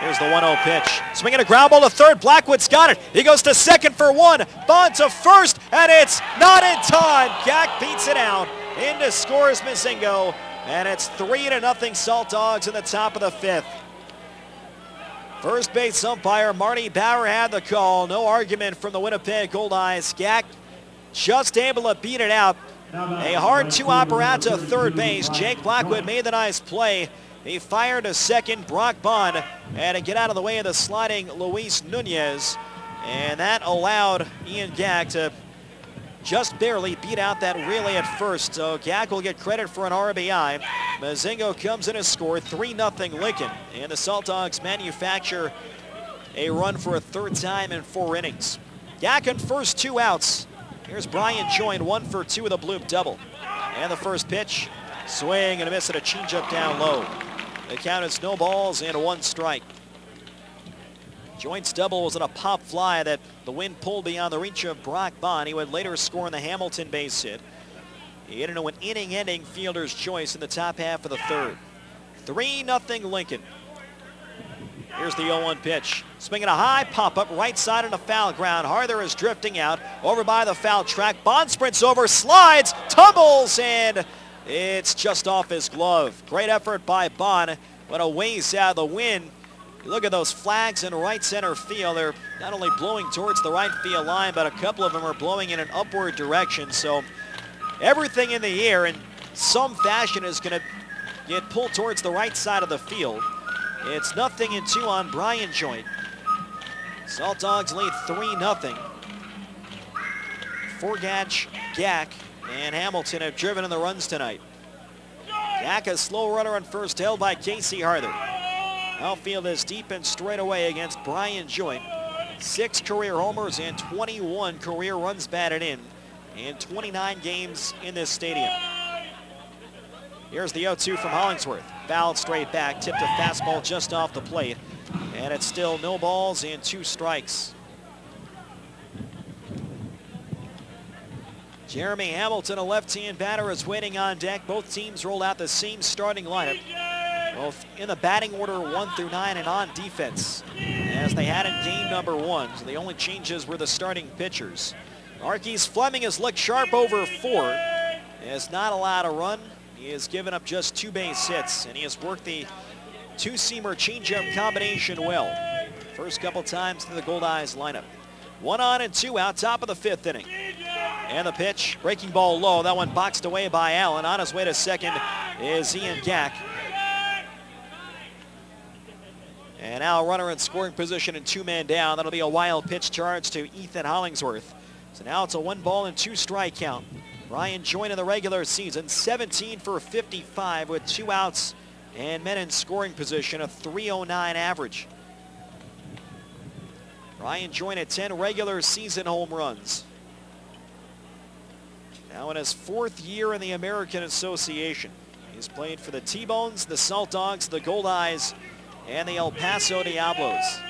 Here's the 1-0 pitch. Swinging a ground ball to third. Blackwood's got it. He goes to second for 1. Bond to first, and it's not in time. Gack beats it out. Into scores Mazingo, and it's 3-0 Saltdogs in the top of the 5th. First base umpire Marty Bauer had the call. No argument from the Winnipeg Goldeyes. Gack just able to beat it out. A hard 2-hopper out to third base. Jake Blackwood made the nice play. He fired to second. Brock Bond had to get out of the way of the sliding Luis Nunez, and that allowed Ian Gack to just barely beat out that relay at first. So Gack will get credit for an RBI. Mazingo comes in to score 3-0 Lincoln. And the Saltdogs manufacture a run for a 3rd time in 4 innings. Gack in first, 2 outs. Here's Brian Joyne, 1 for 2 with a bloop double. And the first pitch, swing and a miss at a changeup down low. The count is no balls and 1 strike. Joyne's double was on a pop fly that the wind pulled beyond the reach of Brock Bond. He would later score on the Hamilton base hit. He hit into an inning-ending fielder's choice in the top half of the 3rd. 3-0 Lincoln. Here's the 0-1 pitch. Swinging a high pop-up right side on the foul ground. Harther is drifting out over by the foul track. Bond sprints over, slides, tumbles, and it's just off his glove. Great effort by Bond, but a ways out of the wind. You look at those flags in right center field. They're not only blowing towards the right field line, but a couple of them are blowing in an upward direction. So everything in the air in some fashion is going to get pulled towards the right side of the field. It's 0-2 on Brian Joyne. Saltdogs lead 3-0. Forgatch, Gack, and Hamilton have driven in the runs tonight. Gack, a slow runner on first, held by Casey Harther. Outfield is deep and straight away against Brian Joyne. 6 career homers and 21 career runs batted in 29 games in this stadium. Here's the 0-2 from Hollingsworth. Fouled straight back, tipped a fastball just off the plate, and it's still no balls and 2 strikes. Jeremy Hamilton, a left-hand batter, is waiting on deck. Both teams rolled out the same starting lineup. both in the batting order 1 through 9 and on defense, as they had in game number 1. So the only changes were the starting pitchers. Marquise Fleming has looked sharp over 4. He has not allowed a run. He has given up just 2 base hits, and he has worked the two-seamer changeup combination well. First couple times to the Goldeyes lineup. 1 on and 2 out, top of the 5th inning. And the pitch, breaking ball low. That one boxed away by Allen. On his way to second is Ian Gack. And now a runner in scoring position and 2 men down. That'll be a wild pitch charge to Ethan Hollingsworth. So now it's a 1-ball-and-2 strike count. Ryan joined in the regular season, 17 for 55 with 2 outs and men in scoring position, a .309 average. Ryan joined at 10 regular season home runs. Now in his 4th year in the American Association. He's played for the T-Bones, the Saltdogs, the Goldeyes, and the El Paso Diablos.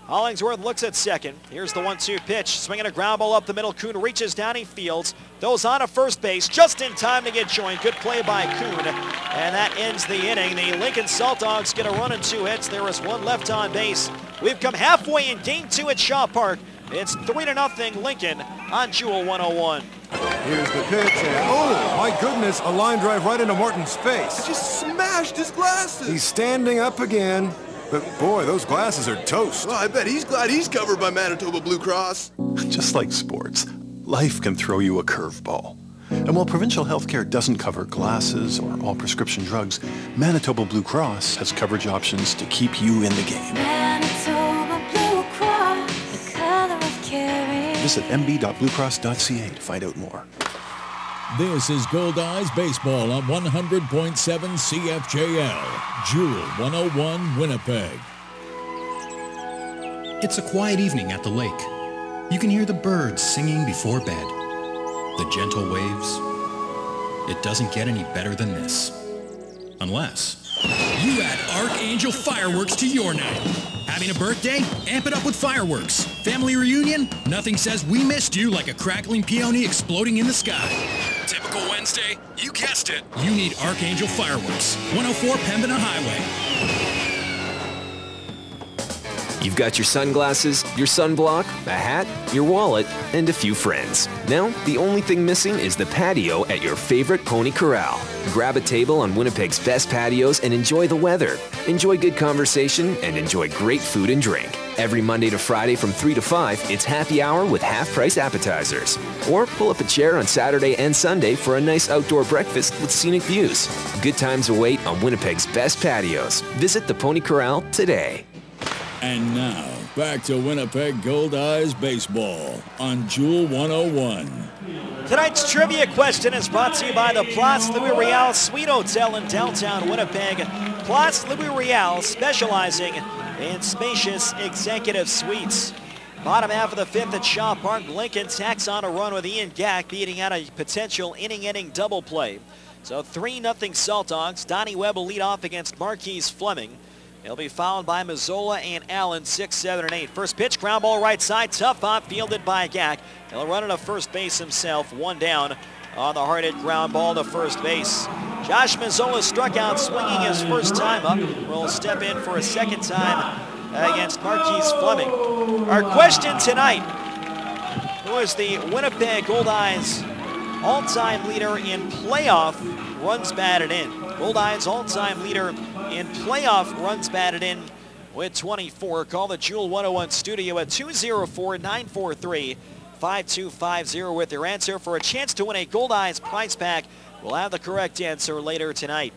Hollingsworth looks at second. Here's the 1-2 pitch. Swinging a ground ball up the middle. Kuhn reaches down, he fields. Throws on to first base just in time to get joined. Good play by Kuhn. And that ends the inning. The Lincoln Saltdogs get a run and 2 hits. There is 1 left on base. We've come halfway in game 2 at Shaw Park. It's 3-0 Lincoln on Jewel 101. Here's the pitch, and oh, my goodness, a line drive right into Morton's face. He just smashed his glasses. He's standing up again. But boy, those glasses are toast. Well, I bet he's glad he's covered by Manitoba Blue Cross. Just like sports, life can throw you a curveball. And while provincial health care doesn't cover glasses or all prescription drugs, Manitoba Blue Cross has coverage options to keep you in the game. Manitoba Blue Cross, the color of caring. Visit mb.bluecross.ca to find out more. This is Goldeyes Baseball on 100.7 CFJL, Jewel 101, Winnipeg. It's a quiet evening at the lake. You can hear the birds singing before bed. The gentle waves. It doesn't get any better than this. Unless you add Archangel Fireworks to your night. Having a birthday? Amp it up with fireworks. Family reunion? Nothing says we missed you like a crackling peony exploding in the sky. Typical Wednesday? You guessed it. You need Archangel Fireworks. 104 Pembina Highway. You've got your sunglasses, your sunblock, a hat, your wallet, and a few friends. Now, the only thing missing is the patio at your favorite Pony Corral. Grab a table on Winnipeg's best patios and enjoy the weather. Enjoy good conversation and enjoy great food and drink. Every Monday to Friday from 3 to 5, it's happy hour with half-price appetizers. Or pull up a chair on Saturday and Sunday for a nice outdoor breakfast with scenic views. Good times await on Winnipeg's best patios. Visit the Pony Corral today. And now, back to Winnipeg Goldeyes Baseball on Jewel 101. Tonight's trivia question is brought to you by the Place Louis Riel Suite Hotel in downtown Winnipeg. Place Louis Riel, specializing in spacious executive suites. Bottom half of the 5th at Shaw Park, Lincoln tacks on a run with Ian Gack, beating out a potential inning-ending double play. So 3-0 Saltdogs. Donnie Webb will lead off against Marquise Fleming. He'll be followed by Mazzola and Allen, 6, 7, and 8. First pitch, ground ball right side, tough hop, fielded by Gack. He'll run into first base himself, 1 down on the hard-hit ground ball to first base. Josh Mazzola struck out swinging his first time up. Will step in for a second time against Marquise Fleming. Our question tonight, who is the Winnipeg Goldeyes all-time leader in playoff runs batted in? Goldeyes all-time leader in playoff runs batted in with 24. Call the Jewel 101 studio at 204-943-5250 with your answer for a chance to win a Goldeyes prize pack. We'll have the correct answer later tonight.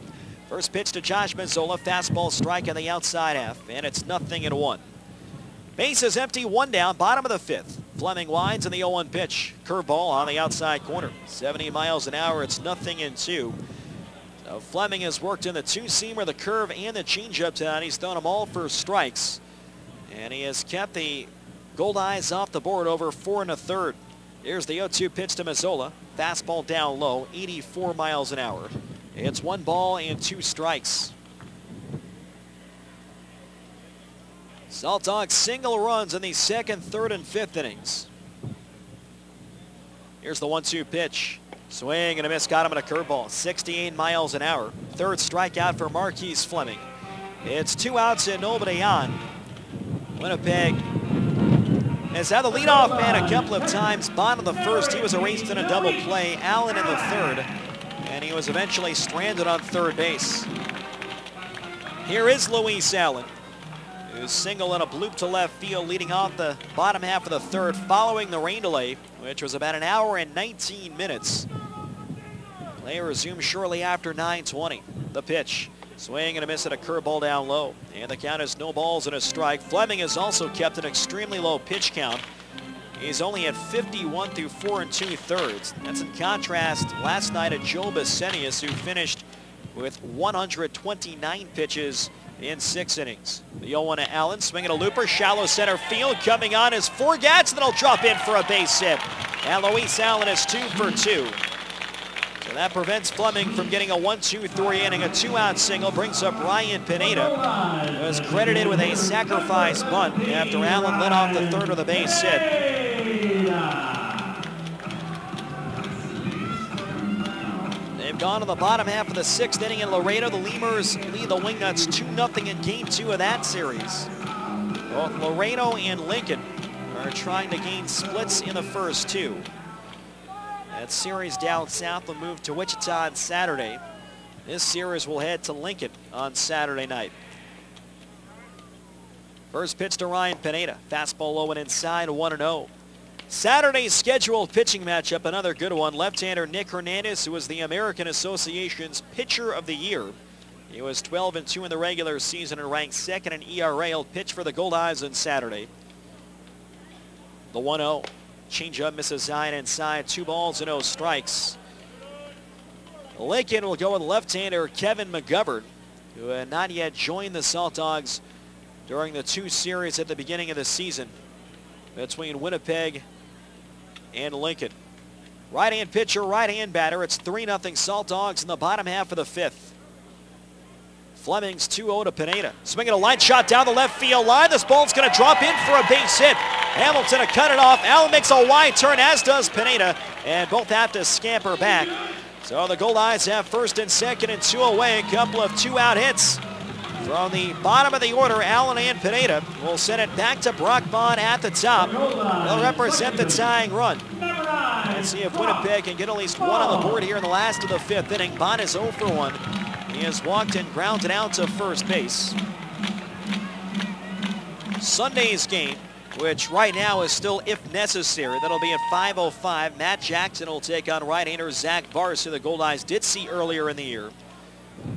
First pitch to Josh Mazzola, fastball strike on the outside half, and it's 0-1. Base is empty, 1 down, bottom of the 5th. Fleming winds in the 0-1 pitch. Curveball on the outside corner. 70 miles an hour, it's 0-2. So Fleming has worked in the two-seamer, the curve, and the changeup tonight. He's thrown them all for strikes. And he has kept the Goldeyes off the board over 4 1/3. Here's the 0-2 pitch to Mazzola. Fastball down low, 84 miles an hour. It's 1 ball and 2 strikes. Saltdogs single runs in the 2nd, 3rd, and 5th innings. Here's the 1-2 pitch. Swing and a miss, got him at a curveball, 68 miles an hour. Third strikeout for Marquise Fleming. It's 2 outs and nobody on. Winnipeg has had the leadoff man a couple of times. Bond in the first, he was erased in a double play. Allen in the third, and he was eventually stranded on third base. Here is Luis Allen, who's single and a bloop to left field, leading off the bottom half of the third following the rain delay, which was about an hour and 19 minutes. Play resumed shortly after 9:20. The pitch. Swing and a miss at a curveball down low. And the count is no balls and a strike. Fleming has also kept an extremely low pitch count. He's only at 51 through 4 2/3. That's in contrast last night at Joe Bissenius, who finished with 129 pitches in 6 innings. The 0-1 to Allen, swinging a looper, shallow center field. Coming on is Forgats, and it'll drop in for a base hit. And Luis Allen is 2 for 2. So that prevents Fleming from getting a 1-2-3 inning. A 2-out single brings up Ryan Pineda, who was credited with a sacrifice bunt after Allen led off the third with a base hit. They've gone to the bottom half of the 6th inning in Laredo. The Lemurs lead the Wingnuts 2-0 in Game 2 of that series. Both Laredo and Lincoln are trying to gain splits in the first 2. That series down south will move to Wichita on Saturday. This series will head to Lincoln on Saturday night. First pitch to Ryan Pineda. Fastball low and inside, 1-0. Saturday's scheduled pitching matchup, another good one. Left-hander Nick Hernandez, who was the American Association's Pitcher of the Year. He was 12-2 in the regular season and ranked 2nd in ERA. He'll pitch for the Goldeyes on Saturday. The 1-0. Changeup misses high and inside. 2 balls and no strikes. Lincoln will go with left-hander Kevin McGovern, who had not yet joined the Saltdogs during the 2 series at the beginning of the season between Winnipeg and Lincoln. Right-hand pitcher, right-hand batter. It's 3-0 Saltdogs in the bottom half of the 5th. Fleming's 2-0 to Pineda. Swinging a line shot down the left field line. This ball's going to drop in for a base hit. Hamilton to cut it off. Allen makes a wide turn, as does Pineda, and both have to scamper back. So the Goldeyes have first and second and 2 away. A couple of 2-out hits from the bottom of the order. Allen and Pineda will send it back to Brock Bond at the top. They'll represent the tying run. Let's see if Winnipeg can get at least one on the board here in the last of the 5th inning. Bond is 0 for 1. He has walked and grounded out to first base. Sunday's game, which right now is still if necessary. That'll be at 5:05. Matt Jackson will take on right-hander Zach Vars, who the Goldeyes did see earlier in the year.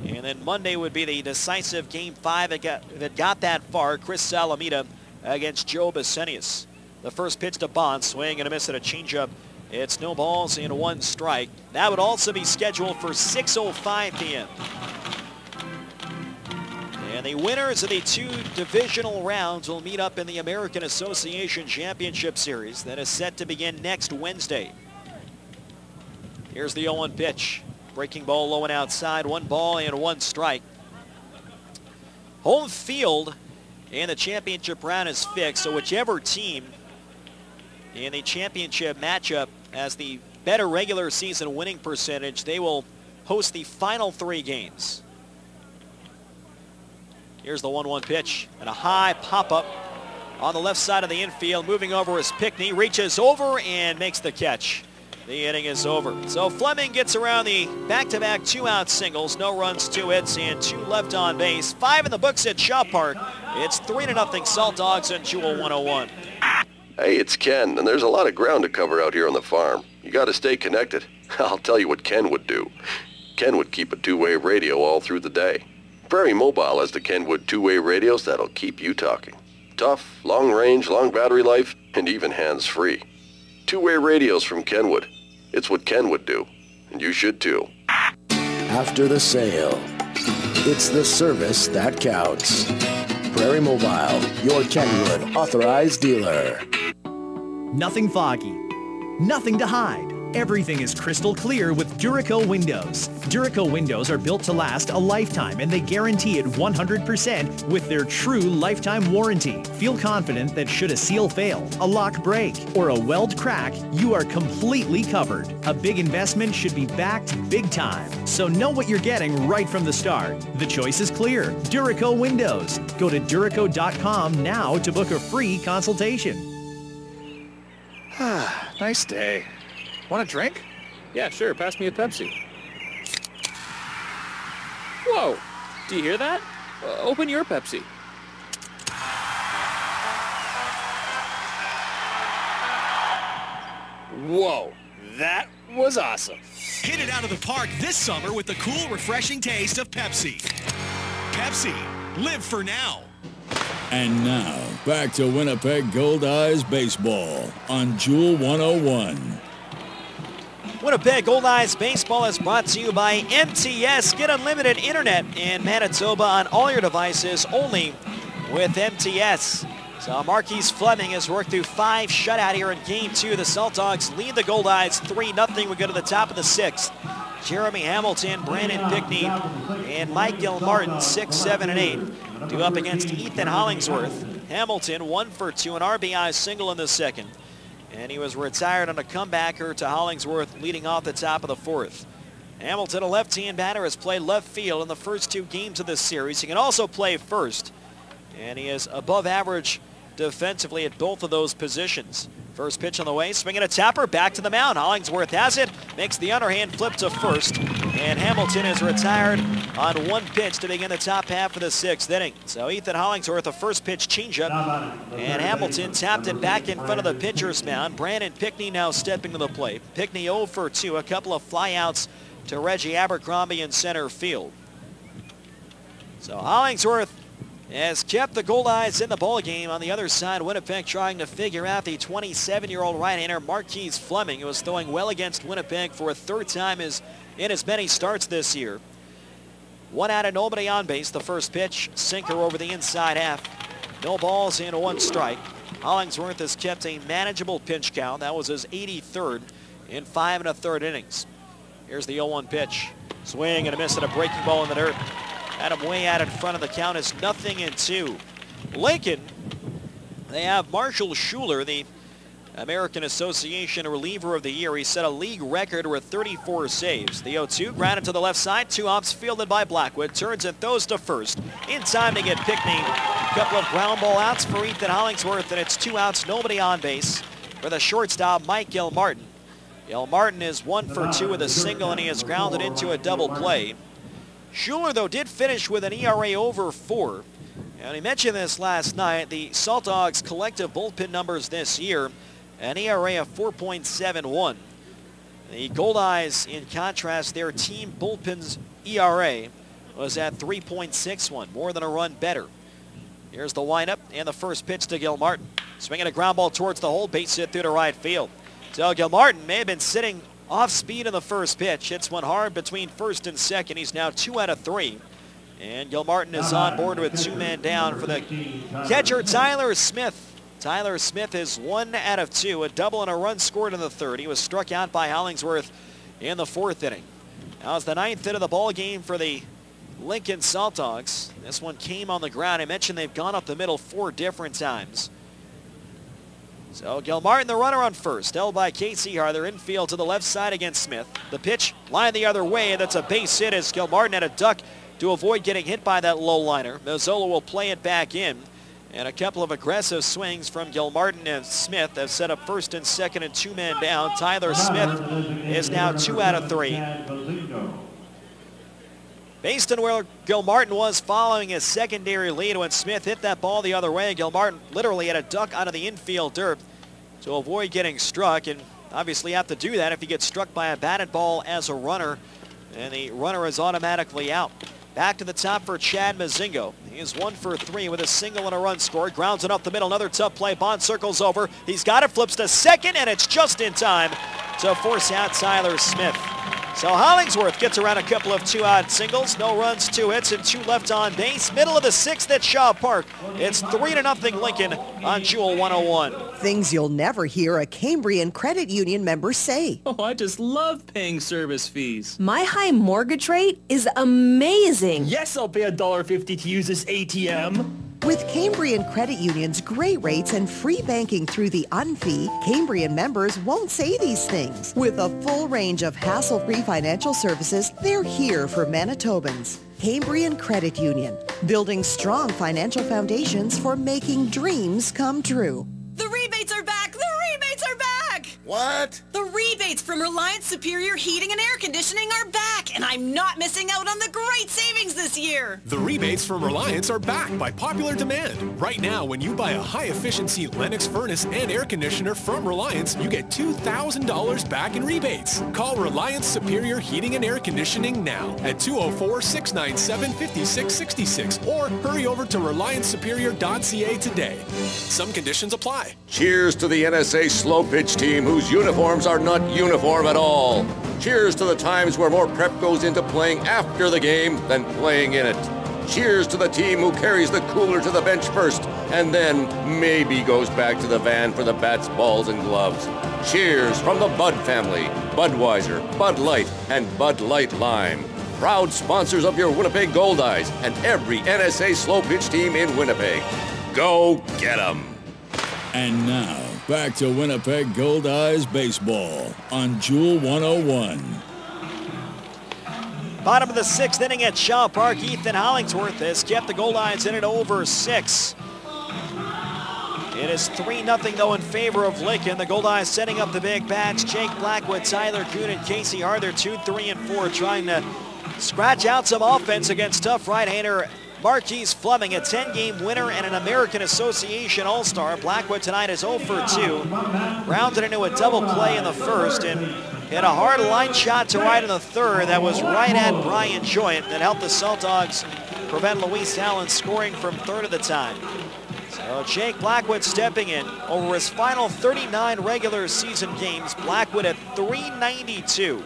And then Monday would be the decisive Game 5 that got that far. Chris Salamita against Joe Bissenius. The first pitch to Bond, swing and a miss at a changeup. It's no balls and 1 strike. That would also be scheduled for 6:05 p.m. And the winners of the 2 divisional rounds will meet up in the American Association Championship Series that is set to begin next Wednesday. Here's the 0-1 pitch. Breaking ball low and outside. 1 ball and 1 strike. Home field in the championship round is fixed, so whichever team in the championship matchup has the better regular season winning percentage, they will host the final 3 games. Here's the 1-1 pitch and a high pop-up on the left side of the infield. Moving over is Pickney, reaches over and makes the catch. The inning is over. So Fleming gets around the back-to-back 2-out singles, no runs, 2 hits, and 2 left on base. 5 in the books at Shaw Park. It's 3-0 Saltdogs and Jewel 101. Hey, it's Ken, and there's a lot of ground to cover out here on the farm. You got to stay connected. I'll tell you what Ken would do. Ken would keep a 2-way radio all through the day. Prairie Mobile has the Kenwood 2-way radios that'll keep you talking. Tough, long range, long battery life, and even hands-free. 2-way radios from Kenwood. It's what Ken would do, and you should too. After the sale, it's the service that counts. Prairie Mobile, your Kenwood authorized dealer. Nothing foggy, nothing to hide. Everything is crystal clear with Duraco windows. Duraco windows are built to last a lifetime, and they guarantee it 100% with their true lifetime warranty. Feel confident that should a seal fail, a lock break, or a weld crack, you are completely covered. A big investment should be backed big time, so know what you're getting right from the start. The choice is clear. Duraco windows. Go to Duraco.com now to book a free consultation. Nice day. Want a drink? Yeah, sure. Pass me a Pepsi. Whoa! Do you hear that? Open your Pepsi. Whoa, that was awesome. Hit it out of the park this summer with the cool, refreshing taste of Pepsi. Pepsi, live for now. And now, back to Winnipeg Goldeyes baseball on Jewel 101. Winnipeg Goldeyes baseball is brought to you by MTS. Get unlimited internet in Manitoba on all your devices only with MTS. So Marquise Fleming has worked through 5 shutout here in Game 2. The Saltdogs lead the Goldeyes 3-0. We go to the top of the 6th. Jeremy Hamilton, Brandon Pickney, and Mike Gilmartin, 6, 7, and 8, due up against Ethan Hollingsworth. Hamilton 1 for 2, an RBI single in the 2nd. And he was retired on a comebacker to Hollingsworth leading off the top of the 4th. Hamilton, a left-hand batter, has played left field in the first 2 games of this series. He can also play first, and he is above average defensively at both of those positions. First pitch on the way, swinging a tapper, back to the mound. Hollingsworth has it, makes the underhand flip to first, and Hamilton is retired on 1 pitch to begin the top half of the 6th inning. So Ethan Hollingsworth, a first pitch changeup, and Hamilton tapped it back in front of the pitcher's mound. Brandon Pickney now stepping to the plate. Pickney 0 for 2, a couple of flyouts to Reggie Abercrombie in center field. So Hollingsworth has kept the Goldeyes in the ballgame. On the other side, Winnipeg trying to figure out the 27-year-old right-hander Marquise Fleming, who is throwing well against Winnipeg for a 3rd time in as many starts this year. 1 out and nobody on base. The first pitch, sinker over the inside half. No balls and 1 strike. Hollingsworth has kept a manageable pitch count. That was his 83rd in 5 1/3 innings. Here's the 0-1 pitch. Swing and a miss and a breaking ball in the dirt. Had him way out in front of the count. Is 0-2. Lincoln, they have Marshall Schuler, the American Association Reliever of the Year. He set a league record with 34 saves. The 0-2 grounded to the left side. 2 outs fielded by Blackwood. Turns and throws to first. In time to get Pickney. A couple of ground ball outs for Ethan Hollingsworth, and it's 2 outs, nobody on base for the shortstop, Mike Gilmartin. Gilmartin is 1 for 2 with a single, and he has grounded into a double play. Schuler, though, did finish with an ERA over 4. And he mentioned this last night, the Saltdogs' collective bullpen numbers this year, an ERA of 4.71. The Goldeyes, in contrast, their team bullpen's ERA was at 3.61, more than a run better. Here's the windup and the first pitch to Gilmartin. Swinging a ground ball towards the hole, base hit through to right field. So Gilmartin may have been sitting off speed in the first pitch. Hits one hard between first and second. He's now 2 out of 3. And Gilmartin is on board with 2 men down for the catcher, Tyler Smith. Tyler Smith is 1 out of 2, a double and a run scored in the 3rd. He was struck out by Hollingsworth in the 4th inning. Now it's the 9th inning of the ball game for the Lincoln Saltdogs. This one came on the ground. I mentioned they've gone up the middle 4 different times. So Gilmartin, the runner on first, held by Casey Harther, infield to the left side against Smith. The pitch lined the other way, and that's a base hit as Gilmartin had a duck to avoid getting hit by that low liner. Mazzola will play it back in, and a couple of aggressive swings from Gilmartin and Smith have set up first and second and 2 men down. Tyler Smith is now 2 out of 3. Based on where Gilmartin was following his secondary lead when Smith hit that ball the other way, Gilmartin literally had a duck out of the infield dirt to avoid getting struck, and obviously have to do that if he gets struck by a batted ball as a runner, and the runner is automatically out. Back to the top for Chad Mazingo. He is 1 for 3 with a single and a run scored. Grounds it up the middle. Another tough play. Bond circles over. He's got it. Flips to second, and it's just in time to force out Tyler Smith. So Hollingsworth gets around a couple of 2-out singles. No runs, 2 hits, and 2 left on base. Middle of the 6th at Shaw Park. It's 3-0 Lincoln on Jewel 101. Things you'll never hear a Cambrian Credit Union member say. Oh, I just love paying service fees. My high mortgage rate is amazing. Yes, I'll pay $1.50 to use this ATM. With Cambrian Credit Union's great rates and free banking through the UNFI, Cambrian members won't say these things. With a full range of hassle-free financial services, they're here for Manitobans. Cambrian Credit Union, building strong financial foundations for making dreams come true. The rebates are back! The rebates are back! What? The rebates from Reliance Superior Heating and Air Conditioning are back, and I'm not missing out on the great savings this year. The rebates from Reliance are back by popular demand. Right now, when you buy a high-efficiency Lennox furnace and air conditioner from Reliance, you get $2,000 back in rebates. Call Reliance Superior Heating and Air Conditioning now at 204-697-5666 or hurry over to RelianceSuperior.ca today. Some conditions apply. Cheers to the NSA slow pitch team whose uniforms are not uniform at all. Cheers to the times where more prep goes into playing after the game than playing in it. Cheers to the team who carries the cooler to the bench first and then maybe goes back to the van for the bats, balls, and gloves. Cheers from the Bud family, Budweiser, Bud Light, and Bud Light Lime. Proud sponsors of your Winnipeg Goldeyes and every NSA slow pitch team in Winnipeg. Go get 'em! And now, back to Winnipeg Goldeyes baseball on Jewel 101. Bottom of the 6th inning at Shaw Park. Ethan Hollingsworth has kept the Goldeyes in it over 6. It is 3-0 though in favor of Lincoln. The Goldeyes setting up the big bats. Jake Blackwood, Tyler Kuhn, and Casey Harder 2, 3, and 4 trying to scratch out some offense against tough right-hander Marquise Fleming, a 10-game winner and an American Association All-Star. Blackwood tonight is 0 for 2. Rounded into a double play in the first and hit a hard line shot to right in the third that was right at Brian Joynt that helped the Saltdogs prevent Luis Allen scoring from third at the time. So Jake Blackwood stepping in over his final 39 regular season games. Blackwood at .392.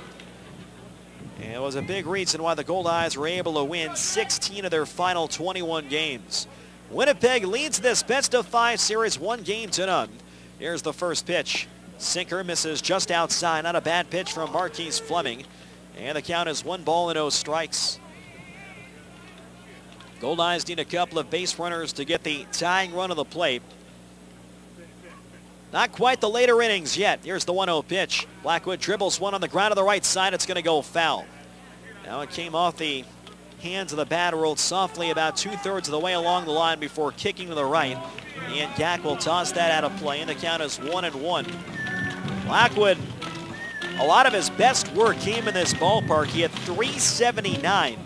And it was a big reason why the Goldeyes were able to win 16 of their final 21 games. Winnipeg leads this best-of-5 series 1-0. Here's the first pitch. Sinker misses just outside. Not a bad pitch from Marquise Fleming. And the count is 1-0 strikes. Goldeyes need a couple of base runners to get the tying run of the plate. Not quite the later innings yet. Here's the 1-0 pitch. Blackwood dribbles one on the ground to the right side. It's going to go foul. Now it came off the hands of the bat, rolled softly about 2/3 of the way along the line before kicking to the right. And Gack will toss that out of play, and the count is 1-1. Blackwood, a lot of his best work came in this ballpark. He had .379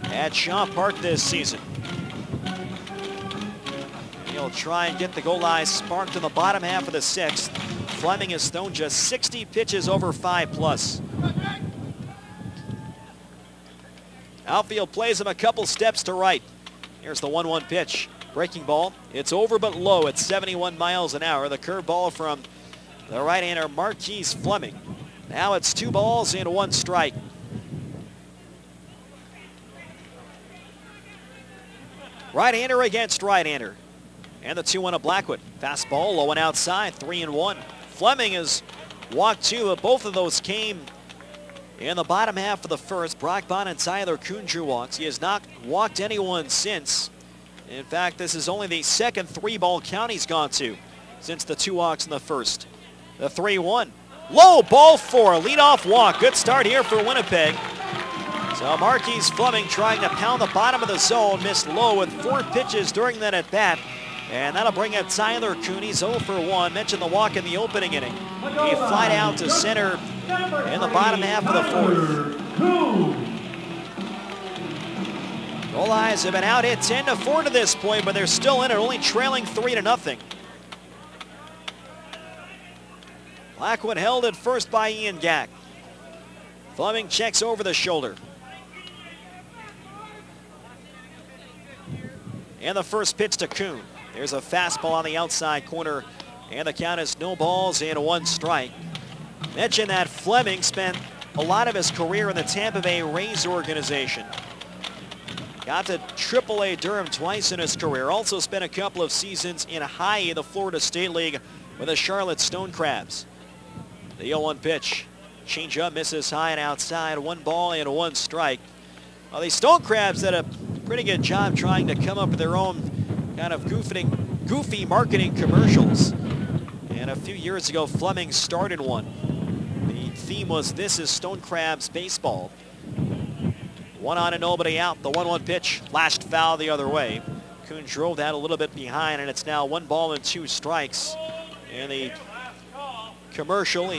at Shaw Park this season. He'll try and get the Goldeyes sparked in the bottom half of the 6th. Fleming has thrown just 60 pitches over 5+. Outfield plays him a couple steps to right. Here's the 1-1 pitch. Breaking ball. It's over but low at 71 miles an hour. The curveball from the right-hander Marquise Fleming. Now it's 2 balls and 1 strike. Right-hander against right-hander. And the 2-1 of Blackwood. Fastball low and outside, 3-1. Fleming has walked 2, but both of those came in the bottom half of the first. Brock Bond and Tyler Kuhn drew walks. He has not walked anyone since. In fact, this is only the second 3-ball count he's gone to since the 2 walks in the first. The 3-1. Low, ball 4, leadoff walk. Good start here for Winnipeg. So Marquise Fleming trying to pound the bottom of the zone. Missed low with 4 pitches during that at-bat. And that'll bring up Tyler Kuhn. He's 0 for 1. Mentioned the walk in the opening inning. He flied out to center in the bottom half of the 4th. Goldeyes have been out hit 10-4 to this point, but they're still in it, only trailing 3-0. Blackwood held at first by Ian Gack. Fleming checks over the shoulder. And the first pitch to Kuhn. There's a fastball on the outside corner, and the count is no balls and 1 strike. Mention that Fleming spent a lot of his career in the Tampa Bay Rays organization. Got to AAA Durham twice in his career. Also spent a couple of seasons in high, the Florida State League with the Charlotte Stone Crabs. The 0-1 pitch. Change-up misses high and outside. 1 ball and 1 strike. Well, the Stone Crabs did a pretty good job trying to come up with their own kind of goofy marketing commercials. And a few years ago, Fleming started one. The theme was, "This is Stone Crabs baseball." 1 on and nobody out. The 1-1 pitch lashed foul the other way. Kuhn drove that a little bit behind, and it's now 1 ball and 2 strikes. And the commercial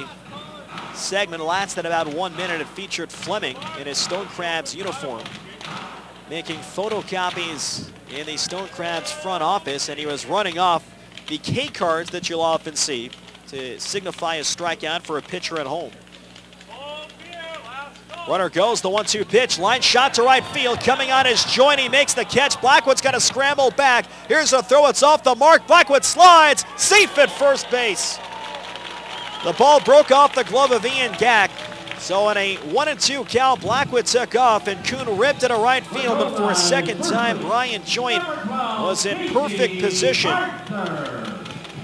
segment lasted about 1 minute. It featured Fleming in his Stone Crabs uniform, making photocopies in the Stone Crabs front office, and he was running off the K cards that you'll often see to signify a strikeout for a pitcher at home. Runner goes, the 1-2 pitch, line shot to right field, coming on his joint, he makes the catch. Blackwood's got to scramble back. Here's a throw, it's off the mark. Blackwood slides, safe at first base. The ball broke off the glove of Ian Gack. So in a 1-2 count, Blackwood took off and Kuhn ripped it to right field, but for a second time, Brian Joint was in perfect position.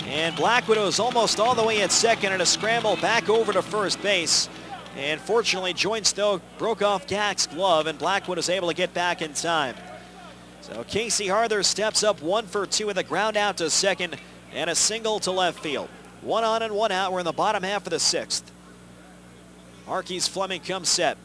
And Blackwood was almost all the way at second and a scramble back over to first base. And fortunately, Joint still broke off Gack's glove, and Blackwood was able to get back in time. So Casey Harther steps up 1 for 2 with a ground out to second and a single to left field. 1 on and 1 out. We're in the bottom half of the 6th. Marquise Fleming comes set.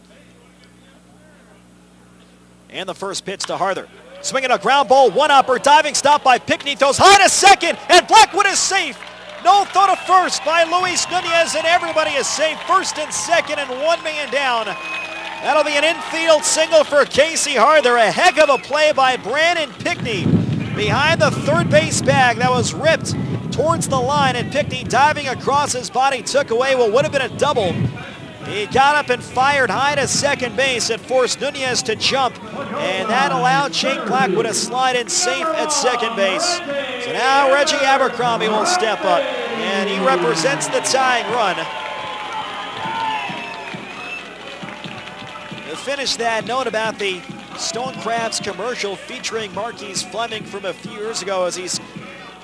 And the first pitch to Harther. Swinging a ground ball, 1-upper, diving stop by Pickney, throws high to second, and Blackwood is safe. No throw to first by Luis Nunez, and everybody is safe. First and second, and 1 man down. That'll be an infield single for Casey Harther. A heck of a play by Brandon Pickney behind the third base bag that was ripped towards the line, and Pickney diving across his body took away what would have been a double. He got up and fired high to second base. It forced Nunez to jump, and that allowed Jake Blackwood to slide in safe at second base. So now Reggie Abercrombie will step up, and he represents the tying run. To finish that, note about the Stone Crabs commercial featuring Marquise Fleming from a few years ago as he's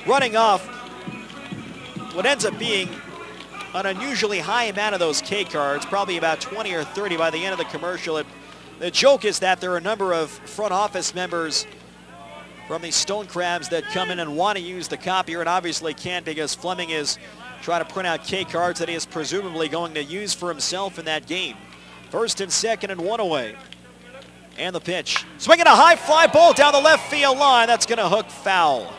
running off what ends up being an unusually high amount of those K cards, probably about 20 or 30 by the end of the commercial. The joke is that there are a number of front office members from the Stone Crabs that come in and want to use the copier and obviously can't because Fleming is trying to print out K cards that he is presumably going to use for himself in that game. First and second and 1 away. And the pitch. Swinging a high fly ball down the left field line. That's going to hook foul.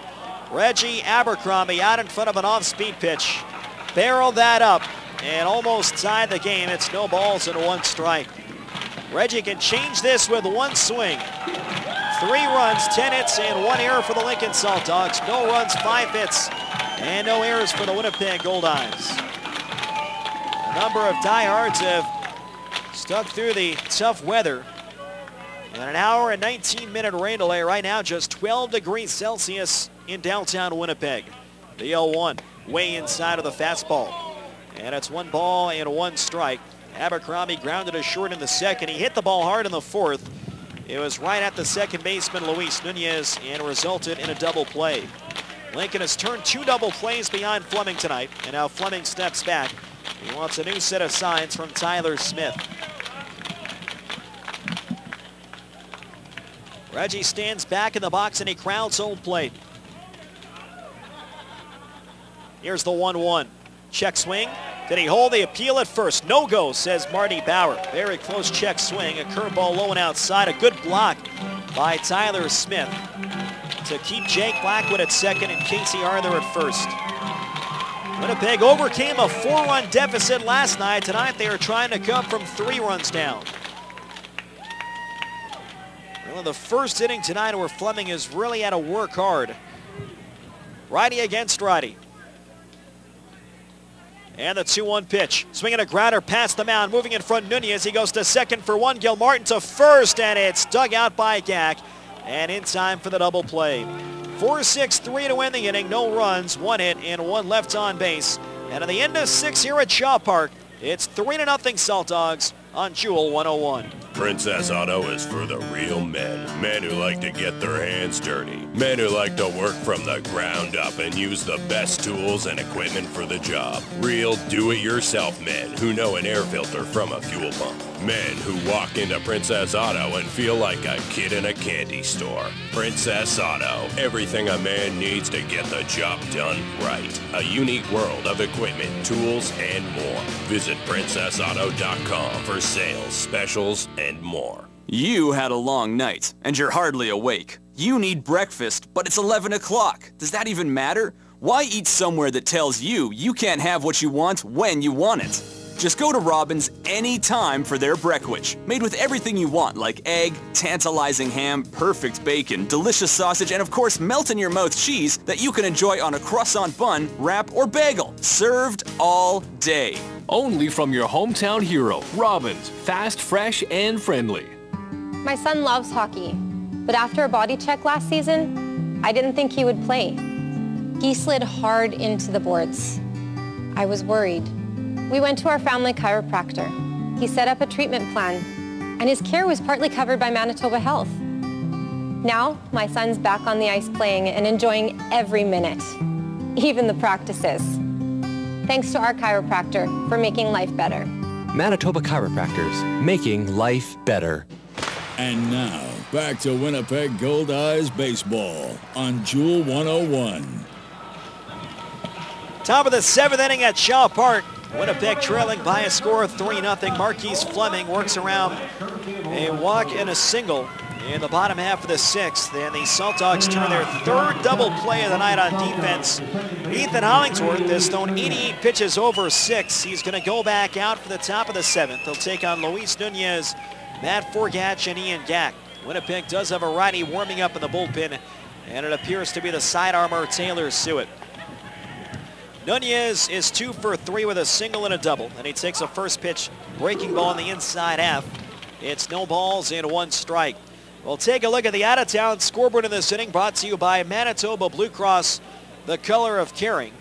Reggie Abercrombie out in front of an off-speed pitch. Barreled that up and almost tied the game. It's no balls and 1 strike. Reggie can change this with 1 swing. 3 runs, 10 hits, and 1 error for the Lincoln Saltdogs. No runs, 5 hits, and no errors for the Winnipeg Goldeyes. A number of diehards have stuck through the tough weather. And an hour and 19-minute rain delay right now, just 12 degrees Celsius in downtown Winnipeg. The 0-1. Way inside of the fastball. And it's 1 ball and 1 strike. Abercrombie grounded a short in the second. He hit the ball hard in the 4th. It was right at the second baseman, Luis Nunez, and resulted in a double play. Lincoln has turned 2 double plays behind Fleming tonight, and now Fleming steps back. He wants a new set of signs from Tyler Smith. Reggie stands back in the box and he crowds home plate. Here's the 1-1. Check swing. Did he hold the appeal at first? No go, says Marty Bauer. Very close check swing. A curveball low and outside. A good block by Tyler Smith to keep Jake Blackwood at second and Casey Harther at first. Winnipeg overcame a 4-run deficit last night. Tonight they are trying to come from 3 runs down. Well, the first inning tonight where Fleming has really had to work hard. Righty against righty. And the 2-1 pitch. Swinging a grounder past the mound. Moving in front, Nunez. He goes to second for 1. Gilmartin to first, and it's dug out by Gack. And in time for the double play. 4-6-3 to win the inning. No runs, 1 hit, and 1 left on base. And at the end of 6 here at Shaw Park, it's 3-0 Saltdogs on Jewel 101. Princess Auto is for the real men. Men who like to get their hands dirty. Men who like to work from the ground up and use the best tools and equipment for the job. Real do-it-yourself men who know an air filter from a fuel pump. Men who walk into Princess Auto and feel like a kid in a candy store. Princess Auto. Everything a man needs to get the job done right. A unique world of equipment, tools, and more. Visit PrincessAuto.com for sales, specials, and more. You had a long night, and you're hardly awake. You need breakfast, but it's 11 o'clock. Does that even matter? Why eat somewhere that tells you you can't have what you want when you want it? Just go to Robin's anytime for their breckwich, made with everything you want, like egg, tantalizing ham, perfect bacon, delicious sausage, and of course melt-in-your-mouth cheese that you can enjoy on a croissant bun, wrap, or bagel, served all day. Only from your hometown hero, Robin's. Fast, fresh, and friendly. My son loves hockey, but after a body check last season, I didn't think he would play. He slid hard into the boards. I was worried. We went to our family chiropractor. He set up a treatment plan, and his care was partly covered by Manitoba Health. Now, my son's back on the ice playing and enjoying every minute, even the practices. Thanks to our chiropractor for making life better. Manitoba Chiropractors, making life better. And now, back to Winnipeg Goldeyes baseball on Jewel 101. Top of the 7th inning at Shaw Park. Winnipeg trailing by a score of 3-0. Marquise Fleming works around a walk and a single in the bottom half of the 6th. And the Saltdogs turn their 3rd double play of the night on defense. Ethan Hollingsworth has thrown 88 pitches over 6. He's going to go back out for the top of the 7th. He'll take on Luis Nunez, Matt Forgatch, and Ian Gack. Winnipeg does have a righty warming up in the bullpen, and it appears to be the side armor Taylor Suet. Nunez is 2 for 3 with a single and a double, and he takes a first pitch breaking ball in the inside half. It's no balls and 1 strike. We'll take a look at the out-of-town scoreboard in this inning, brought to you by Manitoba Blue Cross, the color of caring.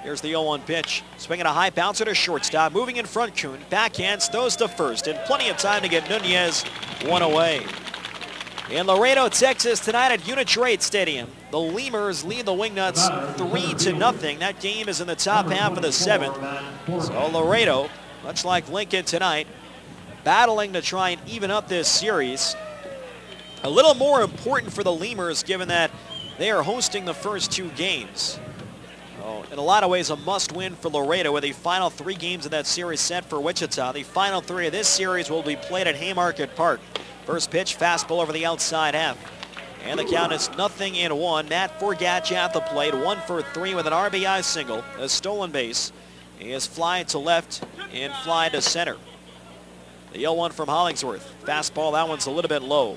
Here's the 0-1 pitch. Swinging a high bouncer to shortstop, moving in front Kuhn, backhands, throws to first, and plenty of time to get Nunez 1 away. In Laredo, Texas, tonight at Unitrade Stadium, the Lemurs lead the Wingnuts 3-0. That game is in the top half of the 7th. So Laredo, much like Lincoln tonight, battling to try and even up this series. A little more important for the Lemurs, given that they are hosting the first 2 games. So in a lot of ways, a must-win for Laredo, with the final 3 games of that series set for Wichita. The final 3 of this series will be played at Haymarket Park. First pitch, fastball over the outside half. And the count is 0-1. Matt Forgatch at the plate, 1 for 3 with an RBI single. A stolen base. He is fly to left and fly to center. The 0-1 from Hollingsworth. Fastball, that one's a little bit low.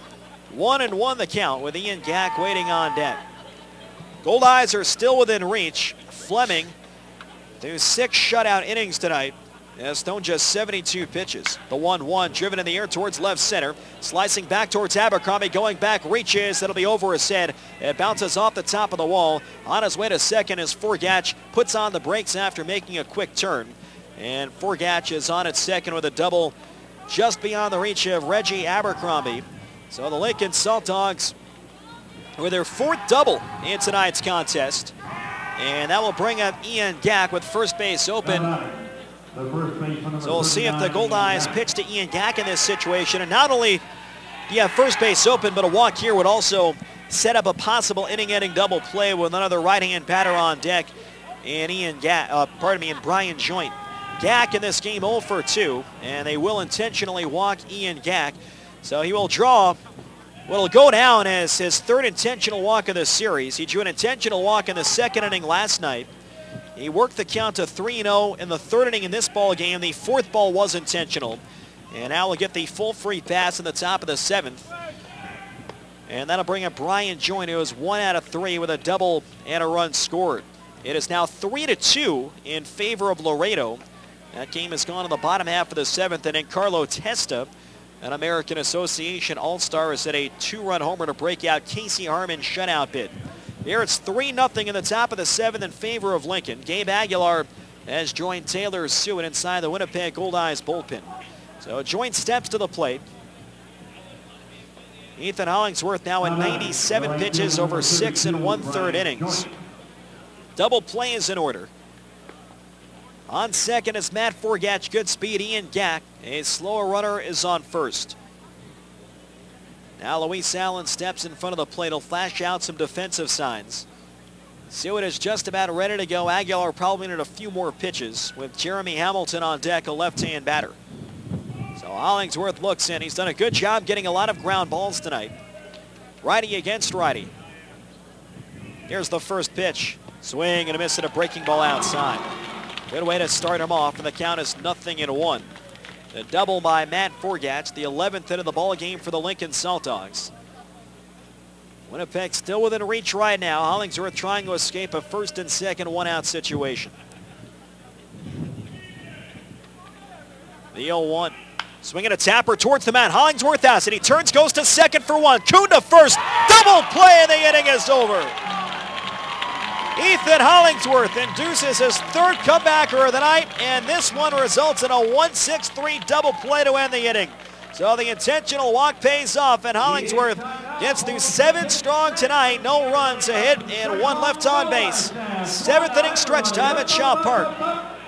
1-1 the count with Ian Gack waiting on deck. Goldeyes are still within reach. Fleming through 6 shutout innings tonight has thrown just 72 pitches. The 1-1 driven in the air towards left center. Slicing back towards Abercrombie, going back, reaches. That'll be over his head. It bounces off the top of the wall. On his way to second as Forgatch puts on the brakes after making a quick turn. And Forgatch is on at second with a double just beyond the reach of Reggie Abercrombie. So the Lincoln Saltdogs with their 4th double in tonight's contest. And that will bring up Ian Gack with first base open. So we'll see if the Goldeyes pitch to Ian Gack in this situation. And not only do you have first base open, but a walk here would also set up a possible inning-ending double play with another right-hand batter on deck and Brian Joint. Gack in this game 0 for 2, and they will intentionally walk Ian Gack. So he will draw what will go down as his 3rd intentional walk of the series. He drew an intentional walk in the 2nd inning last night. He worked the count to 3-0 in the 3rd inning in this ball game. The 4th ball was intentional. And now we'll get the full free pass in the top of the 7th. And that'll bring up Brian Joint, who is 1 out of 3 with a double and a run scored. It is now 3-2 in favor of Laredo. That game has gone in the bottom half of the 7th. And then Carlo Testa, an American Association All-Star, has hit a 2-run homer to break out Casey Harmon's shutout bid. Here it's 3-0 in the top of the 7th in favor of Lincoln. Gabe Aguilar has joined Taylor Suet inside the Winnipeg Goldeyes bullpen. So joint steps to the plate. Ethan Hollingsworth now in 97 pitches over 6 1/3 innings. Double play is in order. On second is Matt Forgatch, good speed. Ian Gack, a slower runner, is on first. Now Luis Allen steps in front of the plate. He'll flash out some defensive signs. Seward is just about ready to go. Aguilar probably needed a few more pitches with Jeremy Hamilton on deck, a left-hand batter. So Hollingsworth looks in. He's done a good job getting a lot of ground balls tonight. Righty against righty. Here's the first pitch. Swing and a miss at a breaking ball outside. Good way to start him off, and the count is 0-1. A double by Matt Forgatch, the 11th hit of the ball game for the Lincoln Saltdogs. Winnipeg still within reach right now. Hollingsworth trying to escape a first and second one-out situation. The 0-1. Swinging a tapper towards the mound. Hollingsworth has it. He turns, goes to second for one. Kuhn to first. Double play, and the inning is over. Ethan Hollingsworth induces his third comebacker of the night, and this one results in a 1-6-3 double play to end the inning. So the intentional walk pays off, and Hollingsworth gets through 7 strong tonight. No runs, a hit, and 1 left on base. 7th inning stretch time at Shaw Park.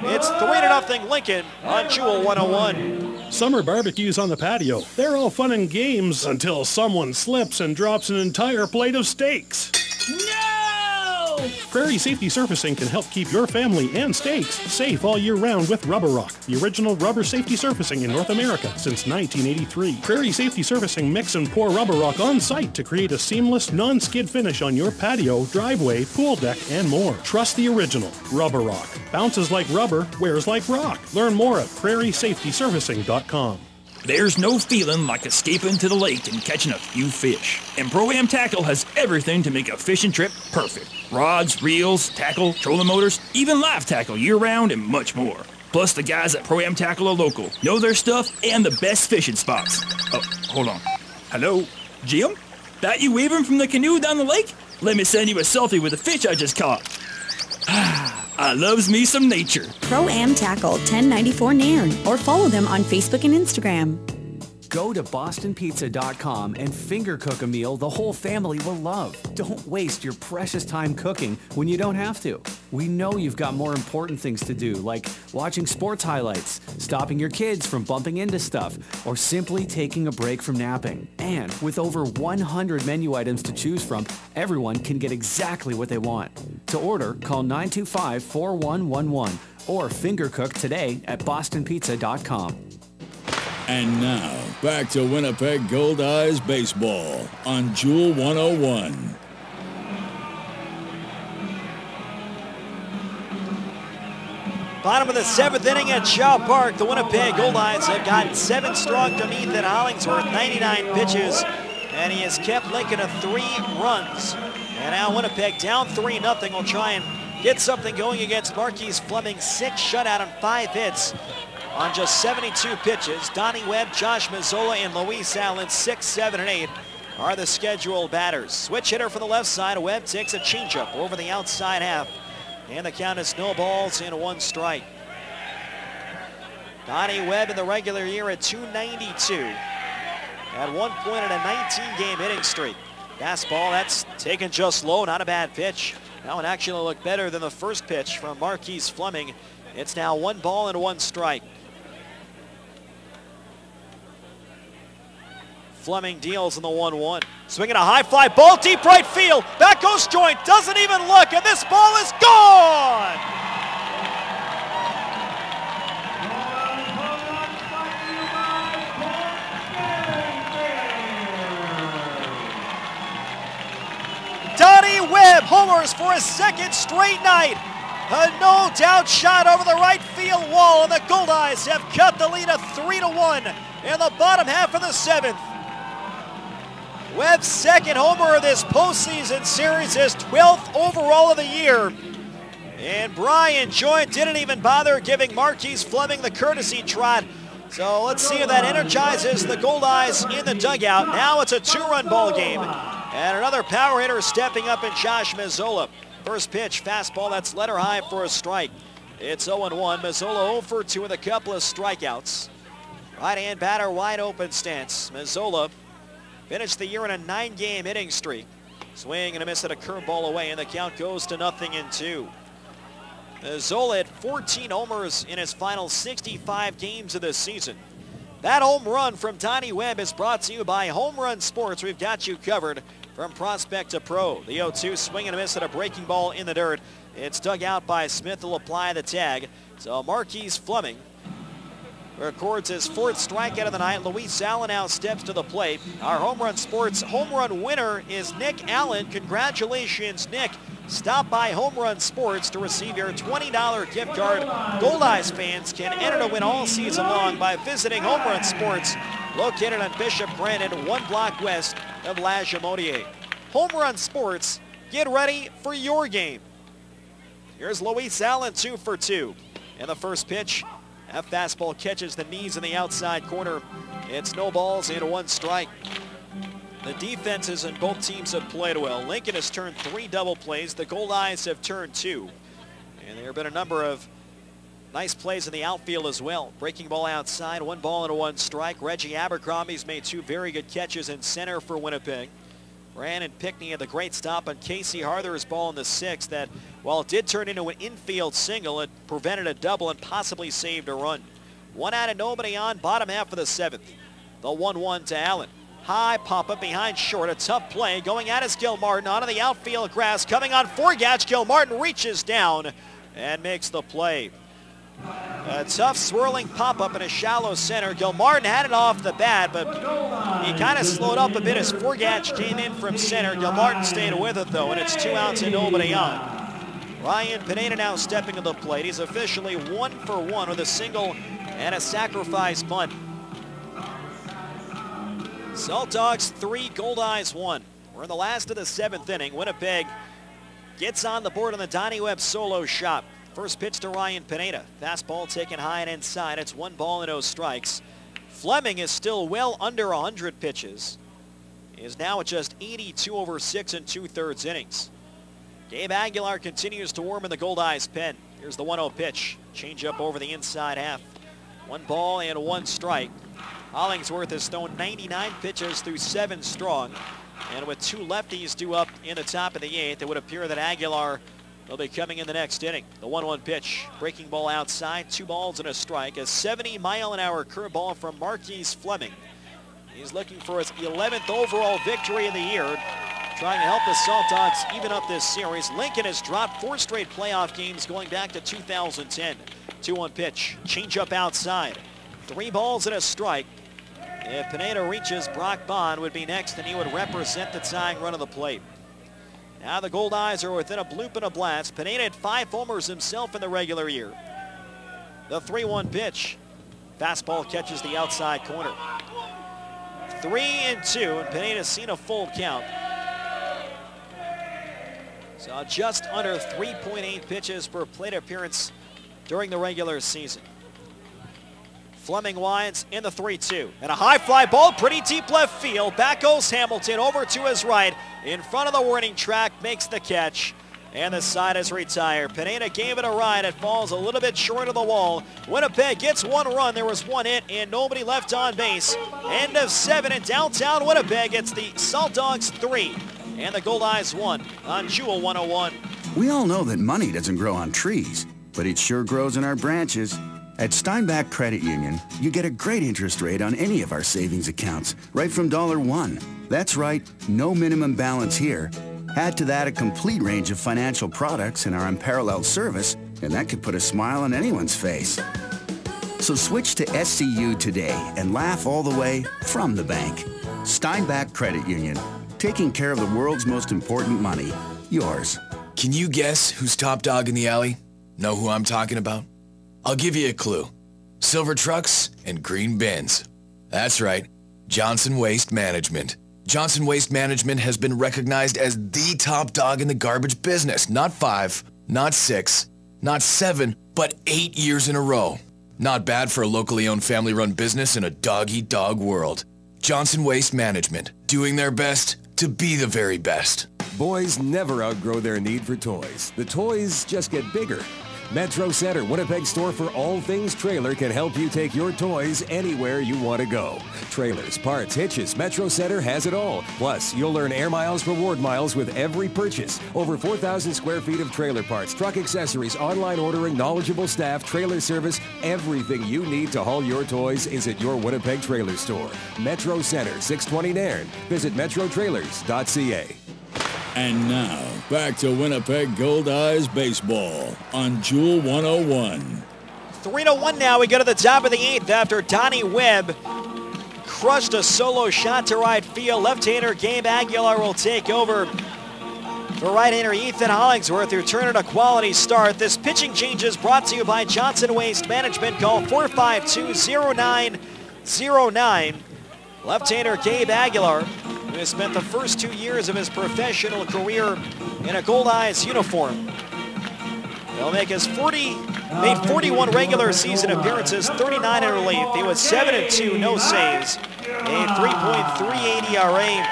It's 3-0 Lincoln on Jewel 101. Summer barbecues on the patio. They're all fun and games until someone slips and drops an entire plate of steaks. Prairie Safety Surfacing can help keep your family and steaks safe all year round with Rubber Rock, the original rubber safety surfacing in North America since 1983. Prairie Safety Surfacing mix and pour Rubber Rock on site to create a seamless, non-skid finish on your patio, driveway, pool deck, and more. Trust the original Rubber Rock. Bounces like rubber, wears like rock. Learn more at prairiesafetysurfacing.com. There's no feeling like escaping to the lake and catching a few fish. And Pro-Am Tackle has everything to make a fishing trip perfect. Rods, reels, tackle, trolling motors, even live tackle year-round and much more. Plus the guys at Pro-Am Tackle are local, know their stuff, and the best fishing spots. Oh, hold on. Hello? Jim? That you waving from the canoe down the lake? Let me send you a selfie with the fish I just caught. I loves me some nature. Pro-Am Tackle, 1094 Nairn, or follow them on Facebook and Instagram. Go to bostonpizza.com and finger cook a meal the whole family will love. Don't waste your precious time cooking when you don't have to. We know you've got more important things to do, like watching sports highlights, stopping your kids from bumping into stuff, or simply taking a break from napping. And with over 100 menu items to choose from, everyone can get exactly what they want. To order, call 925-4111 or finger cook today at bostonpizza.com. And now, back to Winnipeg Goldeyes baseball on Jewel 101. Bottom of the 7th inning at Shaw Park. The Winnipeg Goldeyes have gotten 7 strong to Ethan Hollingsworth, 99 pitches, and he has kept Lincoln to 3 runs. And now Winnipeg down 3-0 will try and get something going against Marquise Fleming. 6 shutout on 5 hits. On just 72 pitches. Donnie Webb, Josh Mazzola, and Luis Allen, 6, 7, and 8 are the scheduled batters. Switch hitter from the left side. Webb takes a changeup over the outside half. And the count is no balls and 1 strike. Donnie Webb in the regular year at 292. At one point in a 19-game hitting streak. Fastball, that's taken just low, not a bad pitch. That one actually looked better than the first pitch from Marquise Fleming. It's now 1 ball and 1 strike. Fleming deals in the 1-1. Swinging a high fly ball, deep right field. Back goes Joint, doesn't even look, and this ball is gone! Donnie Webb homers for his 2nd straight night. A no-doubt shot over the right field wall, and the Goldeyes have cut the lead to 3-1 in the bottom half of the 7th. Webb's 2nd homer of this postseason series, his 12th overall of the year. And Brian Joint didn't even bother giving Marquise Fleming the courtesy trot. So let's see if that energizes the Goldeyes in the dugout. Now it's a 2-run ball game. And another power hitter stepping up in Josh Mazzola. First pitch, fastball, that's letter high for a strike. It's 0-1. Mazzola 0 for 2 with a couple of strikeouts. Right-hand batter, wide open stance. Mazzola finished the year in a 9-game hitting streak. Swing and a miss at a curveball away, and the count goes to 0-2. Mazzola had 14 homers in his final 65 games of this season. That home run from Donnie Webb is brought to you by Home Run Sports. We've got you covered from prospect to pro. The 0-2 swing and a miss at a breaking ball in the dirt. It's dug out by Smith, who'll apply the tag. So Marquise Fleming records his 4th strikeout of the night. Luis Allen now steps to the plate. Our Home Run Sports home run winner is Nick Allen. Congratulations, Nick. Stop by Home Run Sports to receive your $20 gift card. Goldeyes fans can enter to win all season long by visiting Home Run Sports, located on Bishop Brandon, 1 block west of La Jamodier. Home Run Sports, get ready for your game. Here's Luis Allen, 2 for 2. And the first pitch, that fastball catches the knees in the outside corner. It's no balls and 1 strike. The defenses in both teams have played well. Lincoln has turned 3 double plays. The Goldeyes have turned 2. And there have been a number of nice plays in the outfield as well. Breaking ball outside, 1 ball and 1 strike. Reggie Abercrombie's made 2 very good catches in center for Winnipeg. Brandon Pickney had the great stop on Casey Harther's ball in the 6th that, while it did turn into an infield single, it prevented a double and possibly saved a run. 1 out and nobody on, bottom half of the 7th. The 1-1 to Allen. High pop-up behind short, a tough play. Going at is Gilmartin onto the outfield grass. Coming on Forgatch, Gilmartin reaches down and makes the play. A tough swirling pop-up in a shallow center. Gilmartin had it off the bat, but he kind of slowed up a bit as Forgatch came in from center. Gilmartin stayed with it, though, and it's 2 outs and nobody on. Ryan Pineda now stepping to the plate. He's officially 1 for 1 with a single and a sacrifice bunt. Saltdogs 3, Goldeyes 1. We're in the last of the 7th inning. Winnipeg gets on the board on the Donnie Webb solo shot. First pitch to Ryan Pineda. Fastball taken high and inside. It's 1 ball and 0 strikes. Fleming is still well under 100 pitches. He is now at just 82 over 6 2/3 innings. Gabe Aguilar continues to warm in the Goldeyes pen. Here's the 1-0 pitch. Change up over the inside half. 1 ball and 1 strike. Hollingsworth has thrown 99 pitches through 7 strong. And with 2 lefties due up in the top of the 8th, it would appear that Aguilar will be coming in the next inning. The 1-1 pitch. Breaking ball outside. 2 balls and a strike. A 70-mile-an-hour curveball from Marquise Fleming. He's looking for his 11th overall victory of the year, trying to help the Saltdogs even up this series. Lincoln has dropped 4 straight playoff games going back to 2010. 2-1 pitch. Change up outside. 3 balls and a strike. If Pineda reaches, Brock Bond would be next, and he would represent the tying run of the plate. Now the Goldeyes are within a bloop and a blast. Pineda had 5 homers himself in the regular year. The 3-1 pitch. Fastball catches the outside corner. 3-2, and Pineda's seen a full count. So just under 3.8 pitches per plate appearance during the regular season. Fleming winds in the 3-2. And a high fly ball, pretty deep left field. Back goes Hamilton over to his right. In front of the warning track, makes the catch. And the side is retired. Pineda gave it a ride. It falls a little bit short of the wall. Winnipeg gets 1 run. There was 1 hit and nobody left on base. End of 7 in downtown Winnipeg. It's the Saltdogs 3 and the Goldeyes 1 on Jewel 101. We all know that money doesn't grow on trees, but it sure grows in our branches. At Steinbach Credit Union, you get a great interest rate on any of our savings accounts, right from $1. That's right, no minimum balance here. Add to that a complete range of financial products and our unparalleled service, and that could put a smile on anyone's face. So switch to SCU today and laugh all the way from the bank. Steinbach Credit Union, taking care of the world's most important money, yours. Can you guess who's top dog in the alley? Know who I'm talking about? I'll give you a clue. Silver trucks and green bins. That's right, Johnson Waste Management. Johnson Waste Management has been recognized as the top dog in the garbage business. Not 5, not 6, not 7, but 8 years in a row. Not bad for a locally owned family-run business in a dog-eat-dog world. Johnson Waste Management, doing their best to be the very best. Boys never outgrow their need for toys. The toys just get bigger. Metro Center, Winnipeg store for all things trailer, can help you take your toys anywhere you want to go. Trailers, parts, hitches, Metro Center has it all. Plus, you'll earn Air Miles reward miles with every purchase. Over 4,000 square feet of trailer parts, truck accessories, online ordering, knowledgeable staff, trailer service. Everything you need to haul your toys is at your Winnipeg trailer store. Metro Center, 620 Nairn. Visit metrotrailers.ca. And now, back to Winnipeg Goldeyes baseball on Jewel 101. 3-1 now. We go to the top of the 8th after Donnie Webb crushed a solo shot to right field. Left-hander Gabe Aguilar will take over for right-hander Ethan Hollingsworth, who turned in a quality start. This pitching change is brought to you by Johnson Waste Management. Call 452-0909. Left-hander Gabe Aguilar, who has spent the first 2 years of his professional career in a Goldeyes uniform. He'll make his made 41 regular season appearances, 39 in relief. He was 7-2, no saves, a 3.38 ERA,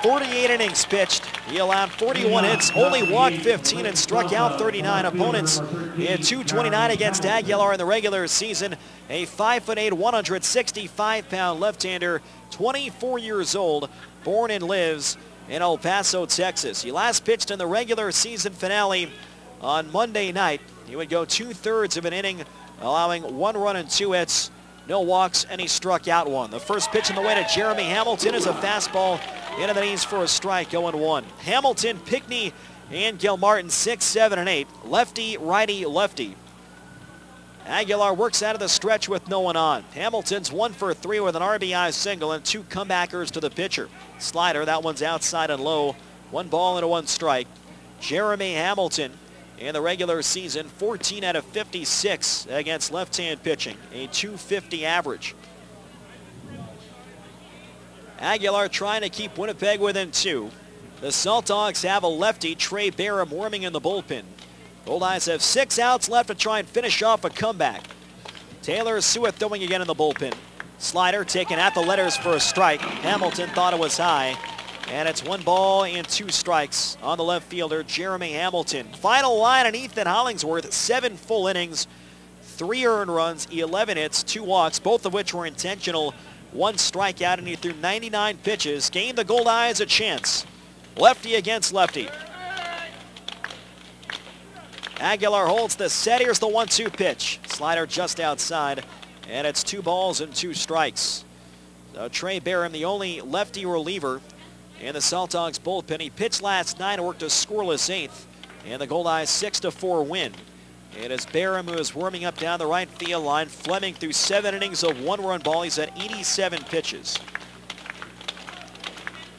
48 innings pitched. He allowed 41 hits, only walked 15 and struck out 39 opponents. He had 229 against Aguilar in the regular season. A 5'8", 165-pound left-hander, 24 years old, born and lives in El Paso, Texas. He last pitched in the regular season finale on Monday night. He would go 2/3 of an inning, allowing 1 run and 2 hits, no walks, and he struck out 1. The first pitch on the way to Jeremy Hamilton is a fastball into the knees for a strike, 0-1. Hamilton, Pickney, and Gilmartin 6, 7, and 8. Lefty, righty, lefty. Aguilar works out of the stretch with no one on. Hamilton's 1 for 3 with an RBI single and 2 comebackers to the pitcher. Slider, that one's outside and low. 1 ball and a 1 strike. Jeremy Hamilton in the regular season, 14 out of 56 against left-hand pitching, a .250 average. Aguilar trying to keep Winnipeg within 2. The Saltdogs have a lefty, Trey Barham, warming in the bullpen. Goldeyes have 6 outs left to try and finish off a comeback. Taylor Suet throwing again in the bullpen. Slider taken at the letters for a strike. Hamilton thought it was high. And it's 1 ball and 2 strikes on the left fielder, Jeremy Hamilton. Final line on Ethan Hollingsworth, 7 full innings, 3 earned runs, 11 hits, 2 walks, both of which were intentional. 1 strikeout, and he threw 99 pitches. Gave the Goldeyes a chance. Lefty against lefty. Aguilar holds the set. Here's the 1-2 pitch. Slider just outside, and it's 2 balls and 2 strikes. So Trey Barham, the only lefty reliever in the Saltdogs bullpen. He pitched last night and worked a scoreless 8th, and the Goldeyes 6-4 win. It is Barham who is warming up down the right field line. Fleming through 7 innings of 1-run ball. He's at 87 pitches.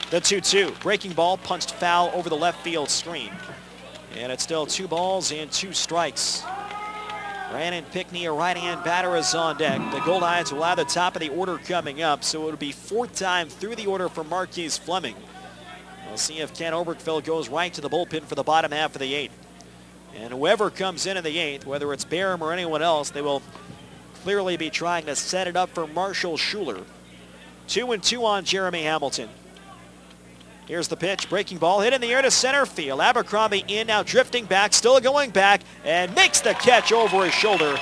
The 2-2. Breaking ball punched foul over the left field screen. And it's still 2 balls and 2 strikes. Brandon Pickney, a right-hand batter, is on deck. The Goldeyes will have the top of the order coming up, so it'll be 4th time through the order for Marquise Fleming. We'll see if Ken Oberkfell goes right to the bullpen for the bottom half of the 8th. And whoever comes in the 8th, whether it's Barham or anyone else, they will clearly be trying to set it up for Marshall Schuler. 2-2 on Jeremy Hamilton. Here's the pitch, breaking ball, hit in the air to center field. Abercrombie in, now drifting back, still going back, and makes the catch over his shoulder.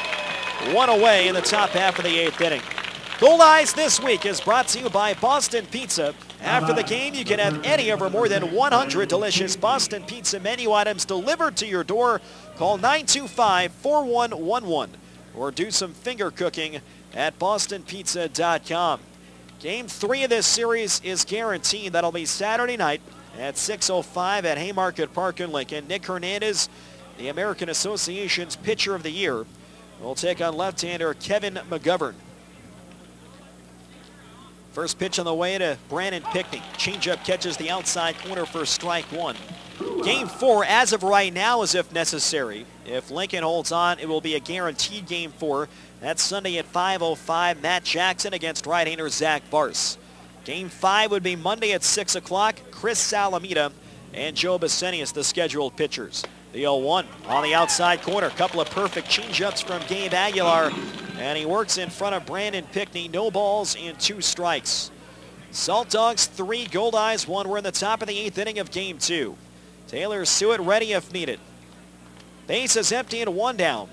1 away in the top half of the 8th inning. Goldeyes this week is brought to you by Boston Pizza. After the game, you can have any of our more than 100 delicious Boston Pizza menu items delivered to your door. Call 925-4111 or do some finger cooking at bostonpizza.com. Game 3 of this series is guaranteed. That'll be Saturday night at 6:05 at Haymarket Park in Lincoln. Nick Hernandez, the American Association's Pitcher of the Year, will take on left-hander Kevin McGovern. First pitch on the way to Brandon Pickney. Changeup catches the outside corner for strike 1. Game 4, as of right now, is if necessary. If Lincoln holds on, it will be a guaranteed Game 4. That's Sunday at 5:05. Matt Jackson against right-hander Zach Barse. Game 5 would be Monday at 6 o'clock. Chris Salamita and Joe Basenius, the scheduled pitchers. The 0-1 on the outside corner. Couple of perfect changeups from Gabe Aguilar. And he works in front of Brandon Pickney. No balls and 2 strikes. Saltdogs 3, Goldeyes 1. We're in the top of the 8th inning of Game 2. Taylor Suet ready if needed. Base is empty and 1 down.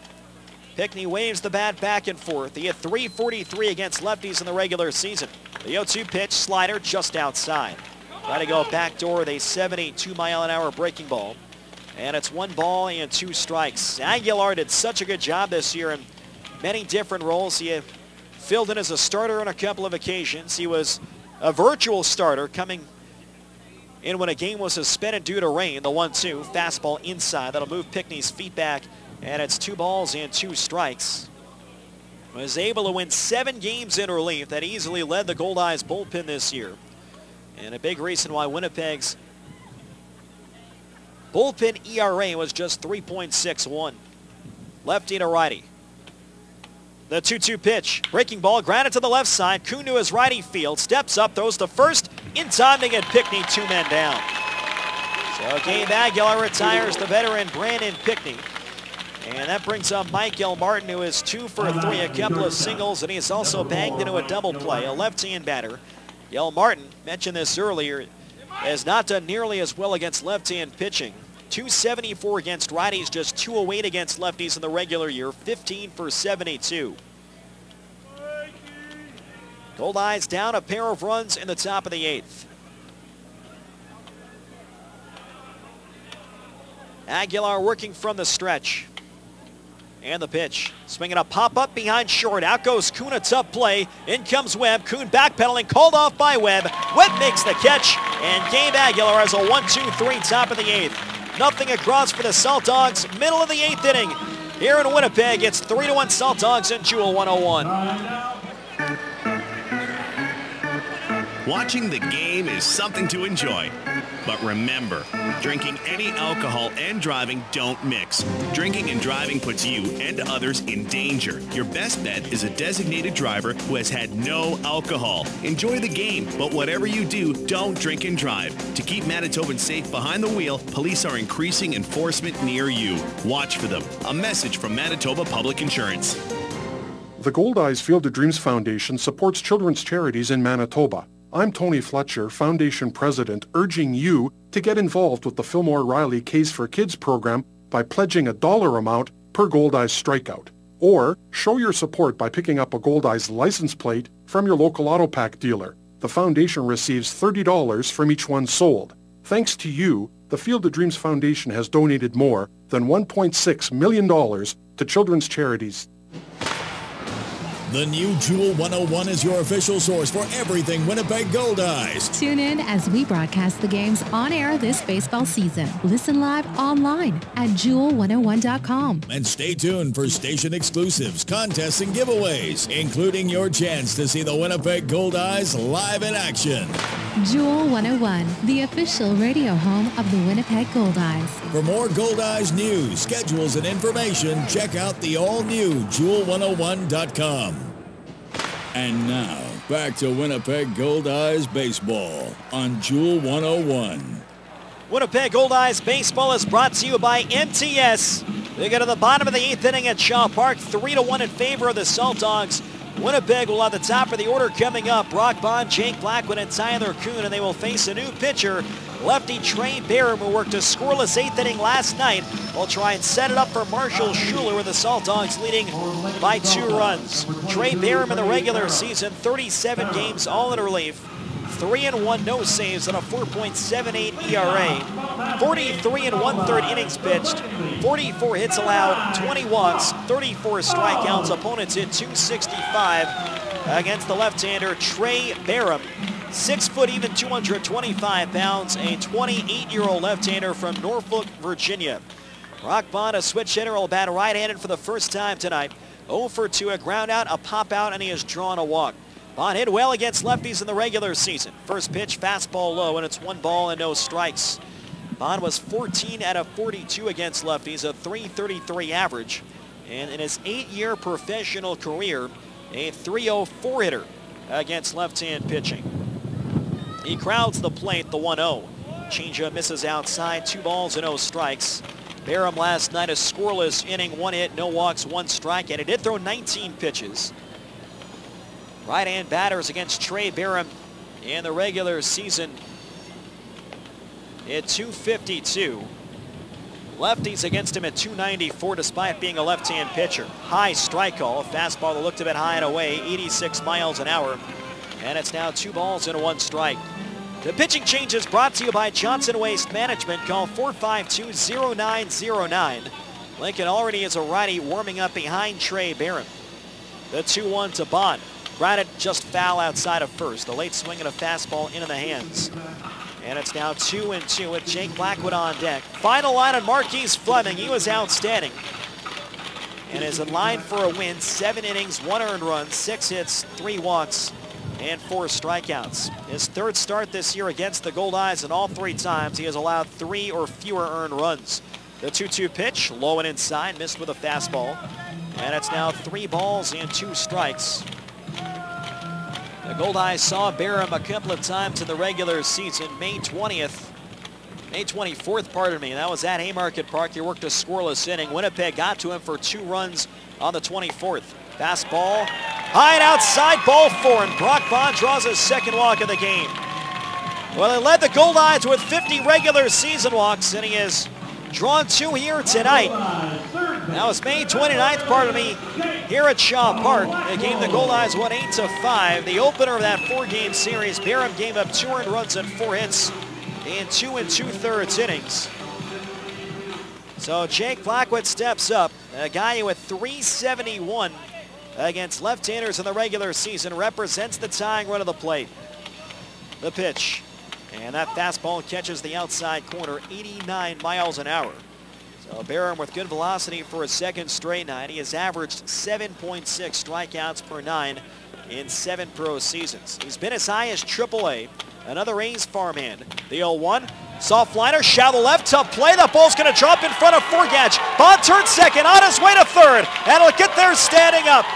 Pinckney waves the bat back and forth. He hit .343 against lefties in the regular season. The 0-2 pitch, slider just outside. Try to go backdoor with a 72-mile-an-hour breaking ball. And it's 1 ball and 2 strikes. Aguilar did such a good job this year in many different roles. He filled in as a starter on a couple of occasions. He was a virtual starter coming in when a game was suspended due to rain. The 1-2, fastball inside. That'll move Pinckney's feet back. And it's 2 balls and 2 strikes. Was able to win 7 games in relief. That easily led the Goldeyes bullpen this year. And a big reason why Winnipeg's bullpen ERA was just 3.61. Lefty to righty. The 2-2 pitch. Breaking ball grounded to the left side. Kuhn to his righty field. Steps up, throws to first. In time to get Pinckney 2 men down. So Gabe Aguilar retires the veteran Brandon Pinckney. And that brings up Mike Martin, who is 2 for 3, a couple of singles, and he's also banged into a double play, a left-hand batter. Martin, mentioned this earlier, has not done nearly as well against left-hand pitching. 274 against righties, just 208 against lefties in the regular year, 15 for 72. Goldeyes down a pair of runs in the top of the 8th. Aguilar working from the stretch. And the pitch. Swinging a pop-up behind short. Out goes Kuhn, a tough play. In comes Webb. Kuhn backpedaling, called off by Webb. Webb makes the catch, and Gabe Aguilar has a 1-2-3 top of the 8th. Nothing across for the Saltdogs. Middle of the 8th inning. Here in Winnipeg, it's 3-1 Saltdogs and Jewel 101. Watching the game is something to enjoy. But remember, drinking any alcohol and driving don't mix. Drinking and driving puts you and others in danger. Your best bet is a designated driver who has had no alcohol. Enjoy the game, but whatever you do, don't drink and drive. To keep Manitobans safe behind the wheel, police are increasing enforcement near you. Watch for them. A message from Manitoba Public Insurance. The Goldeyes Field of Dreams Foundation supports children's charities in Manitoba. I'm Tony Fletcher, Foundation President, urging you to get involved with the Fillmore Riley Case for Kids program by pledging a dollar amount per Goldeyes strikeout. Or show your support by picking up a Goldeyes license plate from your local auto pack dealer. The foundation receives $30 from each one sold. Thanks to you, the Field of Dreams Foundation has donated more than $1.6 million to children's charities. The new Jewel 101 is your official source for everything Winnipeg Goldeyes. Tune in as we broadcast the games on air this baseball season. Listen live online at jewel101.com. And stay tuned for station exclusives, contests, and giveaways, including your chance to see the Winnipeg Goldeyes live in action. Jewel 101, the official radio home of the Winnipeg Goldeyes. For more Goldeyes news, schedules, and information, check out the all-new jewel101.com. And now, back to Winnipeg Goldeyes baseball on Jewel 101. Winnipeg Goldeyes baseball is brought to you by MTS. They go to the bottom of the 8th inning at Shaw Park, 3-1 in favor of the Saltdogs. Winnipeg will have the top of the order coming up. Brock Bond, Jake Blackwood, and Tyler Kuhn, and they will face a new pitcher, lefty Trey Barham, who worked a scoreless 8th inning last night. Will try and set it up for Marshall Schuler with the Saltdogs leading by 2 runs. Trey Barham in the regular season, 37 games, all in relief. 3-1, no saves, and a 4.78 ERA. 43 1/3 innings pitched, 44 hits allowed, 20 walks, 34 strikeouts. Opponents hit .265 against the left-hander Trey Barham. 6 foot even, 225 pounds, a 28-year-old left-hander from Norfolk, Virginia. Brock Bond, a switch hitter, will bat right-handed for the first time tonight. 0 for 2, a ground out, a pop out, and he has drawn a walk. Bond hit well against lefties in the regular season. First pitch, fastball low, and it's 1 ball and no strikes. Bond was 14 out of 42 against lefties, a .333 average. And in his 8-year professional career, a .304 hitter against left-hand pitching. He crowds the plate, the 1-0. Changeup misses outside, 2 balls and no strikes. Barham last night a scoreless inning, 1 hit, no walks, 1 strike, and he did throw 19 pitches. Right-hand batters against Trey Barham in the regular season at .252. Lefties against him at 294 despite being a left-hand pitcher. High strike call, a fastball that looked a bit high and away, 86 miles an hour. And it's now 2 balls and 1 strike. The pitching change is brought to you by Johnson Waste Management. Call 452-0909. Lincoln already is a righty warming up behind Trey Barron. The 2-1 to Bond. Grounded just foul outside of first. The late swing and a fastball into the hands. And it's now 2-2 with Jake Blackwood on deck. Final line on Marquise Fleming. He was outstanding. And is in line for a win. 7 innings, 1 earned run, 6 hits, 3 walks, and 4 strikeouts. His 3rd start this year against the Goldeyes, and all 3 times he has allowed 3 or fewer earned runs. The 2-2 pitch, low and inside, missed with a fastball. And it's now 3 balls and 2 strikes. The Goldeyes saw Barham a couple of times in the regular season. May 24th, pardon me. That was at Haymarket Park. He worked a scoreless inning. Winnipeg got to him for 2 runs on the 24th. Fastball, high and outside, ball 4, and Brock Bond draws his 2nd walk of the game. Well, he led the Goldeyes with 50 regular season walks, and he has drawn 2 here tonight. That was May 29th, pardon me, here at Shaw Park. The game the Goldeyes won 8-5. The opener of that 4-game series, Barham gave up 2 earned runs and 4 hits in 2 2/3 innings. So Jake Blackwood steps up, a guy with 371 against left-handers in the regular season, represents the tying run of the plate. The pitch, and that fastball catches the outside corner, 89 miles an hour. So Barham with good velocity for a 2nd straight night. He has averaged 7.6 strikeouts per 9 in 7 pro seasons. He's been as high as AAA. Another A's farmhand. The 0-1, soft liner, shallow left to play. That ball's going to drop in front of Forgatch. Bond turns 2nd, on his way to 3rd, and he'll get there standing up.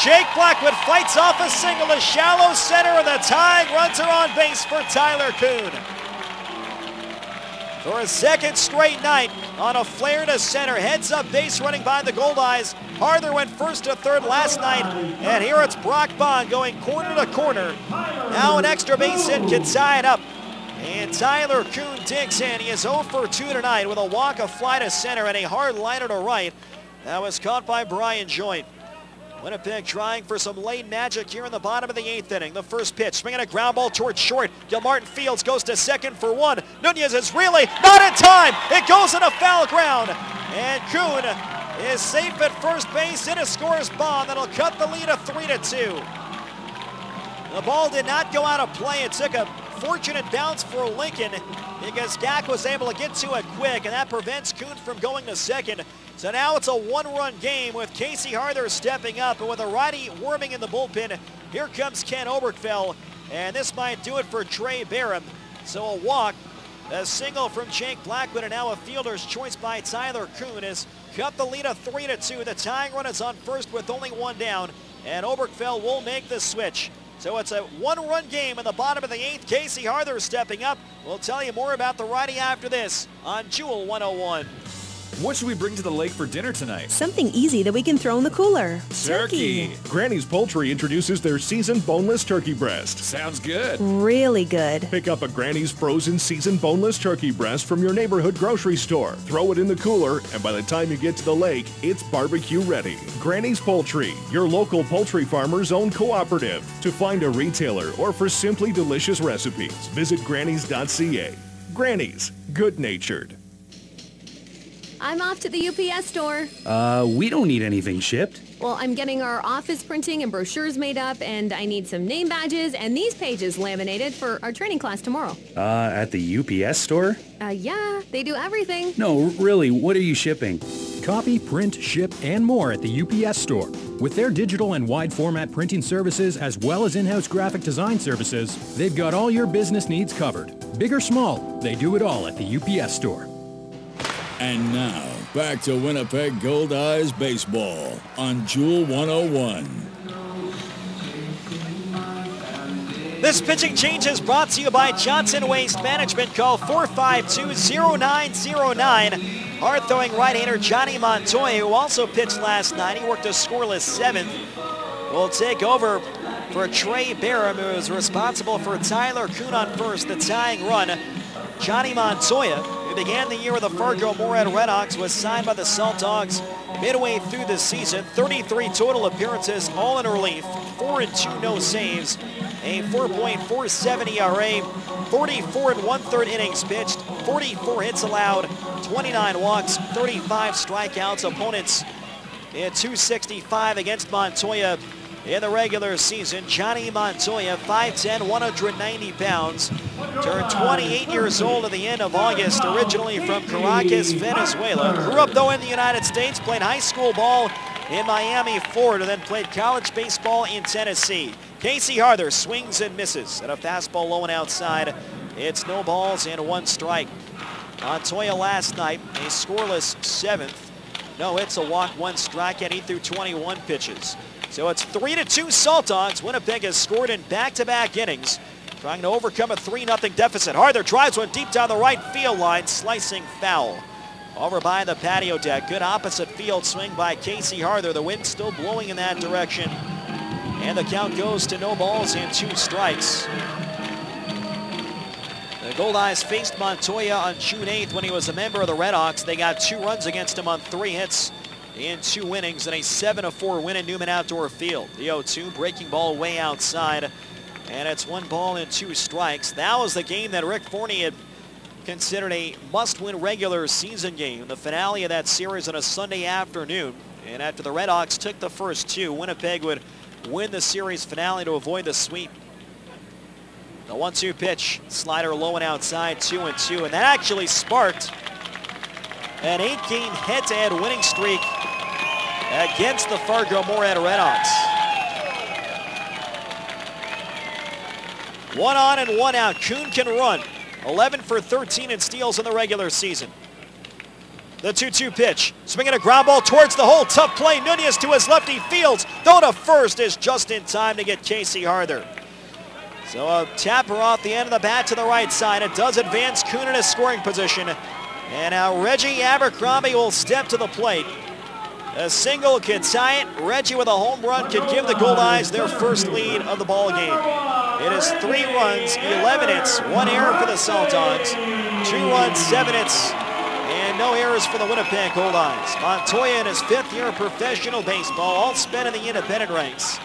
Jake Blackwood fights off a single to shallow center, and the tying runs are on base for Tyler Kuhn. For a 2nd straight night on a flare to center, heads up base running by the Goldeyes. Harther went 1st to 3rd last night, and here it's Brock Bond going corner to corner. Now an extra base hit can tie it up, and Tyler Kuhn digs in. He is 0 for 2 tonight with a walk, a fly to center, and a hard liner to right. That was caught by Brian Joint. Winnipeg trying for some late magic here in the bottom of the 8th inning. The first pitch, swinging a ground ball towards short. Gilmartin Fields goes to 2nd for 1. Nunez is really not in time. It goes into foul ground. And Kuhn is safe at first base in a scorer's bomb that'll cut the lead to 3-2. The ball did not go out of play. It took a fortunate bounce for Lincoln because Gack was able to get to it quick, and that prevents Kuhn from going to 2nd. So now it's a 1-run game with Casey Harther stepping up, and with a righty warming in the bullpen, here comes Ken Oberkfell, and this might do it for Trey Barham. So a walk, a single from Jake Blackwood, and now a fielder's choice by Tyler Kuhn has cut the lead to 3-2. The tying run is on first with only 1 down, and Oberkfell will make the switch. So it's a 1-run game in the bottom of the 8th. Casey Harther stepping up. We'll tell you more about the righty after this on Jewel 101. What should we bring to the lake for dinner tonight? Something easy that we can throw in the cooler. Turkey. Granny's Poultry introduces their seasoned boneless turkey breast. Sounds good. Really good. Pick up a Granny's frozen seasoned boneless turkey breast from your neighborhood grocery store. Throw it in the cooler, and by the time you get to the lake, it's barbecue ready. Granny's Poultry, your local poultry farmer's own cooperative. To find a retailer or for simply delicious recipes, visit grannys.ca. Granny's, good-natured. I'm off to the UPS store. We don't need anything shipped. Well, I'm getting our office printing and brochures made up, and I need some name badges and these pages laminated for our training class tomorrow. At the UPS store? Yeah, they do everything. No, really, what are you shipping? Copy, print, ship, and more at the UPS store. With their digital and wide format printing services, as well as in-house graphic design services, they've got all your business needs covered. Big or small, they do it all at the UPS store. And now, back to Winnipeg Goldeyes baseball on Jewel 101. This pitching change is brought to you by Johnson Waste Management. Call 452-0909. Hard throwing right-hander Johnny Montoya, who also pitched last night. He worked a scoreless 7th. Will take over for Trey Barham, who is responsible for Tyler Kuhn on first, the tying run. Johnny Montoya who began the year with the Fargo-Moorhead Redhawks, was signed by the Saltdogs midway through the season. 33 total appearances, all in relief, 4-2 no saves, a 4.47 ERA, 44 1/3 innings pitched, 44 hits allowed, 29 walks, 35 strikeouts. Opponents in .265 against Montoya in the regular season. Johnny Montoya, 5'10", 190 pounds, turned 28 years old at the end of August, originally from Caracas, Venezuela. Grew up, though, in the United States, played high school ball in Miami, Florida, then played college baseball in Tennessee. Casey Harther swings and misses at a fastball low and outside. It's no balls and 1 strike. Montoya last night, a scoreless 7th. No hits, a walk, 1 strikeout. He threw 21 pitches. So it's 3-2 Saltdogs. Winnipeg has scored in back-to-back innings, trying to overcome a 3-0 deficit. Harther drives one deep down the right field line, slicing foul. Over by the patio deck. Good opposite field swing by Casey Harther. The wind still blowing in that direction. And the count goes to no balls and 2 strikes. The Goldeyes faced Montoya on June 8th when he was a member of the Redhawks. They got 2 runs against him on 3 hits in 2 innings and a 7-4 win at Newman Outdoor Field. The 0-2 breaking ball way outside, and it's 1 ball and 2 strikes. That was the game that Rick Forney had considered a must-win regular season game. The finale of that series on a Sunday afternoon, and after the Redhawks took the first 2, Winnipeg would win the series finale to avoid the sweep. The 1-2 pitch, slider low and outside, 2-2, and that actually sparked an 8-game head-to-head winning streak against the Fargo-Moorhead Redhawks. 1 on and 1 out. Kuhn can run. 11 for 13 in steals in the regular season. The 2-2 pitch, swinging a ground ball towards the hole. Tough play. Nunez to his lefty fields. Though to first is just in time to get Casey Harther. So a tapper off the end of the bat to the right side. It does advance Kuhn in his scoring position. And now Reggie Abercrombie will step to the plate. A single could tie it. Reggie with a home run could give the Goldeyes their first lead of the ball game. It is 3 runs, 11 hits, 1 error for the Saltdogs, 2 runs, 7 hits, and no errors for the Winnipeg Goldeyes. Montoya in his 5th year of professional baseball, all spent in the independent ranks.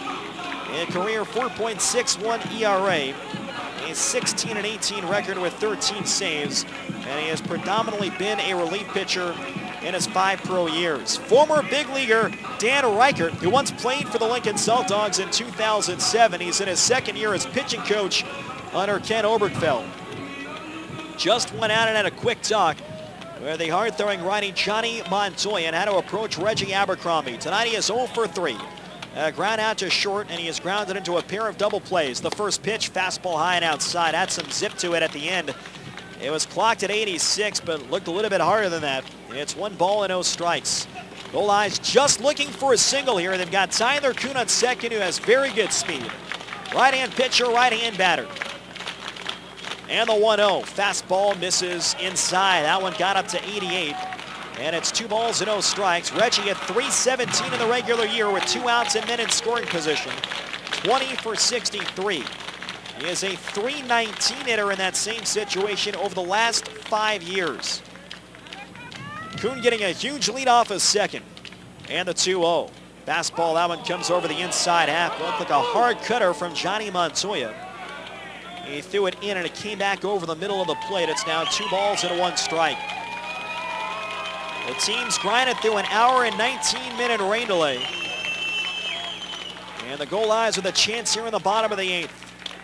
A career 4.61 ERA, a 16-18 record with 13 saves, and he has predominantly been a relief pitcher in his 5 pro years. Former big leaguer Dan Reichert, who once played for the Lincoln Saltdogs in 2007. He's in his 2nd year as pitching coach under Ken Obergfell. Just went out and had a quick talk where the hard-throwing righty Johnny Montoya had to approach Reggie Abercrombie. Tonight he is 0 for 3. Ground out to short, and he has grounded into a pair of double plays. The first pitch, fastball high and outside, had some zip to it at the end. It was clocked at 86, but looked a little bit harder than that. It's 1 ball and no strikes. Goldeyes just looking for a single here. They've got Tyler Kuhn on second, who has very good speed. Right-hand pitcher, right-hand batter. And the 1-0. Fastball misses inside. That one got up to 88. And it's 2 balls and no strikes. Reggie at .317 in the regular year with 2 outs and men in scoring position. 20 for 63. He is a .319 hitter in that same situation over the last 5 years. Kuhn getting a huge lead off of second. And the 2-0. Fastball, that one comes over the inside half. Looked like a hard cutter from Johnny Montoya. He threw it in and it came back over the middle of the plate. It's now 2 balls and 1 strike. The team's grinded through an hour and 19-minute rain delay. And the Goldeyes with a chance here in the bottom of the 8th.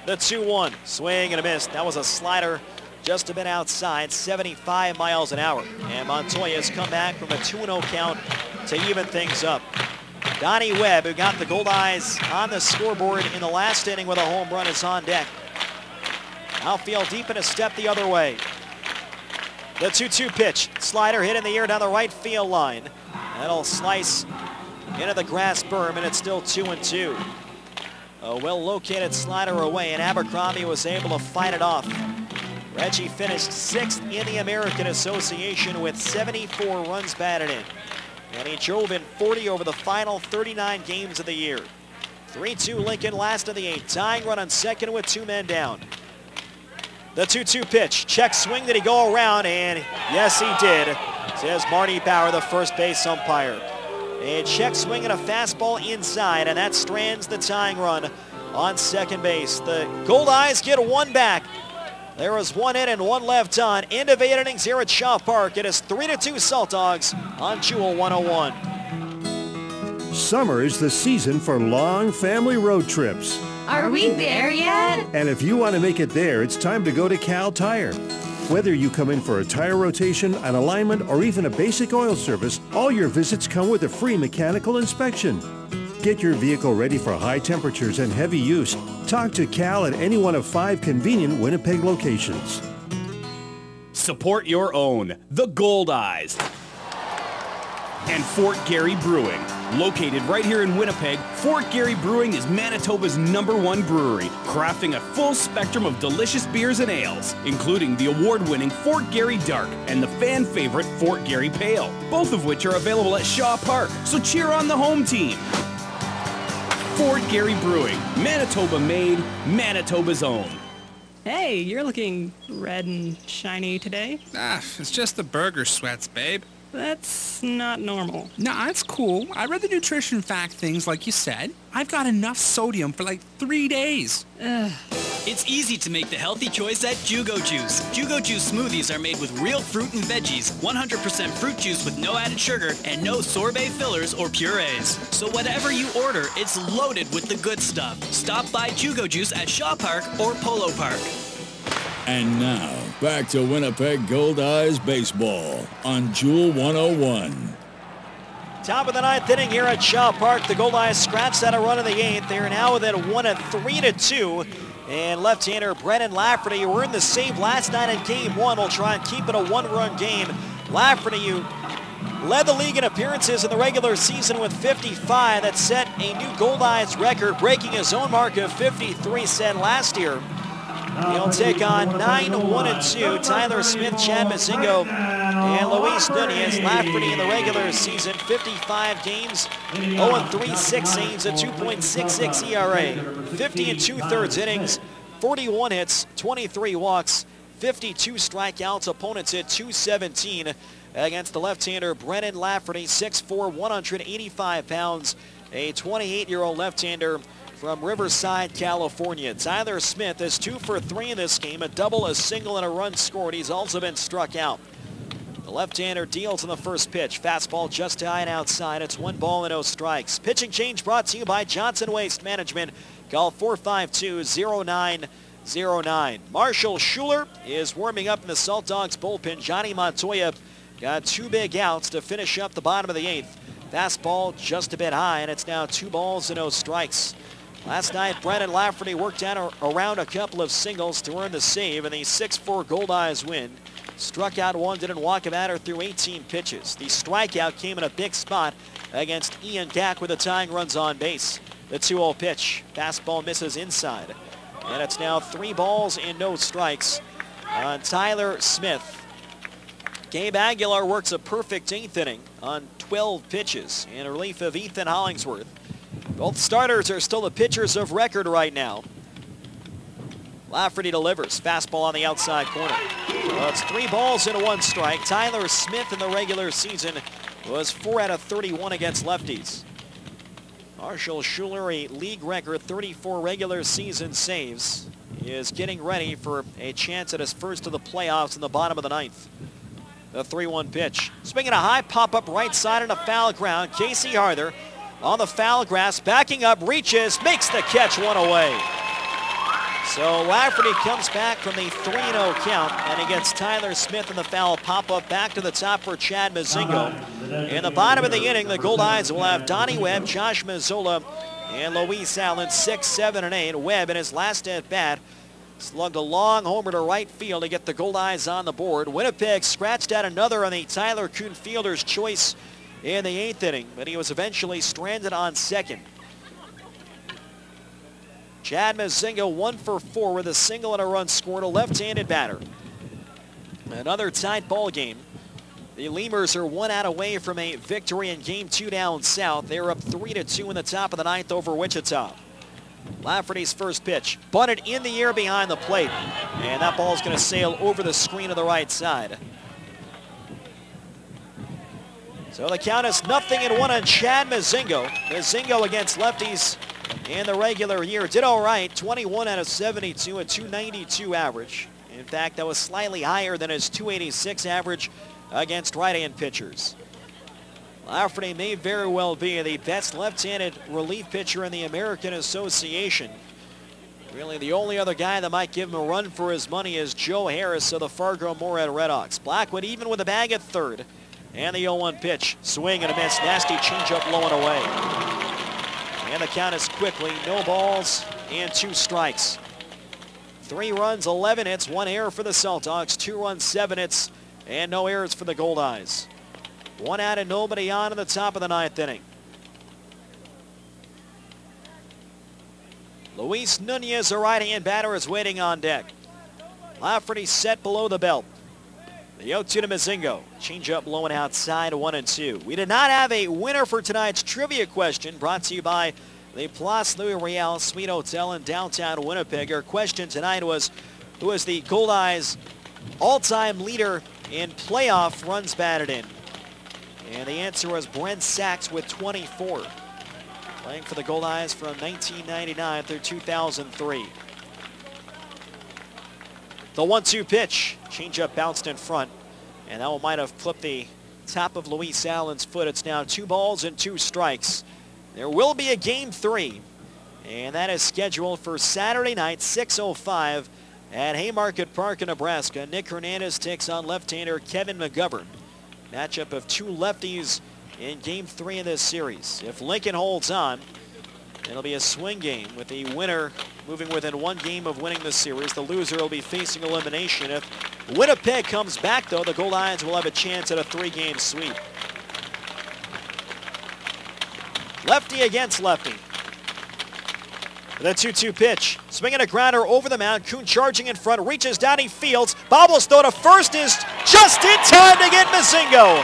The 2-1, swing and a miss. That was a slider just a bit outside, 75 miles an hour. And Montoya has come back from a 2-0 count to even things up. Donnie Webb, who got the Goldeyes on the scoreboard in the last inning with a home run, is on deck. Outfield deep in a step the other way. The 2-2 pitch, slider hit in the air down the right field line. That'll slice into the grass berm, and it's still 2-2. A well-located slider away, and Abercrombie was able to fight it off. Reggie finished 6th in the American Association with 74 runs batted in. And he drove in 40 over the final 39 games of the year. 3-2 Lincoln, last of the 8th. Tying run on second with 2 men down. The 2-2 pitch. Check swing. Did he go around? And yes, he did, says Marty Bauer, the first base umpire. A check swing and a fastball inside, and that strands the tying run on second base. The Goldeyes get one back. There was one in and one left on. End of 8 innings here at Shaw Park. It is 3-2 Saltdogs on Jewel 101. Summer is the season for long family road trips. Are we there yet? And if you want to make it there, it's time to go to Cal Tire. Whether you come in for a tire rotation, an alignment, or even a basic oil service, all your visits come with a free mechanical inspection. Get your vehicle ready for high temperatures and heavy use. Talk to Cal at any one of 5 convenient Winnipeg locations. Support your own, the Goldeyes. And Fort Garry Brewing. Located right here in Winnipeg, Fort Garry Brewing is Manitoba's #1 brewery, crafting a full spectrum of delicious beers and ales, including the award-winning Fort Garry Dark and the fan-favorite Fort Garry Pale, both of which are available at Shaw Park, so cheer on the home team. Fort Garry Brewing, Manitoba made, Manitoba's own. Hey, you're looking red and shiny today. It's just the burger sweats, babe. That's not normal. Nah, it's cool. I read the nutrition fact things like you said. I've got enough sodium for like 3 days. It's easy to make the healthy choice at Jugo Juice. Jugo Juice smoothies are made with real fruit and veggies, 100% fruit juice with no added sugar, and no sorbet fillers or purees. So whatever you order, it's loaded with the good stuff. Stop by Jugo Juice at Shaw Park or Polo Park. And now, back to Winnipeg Goldeyes baseball on Jewel 101. Top of the 9th inning here at Shaw Park. The Goldeyes scratched out a run in the 8th. They are now within one at 3-2. And left-hander Brennan Lafferty, who earned the save last night in Game 1, will try and keep it a 1-run game. Lafferty, who led the league in appearances in the regular season with 55. That set a new Goldeyes record, breaking his own mark of 53 set last year. He'll take on 9-1-2. Tyler Smith, Chad Mazingo, and Luis Nunez. Lafferty in the regular season, 55 games, 0-3, 6 saves, a 2.66 ERA, 50 2/3 innings, 41 hits, 23 walks, 52 strikeouts. Opponents hit 217 against the left-hander Brennan Lafferty, 6'4", 185 pounds, a 28-year-old left-hander from Riverside, California. Tyler Smith is 2 for 3 in this game, a double, a single, and a run scored. He's also been struck out. The left-hander deals on the first pitch. Fastball just high and outside. It's 1 ball and no strikes. Pitching change brought to you by Johnson Waste Management. Call 452-0909. Marshall Schuler is warming up in the Saltdogs bullpen. Johnny Montoya got 2 big outs to finish up the bottom of the 8th. Fastball just a bit high, and it's now 2 balls and no strikes. Last night, Brennan Lafferty worked out around a couple of singles to earn the save, and the 6-4 Goldeyes win. Struck out 1, didn't walk a batter through 18 pitches. The strikeout came in a big spot against Ian Gack with the tying runs on base. The 2-0 pitch. Fastball misses inside. And it's now 3 balls and no strikes on Tyler Smith. Gabe Aguilar works a perfect 8th inning on 12 pitches in relief of Ethan Hollingsworth. Both starters are still the pitchers of record right now. Lafferty delivers. Fastball on the outside corner. Well, it's 3 balls and 1 strike. Tyler Smith in the regular season was 4 out of 31 against lefties. Marshall Schuler, a league record 34 regular season saves, is getting ready for a chance at his first of the playoffs in the bottom of the 9th. The 3-1 pitch. Swinging a high pop-up right side on a foul ground. Casey Harder on the foul grass, backing up, reaches, makes the catch, 1 away. So Lafferty comes back from the 3-0 count, and he gets Tyler Smith in the foul pop-up back to the top for Chad Mazingo. In the bottom of the inning, the Goldeyes will have Donnie Webb, Josh Mazzola, and Luis Allen, 6, 7, and 8. Webb in his last at-bat slugged a long homer to right field to get the Goldeyes on the board. Winnipeg scratched out another on the Tyler Kuhn fielder's choice in the 8th inning, but he was eventually stranded on second. Chad Mazingo 1 for 4 with a single and a run scored, a left-handed batter. Another tight ball game. The Lemurs are 1 out away from a victory in Game 2 down south. They were up 3-2 in the top of the 9th over Wichita. Lafferty's first pitch, bunted in the air behind the plate, and that ball's going to sail over the screen to the right side. So the count is 0-1 on Chad Mozingo. Mozingo against lefties in the regular year did all right, 21 out of 72, a 292 average. In fact, that was slightly higher than his 286 average against right-hand pitchers. Lafferty may very well be the best left-handed relief pitcher in the American Association. Really, the only other guy that might give him a run for his money is Joe Harris of the Fargo-Moorhead Redhawks. Blackwood even with a bag at third. And the 0-1 pitch. Swing and a miss. Nasty changeup low and away. And the count is quickly no balls and 2 strikes. 3 runs, 11 hits, 1 error for the Saltdogs, 2 runs, 7 hits, and no errors for the Goldeyes. 1 out and nobody on in the top of the 9th inning. Luis Nunez, a right-hand batter, is waiting on deck. Lafferty set below the belt. The 0-2 to Mozingo. Changeup low and outside, 1-2. We did not have a winner for tonight's trivia question, brought to you by the Place Louis Riel Suite Hotel in downtown Winnipeg. Our question tonight was, who is the Goldeyes' all-time leader in playoff runs batted in? And the answer was Brent Sachs with 24. Playing for the Goldeyes from 1999 through 2003. The 1-2 pitch. Changeup bounced in front. And that one might have clipped the top of Luis Allen's foot. It's now 2 balls and 2 strikes. There will be a Game 3. And that is scheduled for Saturday night, 6:05 at Haymarket Park in Nebraska. Nick Hernandez takes on left-hander Kevin McGovern. Matchup of 2 lefties in Game 3 of this series. If Lincoln holds on, it'll be a swing game with the winner moving within 1 game of winning the series. The loser will be facing elimination. If Winnipeg comes back, though, the Goldeyes will have a chance at a 3-game sweep. Lefty against lefty. The 2-2 pitch. Swinging a grounder over the mound. Kuhn charging in front. Reaches down. He fields. Bobbles throw to first is just in time to get Mozingo.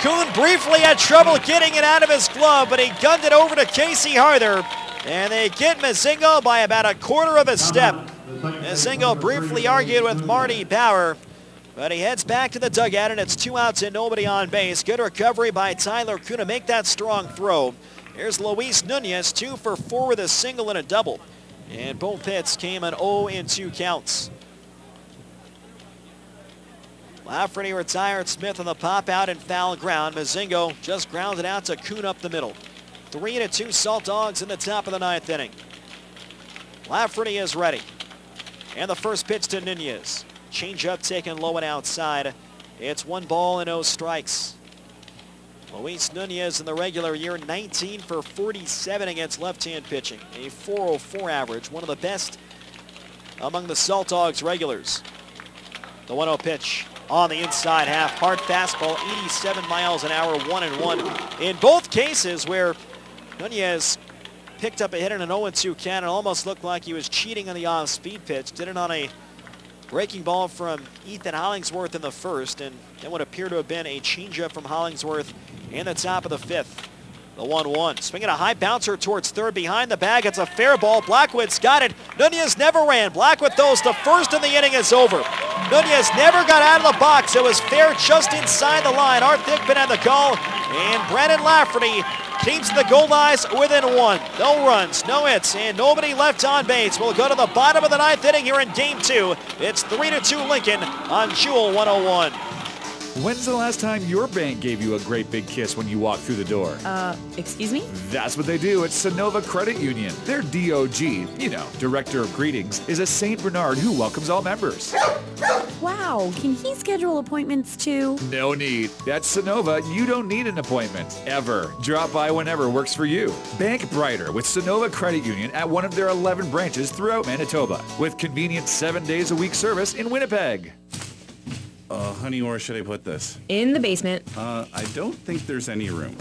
Kuhn briefly had trouble getting it out of his glove, but he gunned it over to Casey Harder. And they get Mozingo by about 1/4 of a step. Mozingo briefly argued with Marty Bauer, but he heads back to the dugout, and it's 2 outs and nobody on base. Good recovery by Tyler Kuhn to make that strong throw. Here's Luis Nunez, 2 for 4 with a single and a double. And both hits came on 0-2 counts. Lafferty retired Smith on the pop out and foul ground. Mozingo just grounded out to Kuhn up the middle. 3-2 Saltdogs in the top of the 9th inning. Lafferty is ready. And the first pitch to Nunez. Changeup taken low and outside. It's 1 ball and 0 strikes. Luis Nunez in the regular year, 19 for 47 against left-hand pitching. A 4.04 average, one of the best among the Saltdogs regulars. The 1-0 pitch on the inside half. Hard fastball, 87 miles an hour, 1-1. In both cases where Nunez picked up a hit in an 0-2 count, it almost looked like he was cheating on the off-speed pitch. Did it on a breaking ball from Ethan Hollingsworth in the first, and that would appear to have been a changeup from Hollingsworth in the top of the 5th. The 1-1. Swinging a high bouncer towards third behind the bag. It's a fair ball. Blackwood's got it. Nunez never ran. Blackwood throws the first, and the inning is over. Nunez never got out of the box. It was fair just inside the line. Art Thigpen had the call, and Brandon Lafferty keeps the Goldeyes within 1. No runs, no hits, and nobody left on base. We'll go to the bottom of the 9th inning here in Game 2. It's 3-2 Lincoln on Jewel 101. When's the last time your bank gave you a great big kiss when you walked through the door? Excuse me? That's what they do at Sonova Credit Union. Their DOG, you know, Director of Greetings, is a St. Bernard who welcomes all members. Wow, can he schedule appointments too? No need. At Sonova, you don't need an appointment, ever. Drop by whenever works for you. Bank brighter with Sonova Credit Union at one of their 11 branches throughout Manitoba, with convenient 7 days a week service in Winnipeg. Honey, where should I put this? In the basement. I don't think there's any room.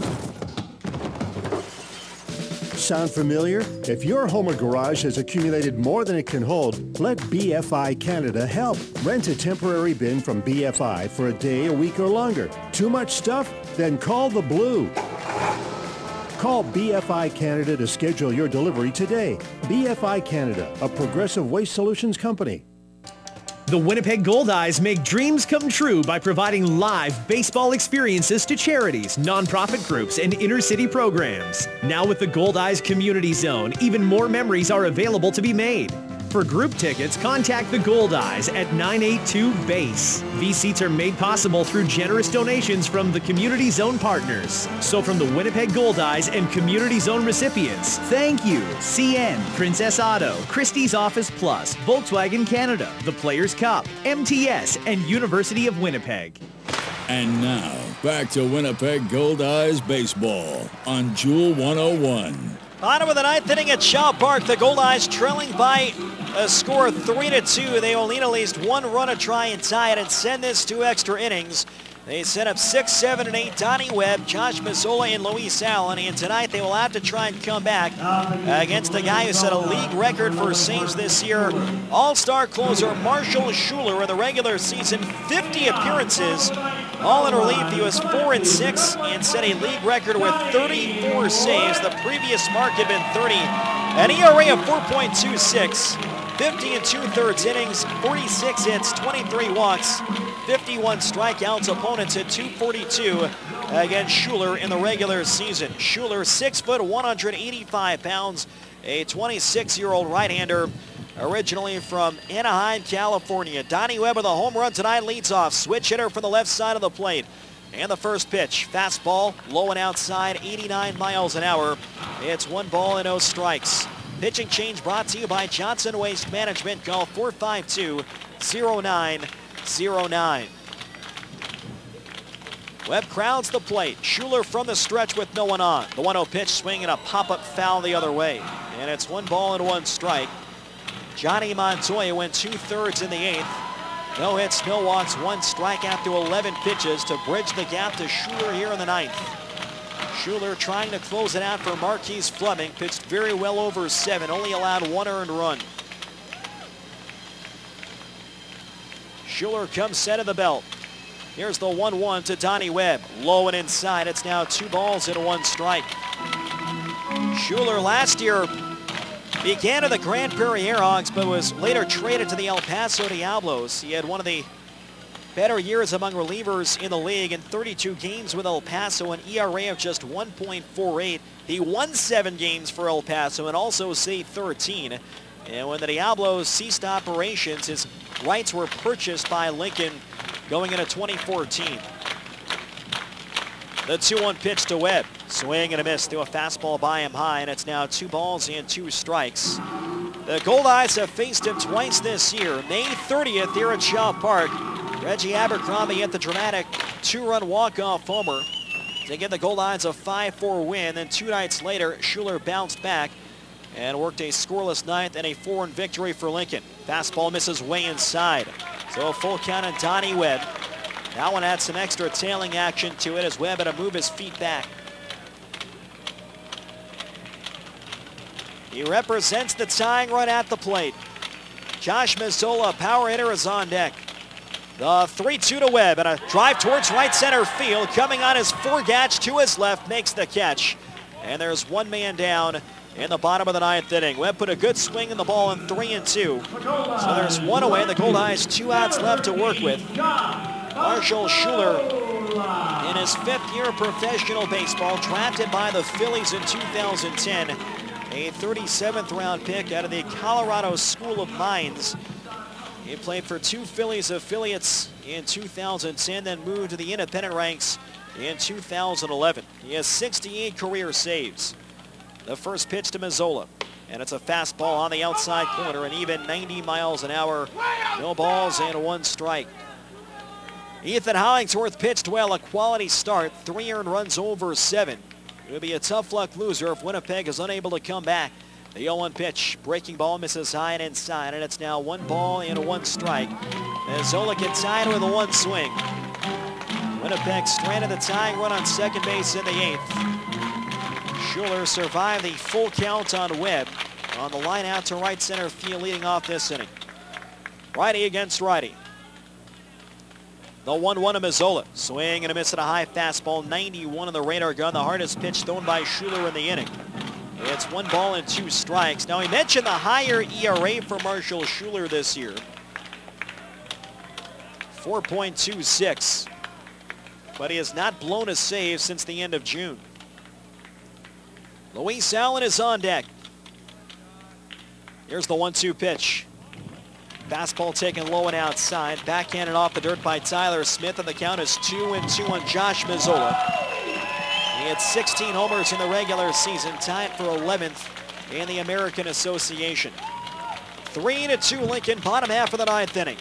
Sound familiar? If your home or garage has accumulated more than it can hold, let BFI Canada help. Rent a temporary bin from BFI for a day, a week, or longer. Too much stuff? Then call the Blue. Call BFI Canada to schedule your delivery today. BFI Canada, a Progressive Waste Solutions company. The Winnipeg Goldeyes make dreams come true by providing live baseball experiences to charities, nonprofit groups, and inner-city programs. Now with the Goldeyes Community Zone, even more memories are available to be made. For group tickets, contact the Goldeyes at 982-BASE. These seats are made possible through generous donations from the Community Zone partners. So from the Winnipeg Goldeyes and Community Zone recipients, thank you, CN, Princess Auto, Christie's Office Plus, Volkswagen Canada, the Players Cup, MTS, and University of Winnipeg. And now, back to Winnipeg Goldeyes baseball on Jewel 101. Bottom of the ninth inning at Shaw Park. The Goldeyes trailing by a score of 3-2. They will need at least one run to try and tie it and send this to extra innings. They set up 6, 7, and 8. Donnie Webb, Josh Mazzola, and Luis Allen. And tonight they will have to try and come back against the guy who set a league record for saves this year. All-star closer Marshall Schuler in the regular season, 50 appearances. All in relief, he was 4-6 and set a league record with 34 saves. The previous mark had been 30. An ERA of 4.26. 50 2/3 innings, 46 hits, 23 walks, 51 strikeouts. Opponents hit .242 against Schuler in the regular season. Schuler, 6 foot, 185 pounds, a 26-year-old right-hander, originally from Anaheim, California. Donnie Webb with a home run tonight leads off. Switch hitter from the left side of the plate. And the first pitch, fastball, low and outside, 89 miles an hour. It's 1 ball and no strikes. Pitching change brought to you by Johnson Waste Management. Call 452-0909. Webb crowds the plate. Schuler from the stretch with no one on. The 1-0 pitch, swing and a pop-up foul the other way. And it's 1 ball and 1 strike. Johnny Montoya went 2/3 in the 8th. No hits, no walks, 1 strikeout through 11 pitches to bridge the gap to Schuler here in the 9th. Schuler trying to close it out for Marquise Fleming. Pitched very well over 7, only allowed 1 earned run. Schuler comes set of the belt. Here's the 1-1 to Donnie Webb. Low and inside. It's now 2 balls and 1 strike. Schuler last year began at the Grand Prairie Airhawks, but was later traded to the El Paso Diablos. He had one of the better years among relievers in the league in 32 games with El Paso, an ERA of just 1.48. He won 7 games for El Paso and also saved 13. And when the Diablos ceased operations, his rights were purchased by Lincoln going into 2014. The 2-1 pitch to Webb. Swing and a miss through a fastball by him high, and it's now 2 balls and 2 strikes. The Goldeyes have faced him twice this year. May 30th here at Shaw Park. Reggie Abercrombie hit the dramatic 2-run walk-off homer to give the Goldeyes a 5-4 win. Then 2 nights later, Schuler bounced back and worked a scoreless 9th and a 4-1 victory for Lincoln. Fastball misses way inside. So a full count on Donnie Webb. That one had some extra tailing action to it as Webb had to move his feet back. He represents the tying run at the plate. Josh Mazzola, power hitter, is on deck. The 3-2 to Webb and a drive towards right center field. Coming on his foregatch to his left, makes the catch. And there's 1 man down in the bottom of the 9th inning. Webb put a good swing in the ball in 3-2. So there's 1 away. The Goldeyes 2 outs left to work with. Marshall Schuler, in his 5th year of professional baseball, drafted by the Phillies in 2010. A 37th round pick out of the Colorado School of Mines. He played for 2 Phillies affiliates in 2010, then moved to the independent ranks in 2011. He has 68 career saves. The first pitch to Mazzola, and it's a fastball on the outside corner, an even 90 miles an hour. No balls and 1 strike. Ethan Hollingsworth pitched well, a quality start, 3 earned runs over 7. It would be a tough luck loser if Winnipeg is unable to come back. The 0-1 pitch, breaking ball misses high and inside, and it's now 1 ball and 1 strike. Mazzola gets tied with a 1 swing. Winnipeg stranded the tying run on second base in the 8th. Schuler survived the full count on Webb on the line out to right center field leading off this inning. Righty against righty. The 1-1 to Mazzola. Swing and a miss at a high fastball. 91 on the radar gun. The hardest pitch thrown by Schuler in the inning. It's 1 ball and 2 strikes. Now, we mentioned the higher ERA for Marshall Schuler this year. 4.26. But he has not blown a save since the end of June. Luis Allen is on deck. Here's the 1-2 pitch. Fastball taken low and outside. Backhanded off the dirt by Tyler Smith, and the count is 2-2 on Josh Mazzola. He had 16 homers in the regular season, tied for 11th in the American Association. 3-2 Lincoln, bottom half of the 9th inning.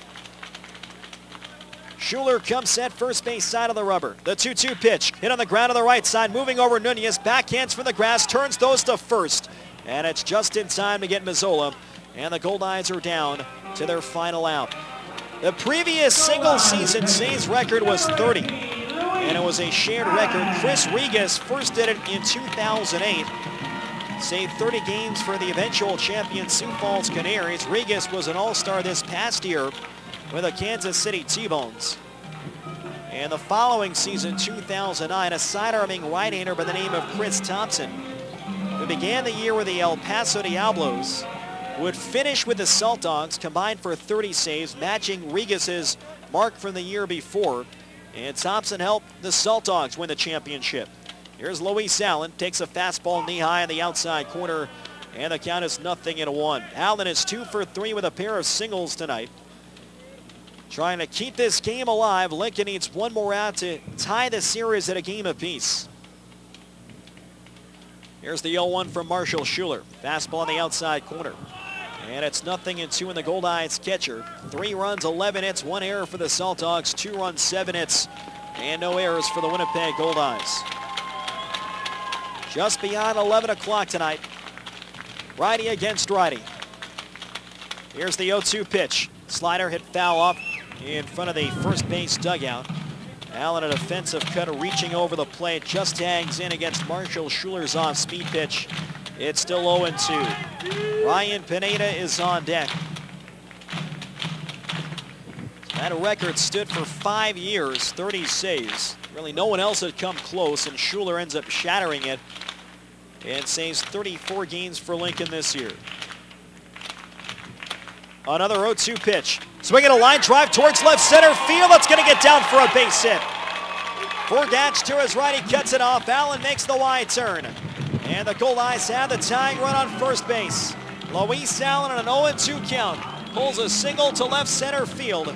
Schuler comes set, first base side of the rubber. The 2-2 pitch, hit on the ground to the right side, moving over Nunez, backhands from the grass, turns those to first. And it's just in time to get Mazzola, and the Goldeyes are down to their final out. The previous single season saves record was 30, and it was a shared record. Chris Regas first did it in 2008. Saved 30 games for the eventual champion Sioux Falls Canaries. Regas was an all-star this past year with the Kansas City T-Bones. And the following season, 2009, a sidearming right-hander by the name of Chris Thompson, who began the year with the El Paso Diablos, would finish with the Saltdogs, combined for 30 saves, matching Regas's mark from the year before. And Thompson helped the Saltdogs win the championship. Here's Luis Allen, takes a fastball knee-high in the outside corner, and the count is 0-1. Allen is 2 for 3 with a pair of singles tonight. Trying to keep this game alive. Lincoln needs 1 more out to tie the series at a game apiece. Here's the 0-1 from Marshall Schuler. Fastball on the outside corner. And it's 0-2 in the Goldeyes catcher. 3 runs, 11 hits, 1 error for the Saltdogs, 2 runs, 7 hits, and no errors for the Winnipeg Goldeyes. Just beyond 11 o'clock tonight. Righty against righty. Here's the 0-2 pitch. Slider hit foul off in front of the first base dugout. Allen, a defensive cutter reaching over the plate, just tags in against Marshall Schuler's off-speed pitch. It's still 0-2. Ryan Pineda is on deck. That record stood for 5 years, 30 saves. Really no one else had come close, and Schuler ends up shattering it and saves 34 games for Lincoln this year. Another 0-2 pitch. Swinging a line drive towards left center field. That's going to get down for a base hit. Forgatch to his right. He cuts it off. Allen makes the wide turn. And the Goldeyes have the tying run on first base. Luis Allen on an 0-2 count. Pulls a single to left center field.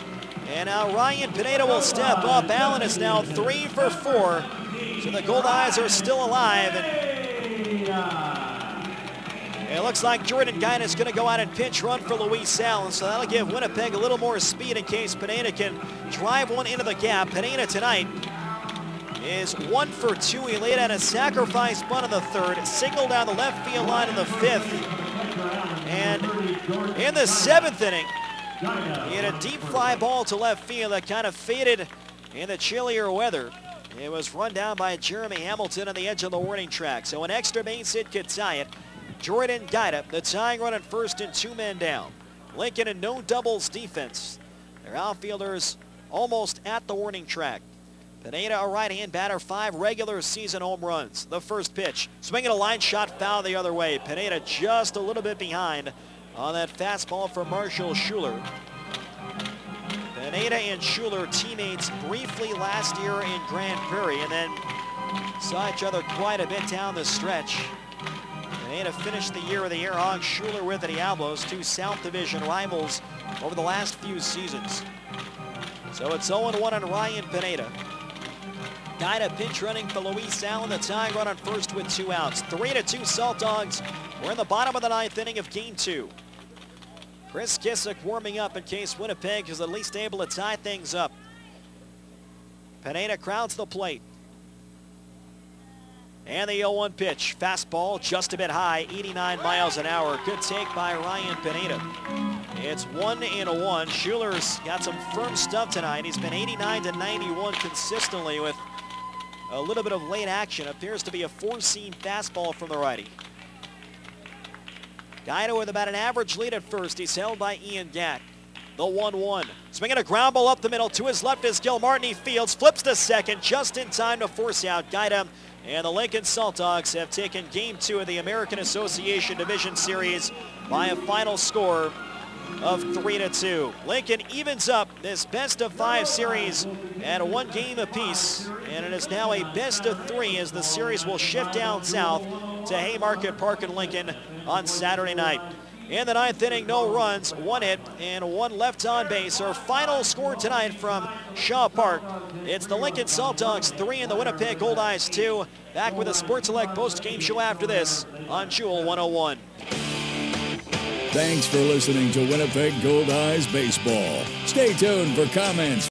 And now Ryan Pineda will step up. Allen is now 3 for 4. So the Goldeyes are still alive. It looks like Jordan Guida is going to go out and pinch run for Luis Allen, so that'll give Winnipeg a little more speed in case Pineda can drive one into the gap. Pineda tonight is 1 for 2. He laid out a sacrifice bunt in the 3rd, single down the left field line in the 5th, and in the 7th inning, he had a deep fly ball to left field that kind of faded in the chillier weather. It was run down by Jeremy Hamilton on the edge of the warning track, so an extra base hit could tie it. Jordan Guida, the tying run at first and 2 men down. Lincoln in no doubles defense. Their outfielders almost at the warning track. Pineda, a right-hand batter, 5 regular season home runs. The first pitch, swinging a line shot foul the other way. Pineda just a little bit behind on that fastball for Marshall Schuler. Pineda and Schuler teammates briefly last year in Grand Prairie, and then saw each other quite a bit down the stretch. Pineda finished the year with the Air Hogs, Schuler with the Diablos, 2 South Division rivals over the last few seasons. So it's 0-1 on Ryan Pineda. Guida pinch running for Luis Allen, the tying run on first with 2 outs. 3-2 Saltdogs. We're in the bottom of the 9th inning of Game 2. Chris Kissick warming up in case Winnipeg is at least able to tie things up. Pineda crowds the plate. And the 0-1 pitch. Fastball just a bit high, 89 miles an hour. Good take by Ryan Pineda. It's 1-1. Schuler's got some firm stuff tonight. He's been 89-91 consistently with a little bit of late action. Appears to be a 4-seam fastball from the righty. Guida with about an average lead at first. He's held by Ian Gack. the 1-1. Swinging a ground ball up the middle. To his left is Gilmartin. He fields, flips to second just in time to force out Guida. And the Lincoln Saltdogs have taken Game 2 of the American Association Division Series by a final score of 3-2. Lincoln evens up this best-of-5 series at 1 game apiece, and it is now a best-of-3 as the series will shift down south to Haymarket Park in Lincoln on Saturday night. In the 9th inning, no runs, 1 hit, and 1 left on base. Our final score tonight from Shaw Park. It's the Lincoln Saltdogs 3 and the Winnipeg Goldeyes 2. Back with a Sports Select post-game show after this on Jewel 101. Thanks for listening to Winnipeg Goldeyes Baseball. Stay tuned for comments